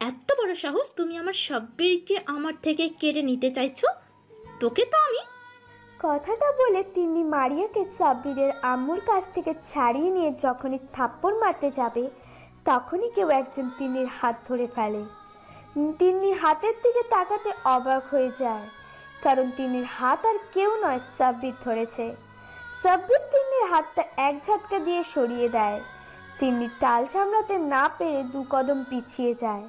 এত বড় সাহস, তুমি আমার সাব্বিরকে আমার থেকে কেড়ে নিতে চাইছো? তোকে তো আমি। কথাটা বলে তিনি মারিয়াকে সাব্বিরের আম্মুর কাছ থেকে ছাড়িয়ে নিয়ে যখনই থাপ্পড় মারতে যাবে তখনই কেউ একজন তিন্নির হাত ধরে ফেলে। তিন্নি হাতের দিকে তাকাতে অবাক হয়ে যায়, কারণ তিন্নির হাত আর কেউ নয়, সাব্বির ধরেছে। সাব্বির তিন্নির হাতটা এক ঝটকা দিয়ে সরিয়ে দেয়। তিন্নি টাল সামলাতে না পেরে 2 কদম পিছিয়ে যায়।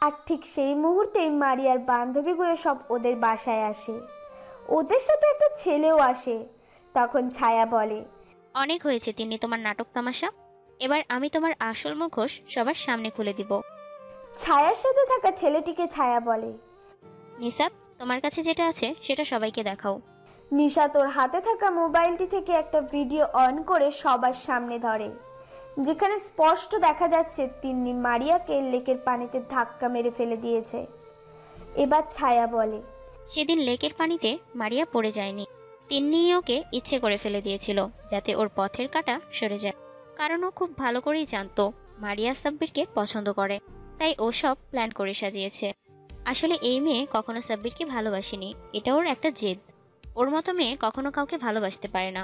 আর ঠিক সেই মুহূর্তেই মারিয়ার বান্ধবীগুলো সব ওদের বাসায় আসে। ওদের সাথে একটা ছেলেও আসে। তখন ছায়া বলে, অনেক হয়েছে তিন্নি তোমার নাটক তামাশা, এবার আমি তোমার আসল মুখোশ সবার সামনে খুলে দিব। ছায়ার সাথে থাকা ছেলেটিকে ছায়া বলে, নিসাব তোমার কাছে যেটা আছে সেটা সবাইকে দেখাও। নিশা তোর হাতে থাকা মোবাইলটি থেকে একটা ভিডিও অন করে সবার সামনে ধরে, যেখানে স্পষ্ট দেখা যাচ্ছে তিন্নি মারিয়াকে লেকের পানিতে ধাক্কা মেরে ফেলে দিয়েছে। এবার ছায়া বলে, সেদিন লেকের পানিতে মারিয়া পড়ে যায়নি, তিন্নি ওকে ইচ্ছে করে ফেলে দিয়েছিল যাতে ওর পথের কাঁটা সরে যায়। কারণ ও খুব ভালো করেই জানতো মারিয়া সাব্বিরকে পছন্দ করে, তাই ও সব প্ল্যান করে সাজিয়েছে। আসলে এই মেয়ে কখনো সাব্বিরকে ভালোবাসেনি, এটা ওর একটা জেদ। ওর মতো মেয়ে কখনো কাউকে ভালোবাসতে পারে না।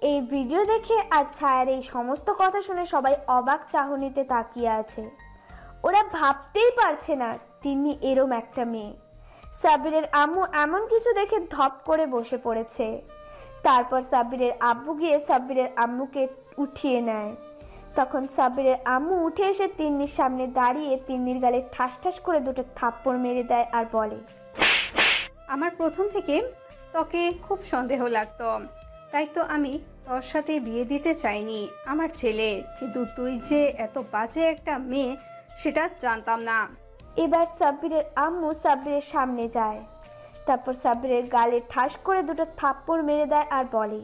এই ভিডিও দেখে আর ছায়ার এই সমস্ত কথা শুনে সবাই অবাক চাহনিতে তাকিয়ে আছে। ওরা ভাবতেই পারছে না তিন্নি এরম একটা মেয়ে। সাব্বিরের আম্মু এমন কিছু দেখে ধপ করে বসে পড়েছে। তারপর সাব্বিরের আব্বু গিয়ে সাব্বিরের আম্মুকে উঠিয়ে নেয়। তখন সাব্বিরের আম্মু উঠে এসে তিন্নির সামনে দাঁড়িয়ে তিন্নির গালে ঠাস ঠাস করে 2টো থাপ্পড় মেরে দেয় আর বলে, আমার প্রথম থেকে তোকে খুব সন্দেহ লাগতো, তাই তো আমি তোর সাথে বিয়ে দিতে চাইনি আমার ছেলের, কিন্তু তুই যে এত বাজে একটা মেয়ে সেটা জানতাম না। এবার সাব্বিরের আম্মু সাব্বিরের সামনে যায়। তারপর সাব্বিরের গালে ঠাস করে 2টো থাপ্পড় মেরে দেয় আর বলে,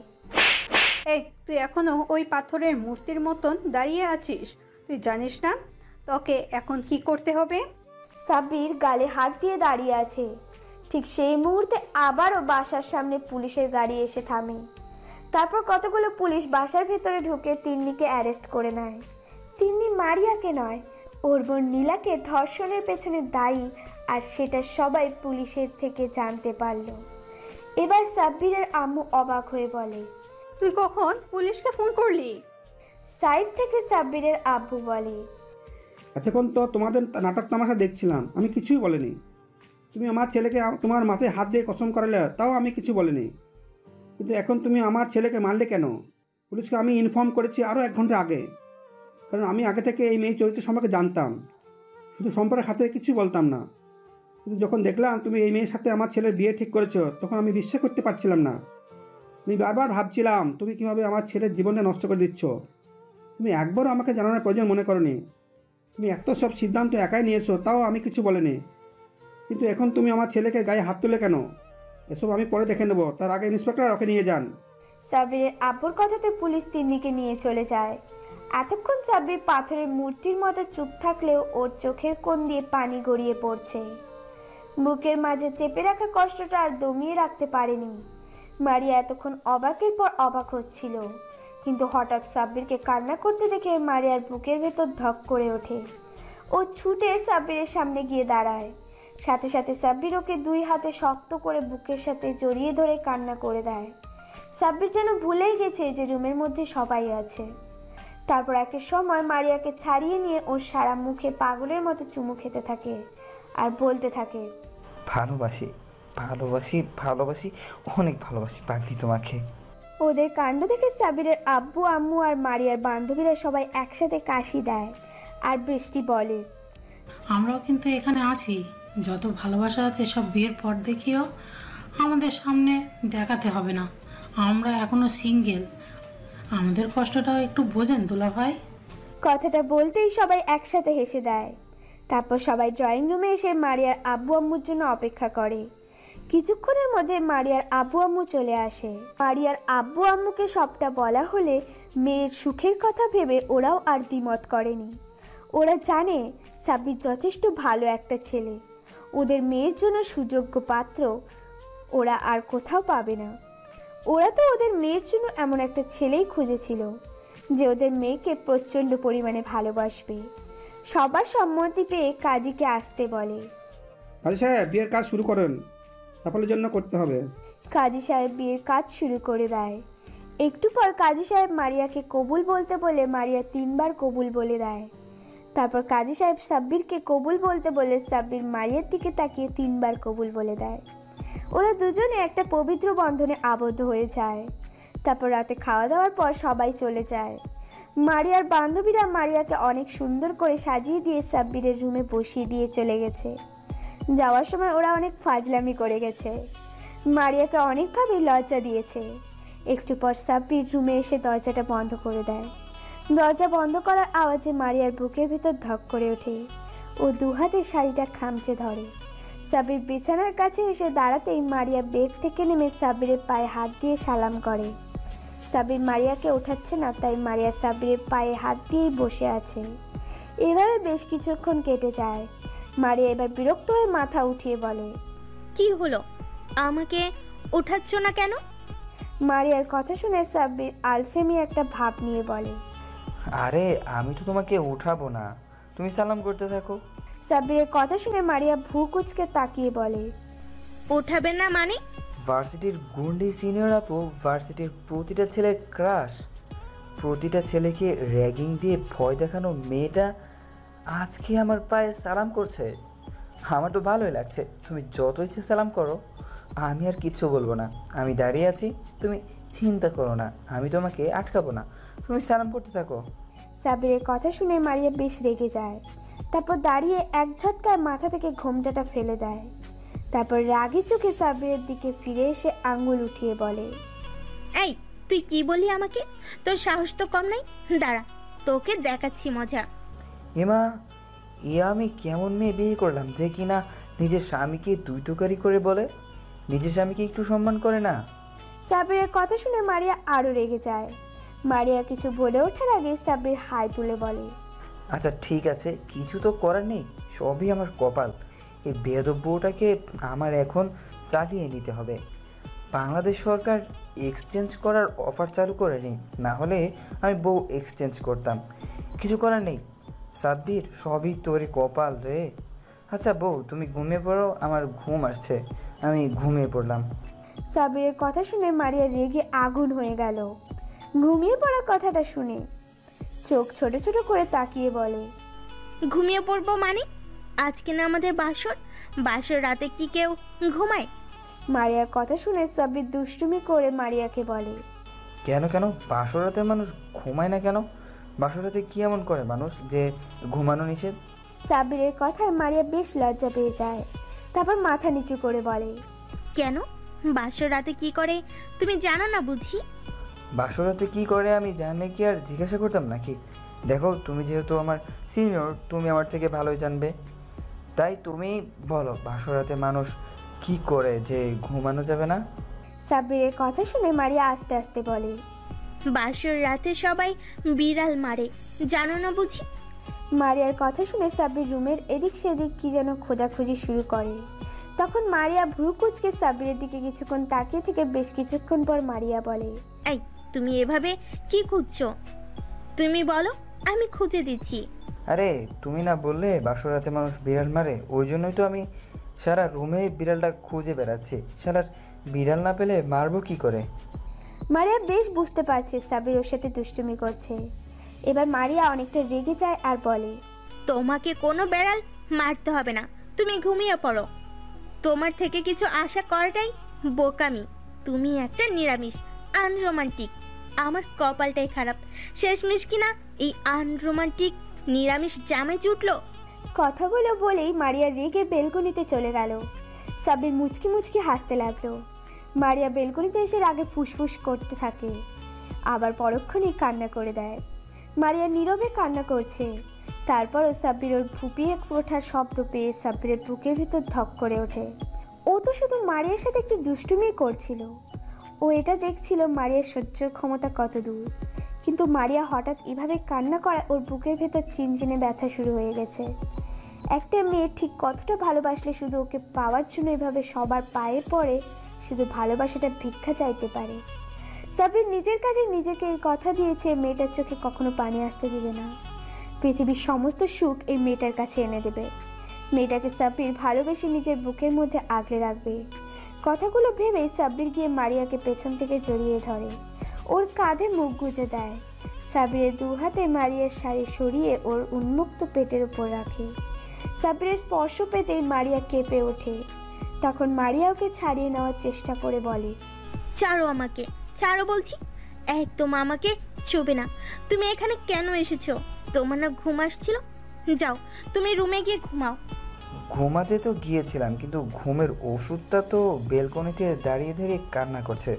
এই তুই এখনো ওই পাথরের মূর্তির মতন দাঁড়িয়ে আছিস? তুই জানিস না তোকে এখন কি করতে হবে? সাব্বির গালে হাত দিয়ে দাঁড়িয়ে আছে। ঠিক সেই মুহূর্তে আবারও বাসার সামনে পুলিশের গাড়ি এসে থামে। তারপর কতগুলো পুলিশ বাসার ভেতরে ঢুকে তিন্নিকে অ্যারেস্ট করে নেয়। তিন্নি মারিয়াকে নয়, ওর বোন নীলাকে ধর্ষণের পেছনে দায়ী, আর সেটা সবাই পুলিশের থেকে জানতে পারল। এবার সাব্বিরের আম্মু অবাক হয়ে বলে, তুই কখন পুলিশকে ফোন করলি? সাইড থেকে সাব্বিরের আব্বু বলে, এতক্ষণ তো তোমাদের নাটক তামাশা দেখছিলাম, আমি কিছুই বলিনি। তুমি আমার ছেলেকে তোমার মাথায় হাত দিয়ে কসম করালে, তাও আমি কিছু বলিনি। কিন্তু এখন তুমি আমার ছেলেকে মারলে কেন? পুলিশকে আমি ইনফর্ম করেছি আরও 1 ঘন্টা আগে, কারণ আমি আগে থেকে এই মেয়ে চরিত্র সম্পর্কে জানতাম, শুধু সম্পর্কের খাতিরে কিছুই বলতাম না। কিন্তু যখন দেখলাম তুমি এই মেয়ের সাথে আমার ছেলের বিয়ে ঠিক করেছো, তখন আমি বিশ্বাস করতে পারছিলাম না। আমি বারবার ভাবছিলাম তুমি কীভাবে আমার ছেলের জীবনটা নষ্ট করে দিচ্ছ। তুমি একবারও আমাকে জানানোর প্রয়োজন মনে করোনি। তুমি এত সব সিদ্ধান্ত একাই নিয়েছো, তাও আমি কিছু বলিনি। কিন্তু এখন তুমি আমার ছেলেকে গায়ে হাত তুলে কেন? এসব আমি পরে দেখে নেব, তার আগে ইন্সপেক্টর ওকে নিয়ে যান। সাব্বিরের আব্বুর কথাতে পুলিশ তিন্নিকে নিয়ে চলে যায়। এতক্ষণ সাব্বির পাথরের মূর্তির মতো চুপ থাকলেও ওর চোখের কোণ দিয়ে পানি গড়িয়ে পড়ছে। বুকের মাঝে চেপে রাখা কষ্টটা আর দমিয়ে রাখতে পারেনি। মারিয়া এতক্ষণ অবাকের পর অবাক হচ্ছিল, কিন্তু হঠাৎ সাব্বিরকে কান্না করতে দেখে মারিয়ার বুকের ভেতর ধক করে ওঠে। ও ছুটে সাব্বিরের সামনে গিয়ে দাঁড়ায়। সাথে সাথে সাব্বির ওকে 2 হাতে শক্ত করে বুকের সাথে জড়িয়ে ধরে কান্না করে দেয়। সাব্বির যেন ভুলেই গেছে যে রুমের মধ্যে সবাই আছে। তারপর একটা সময় মারিয়াকে ছাড়িয়ে নিয়ে ওর সারা মুখে পাগলের মতো চুমু খেতে থাকে আর বলতে থাকে, ভালোবাসি ভালোবাসি ভালোবাসি, অনেক ভালোবাসি পাগলি তোমাকে। ওদের কাণ্ড দেখে সাব্বিরের আব্বু আম্মু আর মারিয়ার বান্ধবীরা সবাই একসাথে কাশি দেয়। আর বৃষ্টি বলে, আমরাও কিন্তু এখানে আছি। যত ভালোবাসা আছে সব বিয়ের পর দেখিও, আমাদের সামনে দেখাতে হবে না। আমরা এখনো সিঙ্গেল, আমাদের কষ্টটাও একটু বোঝেন দুলাভাই। কথাটা বলতেই সবাই একসাথে হেসে দেয়। তারপর সবাই ড্রয়িং রুমে এসে মারিয়ার আব্বু আম্মুর জন্য অপেক্ষা করে। কিছুক্ষণের মধ্যে মারিয়ার আব্বু আম্মু চলে আসে। মারিয়ার আব্বু আম্মুকে সবটা বলা হলে মেয়ের সুখের কথা ভেবে ওরাও আর দ্বিমত করেনি। ওরা জানে সাব্বির যথেষ্ট ভালো একটা ছেলে, ওদের মেয়ের জন্য সুযোগ্য পাত্র ওরা আর কোথাও পাবে না। ওরা তো ওদের মেয়ের জন্য এমন একটা ছেলেই খুঁজেছিল যে ওদের মেয়েকে প্রচণ্ড পরিমাণে ভালোবাসবে। সবার সম্মতি পেয়ে কাজীকে আসতে বলে। কাজী সাহেব, বিয়ের কাজ শুরু করেন, সাফল্যের জন্য করতে হবে। কাজী সাহেব বিয়ের কাজ শুরু করে দেয়। একটু পর কাজী সাহেব মারিয়াকে কবুল বলতে বলে মারিয়া 3 বার কবুল বলে দেয়। তারপর কাজী সাহেব সাব্বিরকে কবুল বলতে বলে সাব্বির মারিয়ার দিকে তাকিয়ে 3 বার কবুল বলে দেয়। ওরা দুজনে একটা পবিত্র বন্ধনে আবদ্ধ হয়ে যায়। তারপর রাতে খাওয়া দাওয়ার পর সবাই চলে যায়। মারিয়ার বান্ধবীরা মারিয়াকে অনেক সুন্দর করে সাজিয়ে দিয়ে সাব্বিরের রুমে বসিয়ে দিয়ে চলে গেছে। যাওয়ার সময় ওরা অনেক ফাজলামি করে গেছে, মারিয়াকে অনেকভাবে লজ্জা দিয়েছে। একটু পর সাব্বির রুমে এসে দরজাটা বন্ধ করে দেয়। দরজা বন্ধ করার আওয়াজে মারিয়ার বুকের ভিতর ধক করে ওঠে। ও 2 হাতে শাড়িটা খামচে ধরে। সাব্বির বিছানার কাছে এসে দাঁড়াতেই মারিয়া বেড থেকে নেমে সাব্বিরের পায়ে হাত দিয়ে সালাম করে। সাব্বির মারিয়াকে ওঠাচ্ছে না, তাই মারিয়া সাব্বিরের পায়ে হাত দিয়েই বসে আছে। এভাবে বেশ কিছুক্ষণ কেটে যায়। মারিয়া এবার বিরক্ত হয়ে মাথা উঠিয়ে বলে, কি হলো, আমাকে ওঠাচ্ছ না কেন? মারিয়ার কথা শুনে সাব্বির আলসেমি একটা ভাব নিয়ে বলে, আরে আমি তো তোমাকে উঠাবো না, তুমি সালাম করতে থাকো। সাব্বিরের কথা শুনে মারিয়া ভ্রু কুঁচকে তাকিয়ে বলে, ওঠাবে না মানে? ভার্সিটির গুন্ডি সিনিয়র আপু ভার্সিটির প্রতিটা ছেলের ক্রাশ, প্রতিটা ছেলেকে র্যাগিং দিয়ে ভয় দেখানো মেয়েটা আজকে আমার পায়ে সালাম করছে। আমার তো ভালোই লাগছে, তুমি যত ইচ্ছে সালাম করো, আমি আর কিচ্ছু বলবো না। আমি দাঁড়িয়ে আছি, তুমি চিন্তা করো না, আমি তোমাকে আটকাবো না, তুমি সালাম করতে থাকো। সাব্বিরের কথা শুনে মারিয়া বেশ রেগে যায়। তারপর দাঁড়িয়ে এক ঝটকায় মাথা থেকে ঘোমটাটা ফেলে দেয়। তারপর রাগী চোখে সাব্বিরের দিকে ফিরে এসে আঙ্গুল উঠিয়ে বলে, এই তুই কি বলি আমাকে? তোর সাহস তো কম নাই, দাঁড়া তোকে দেখাচ্ছি মজা। এমা, আমি কেমন মেয়ে বিয়ে করলাম যে কিনা নিজের স্বামীকে দুই তোকারি করে বলে, নিজের স্বামীকে একটু সম্মান করে না। সাব্বিরের কথা শুনে মারিয়া আরো রেগে যায়। মারিয়া কিছু বলে ওঠার আগে সাব্বির হাই তুলে বলে, আচ্ছা ঠিক আছে, কিছু তো করার নেই, সবই আমার কপাল। এই বেয়াদব বউটাকে আমার এখন চালিয়ে নিতে হবে। বাংলাদেশ সরকার এক্সচেঞ্জ করার অফার চালু করেনি, না হলে আমি বউ এক্সচেঞ্জ করতাম। কিছু করার নেই সাব্বির, সবই তোরই কপাল রে। আচ্ছা বউ, তুমি ঘুমিয়ে পড়ো, আমার ঘুম আসছে, আমি ঘুমিয়ে পড়লাম। সাব্বিরের কথা শুনে মারিয়া রেগে আগুন হয়ে গেল। ঘুমিয়ে পড়ার কথাটা শুনে চোখ ছোট ছোট করে তাকিয়ে বলে, ঘুমিয়ে পড়বো মানে? আজকে না আমাদের বাসর রাতে কি কেউ ঘুমায়? মারিয়ার কথা শুনে সাব্বির দুষ্টুমি করে মারিয়াকে বলে, কেন কেন বাসরাতে মানুষ ঘুমায় না কেন? বাসরাতে কি এমন করে মানুষ যে ঘুমানো নিষেধ? সাব্বিরের কথায় মারিয়া বেশ লজ্জা পেয়ে যায়। তারপর মাথা নিচু করে বলে, কেন? বাসর রাতে কি করে তুমি জানো না বুঝি? বাসরাতে কি করে আমি জানলে কি আর জিজ্ঞাসা করতাম নাকি? দেখো, তুমি যেহেতু আমার সিনিয়র, তুমি আমার থেকে ভালোই জানবে, তাই তুমি বলো বাসরাতে মানুষ কি করে যে ঘুমানো যাবে না? সাব্বিরের কথা শুনে মারিয়া আস্তে আস্তে বলে, বাসর রাতে সবাই বিড়াল মারে, জানো না বুঝি? মারিয়ার কথা শুনে সাব্বির রুমের এদিক সেদিক কি যেন খোঁজাখুঁজি শুরু করে। তখন মারিয়া ভ্রু কুঁচকে সাব্বিরের দিকে কিছুক্ষণ তাকিয়ে থেকে বেশ কিছুক্ষণ পর মারিয়া বলে, এই তুমি এভাবে কি খুঁজছো? তুমি বলো, আমি খুঁজে দিচ্ছি। আরে তুমি না বললে বাসরাতে মানুষ বিড়াল মারে? ওই জন্যই তো আমি সারা রুমে বিড়ালটা খুঁজে বেড়াচ্ছি। সারার বিড়াল না পেলে মারবো কি করে? মারিয়া বেশ বুঝতে পারছে সাব্বির ওর সাথে দুষ্টুমি করছে। এবার মারিয়া অনেকটা রেগে যায় আর বলে, তোমাকে কোনো বেড়াল মারতে হবে না, তুমি ঘুমিয়ে পড়ো। তোমার থেকে কিছু আশা করাটাই বোকামি। তুমি একটা নিরামিষ, আনরোমান্টিক। আমার কপালটাই খারাপ, শেষমেশ কিনা এই আনরোমান্টিক নিরামিষ জামে জুটলো। কথাগুলো বলেই মারিয়া রেগে বেলকনিতে চলে গেল। সাব্বির মুচকি মুচকি হাসতে লাগলো। মারিয়া বেলকনিতে এসে রাগে ফুসফুস করতে থাকে, আবার পরক্ষণেই কান্না করে দেয়। মারিয়া নীরবে কান্না করছে। তারপরও সাব্বির ওর ফুপিয়ে ওঠার শব্দ পেয়ে সাব্বিরের বুকের ভিতর ধক করে ওঠে। ও তো শুধু মারিয়ার সাথে একটু দুষ্টুমি করছিল, ও এটা দেখছিল মারিয়ার সহ্যের ক্ষমতা কত দূর। কিন্তু মারিয়া হঠাৎ এভাবে কান্না করা ওর বুকের ভেতর চিনচিনে ব্যথা শুরু হয়ে গেছে। একটা মেয়ে ঠিক কতটা ভালোবাসলে শুধু ওকে পাওয়ার জন্য এভাবে সবার পায়ে পড়ে শুধু ভালোবাসাটা ভিক্ষা চাইতে পারে। সাব্বির নিজের কাছে নিজেকে কথা দিয়েছে মেয়েটার চোখে কখনো পানি আসতে দিবে না। পৃথিবীর সমস্ত সুখ এই মেয়েটার কাছে এনে দেবে। মেয়েটাকে সাব্বির ভালোবেসে নিজের বুকের মধ্যে আগলে রাখবে। কথাগুলো ভেবেই সাব্বির গিয়ে মারিয়াকে পেছন থেকে জড়িয়ে ধরে, ওর কাঁধে মুখ গুজে দেয়। সাব্বিরের দু হাতে মারিয়ার শাড়ি সরিয়ে ওর উন্মুক্ত পেটের উপর রাখে। সাব্বিরের স্পর্শ পেতেই মারিয়া কেঁপে ওঠে। তখন মারিয়া ওকে ছাড়িয়ে নেওয়ার চেষ্টা করে বলে, ছাড়ো আমাকে, ছাড়ো বলছি, একদম আমাকে ছুবে না। তুমি এখানে কেন এসেছো? তোমার না ঘুম আসছিল? যাও তুমি রুমে গিয়ে ঘুমাও। ঘুমাতে তো গিয়েছিলাম, কিন্তু ঘুমের ওষুধটা তো বেলকনিতে দাঁড়িয়ে দাঁড়িয়ে কান্না করছে।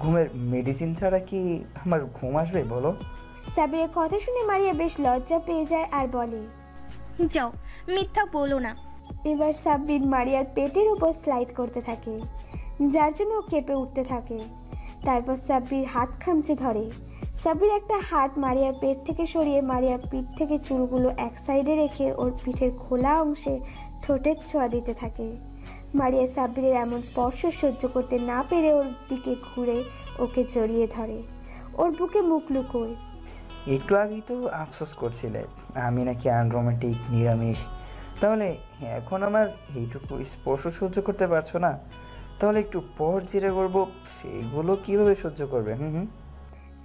ঘুমের মেডিসিন ছাড়া কি আমার ঘুম আসবে বলো? সাব্বিরের কথা শুনে মারিয়া বেশ লজ্জা পেয়ে যায় আর বলে, যাও, মিথ্যা বলো না। এবার সাব্বির মারিয়ার পেটের উপর স্লাইড করতে থাকে, যার জন্য ও কেঁপে উঠতে থাকে। তারপর সাব্বির হাত খামচে ধরে। সাব্বির একটা হাত মারিয়ার পেট থেকে সরিয়ে মারিয়ার পিঠ থেকে চুলগুলো এক সাইডে রেখে ওর পিঠের খোলা অংশে ঠোঁটের ছোঁয়া দিতে থাকে। মারিয়া সাব্বিরের এমন স্পর্শ সহ্য করতে না পেরে ওর দিকে ঘুরে ওকে জড়িয়ে ধরে, ওর বুকে মুখ লুকোয়। একটু আগেই তো আফসোস করছিলে আমি নাকি আনরোমান্টিক, নিরামিষ। তাহলে এখন আমার এইটুকু স্পর্শ সহ্য করতে পারছো না? তাহলে একটু পর যেটা করবো সেগুলো কিভাবে সহ্য করবে?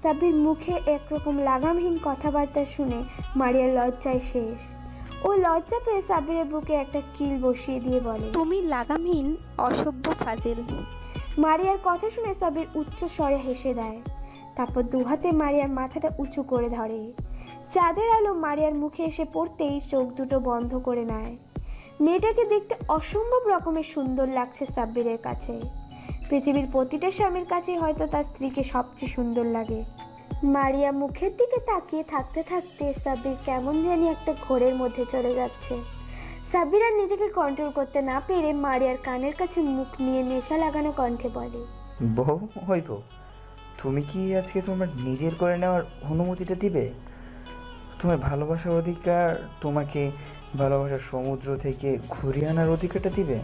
সাব্বির মুখে একরকম লাগামহীন কথাবার্তা শুনে মারিয়ার লজ্জায় শেষ। ও লজ্জা পেয়ে সাব্বিরের বুকে একটা কিল বসিয়ে দিয়ে বলে, তুমি লাগামহীন অসভ্য ফাজিল। মারিয়ার কথা শুনে সাব্বির উচ্চ স্বরে হেসে দেয়। তারপর দুহাতে মারিয়ার মাথাটা উঁচু করে ধরে। চাঁদের আলো মারিয়ার মুখে এসে পড়তেই চোখ দুটো বন্ধ করে নেয়। মেয়েটাকে দেখতে অসম্ভব রকমের সুন্দর লাগছে সাব্বিরের কাছে। পৃথিবীর প্রতিটা স্বামীর কাছেই হয়তো তার স্ত্রীকে সবচেয়ে সুন্দর লাগে। মারিয়া মুখের দিকে তাকিয়ে থাকতে থাকতে সাব্বির কেমন জানি একটা ঘোরের মধ্যে চলে যাচ্ছে। সাব্বির আর নিজেকে কন্ট্রোল করতে না পেরে মারিয়ার কানের কাছে মুখ নিয়ে নেশা লাগানো কণ্ঠে বলে, বউ হইব, তুমি কি আজকে তোমার নিজের করে নেওয়ার অনুমতিটা দিবে? তোমার ভালোবাসার অধিকার, তোমাকে ভালোবাসার সমুদ্র থেকে ঘুরিয়ে আনার অধিকারটা দিবে?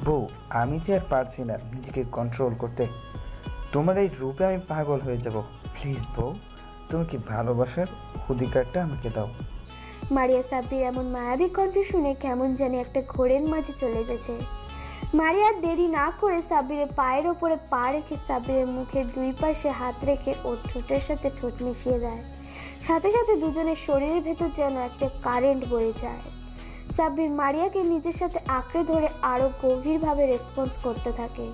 বউ, আমি যে আর পারছি না নিজেকে কন্ট্রোল করতে। তোমার এই রূপে আমি পাগল হয়ে যাব। প্লিজ বউ, তুমি কি ভালোবাসার অধিকারটা আমাকে দাও। মারিয়া সাব্বির এমন মায়াবী কণ্ঠ শুনে কেমন জানি একটা ঘোরের মাঝে চলে গেছে। মারিয়া দেরি না করে সাব্বিরের পায়ের ওপরে পা রেখে সাব্বিরের মুখের দুই পাশে হাত রেখে ওর ঠোঁটের সাথে ঠোঁট মিশিয়ে দেয়। সাথে সাথে দুজনের শরীরের ভেতর যেন একটা কারেন্ট বয়ে যায়। সাব্বির মারিয়াকে নিজের সাথে আঁকড়ে ধরে আরো গভীরভাবে রেসপন্স করতে থাকে।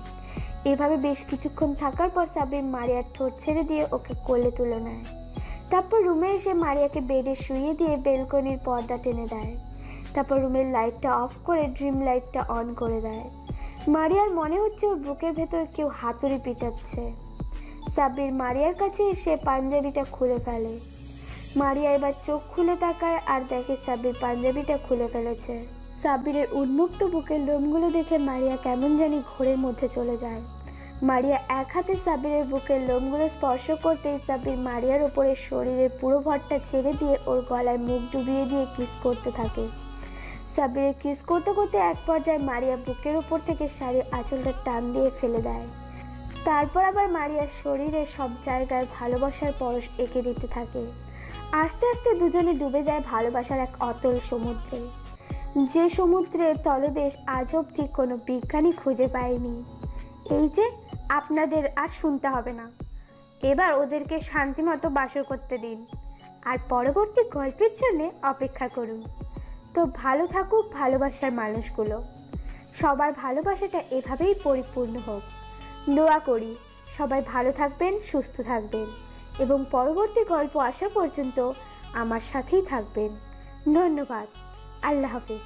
এভাবে বেশ কিছুক্ষণ থাকার পর সাব্বির মারিয়ার ঠোঁট ছেড়ে দিয়ে ওকে কোলে তুলে নেয়। তারপর রুমে এসে মারিয়াকে বেডে শুইয়ে দিয়ে বেলকনির পর্দা টেনে দেয়। তারপর রুমের লাইটটা অফ করে ড্রিম লাইটটা অন করে দেয়। মারিয়ার মনে হচ্ছে ওর বুকের ভেতর কেউ হাতুড়ি পিটাচ্ছে। সাব্বির মারিয়ার কাছে এসে পাঞ্জাবিটা খুলে ফেলে। মারিয়া এবার চোখ খুলে তাকায় আর দেখে সাব্বির পাঞ্জাবিটা খুলে ফেলেছে। সাব্বিরের উন্মুক্ত বুকের লোমগুলো দেখে মারিয়া কেমন জানি ঘোরের মধ্যে চলে যায়। মারিয়া এক হাতে সাব্বিরের বুকের লোমগুলো স্পর্শ করতেই সাব্বির মারিয়ার ওপরে শরীরের পুরো ভরটা ছেড়ে দিয়ে ওর গলায় মুখ ডুবিয়ে দিয়ে কিস করতে থাকে। সাব্বিরের কিস করতে করতে এক পর্যায়ে মারিয়া বুকের ওপর থেকে শাড়ির আঁচলটা টান দিয়ে ফেলে দেয়। তারপর আবার মারিয়ার শরীরের সব জায়গায় ভালোবাসার পরশ এঁকে দিতে থাকে। আস্তে আস্তে দুজনে ডুবে যায় ভালোবাসার এক অতল সমুদ্রে, যে সমুদ্রের তলদেশ আজ অবধি কোনো বিজ্ঞানী খুঁজে পায়নি। এই যে আপনাদের আর শুনতে হবে না, এবার ওদেরকে শান্তিমতো বাসর করতে দিন আর পরবর্তী গল্পের জন্য অপেক্ষা করুন। তো ভালো থাকুক ভালোবাসার মানুষগুলো, সবার ভালোবাসাটা এভাবেই পরিপূর্ণ হোক। দোয়া করি সবাই ভালো থাকবেন, সুস্থ থাকবেন এবং পরবর্তী গল্প আসা পর্যন্ত আমার সাথেই থাকবেন। ধন্যবাদ। আল্লাহ হাফিজ।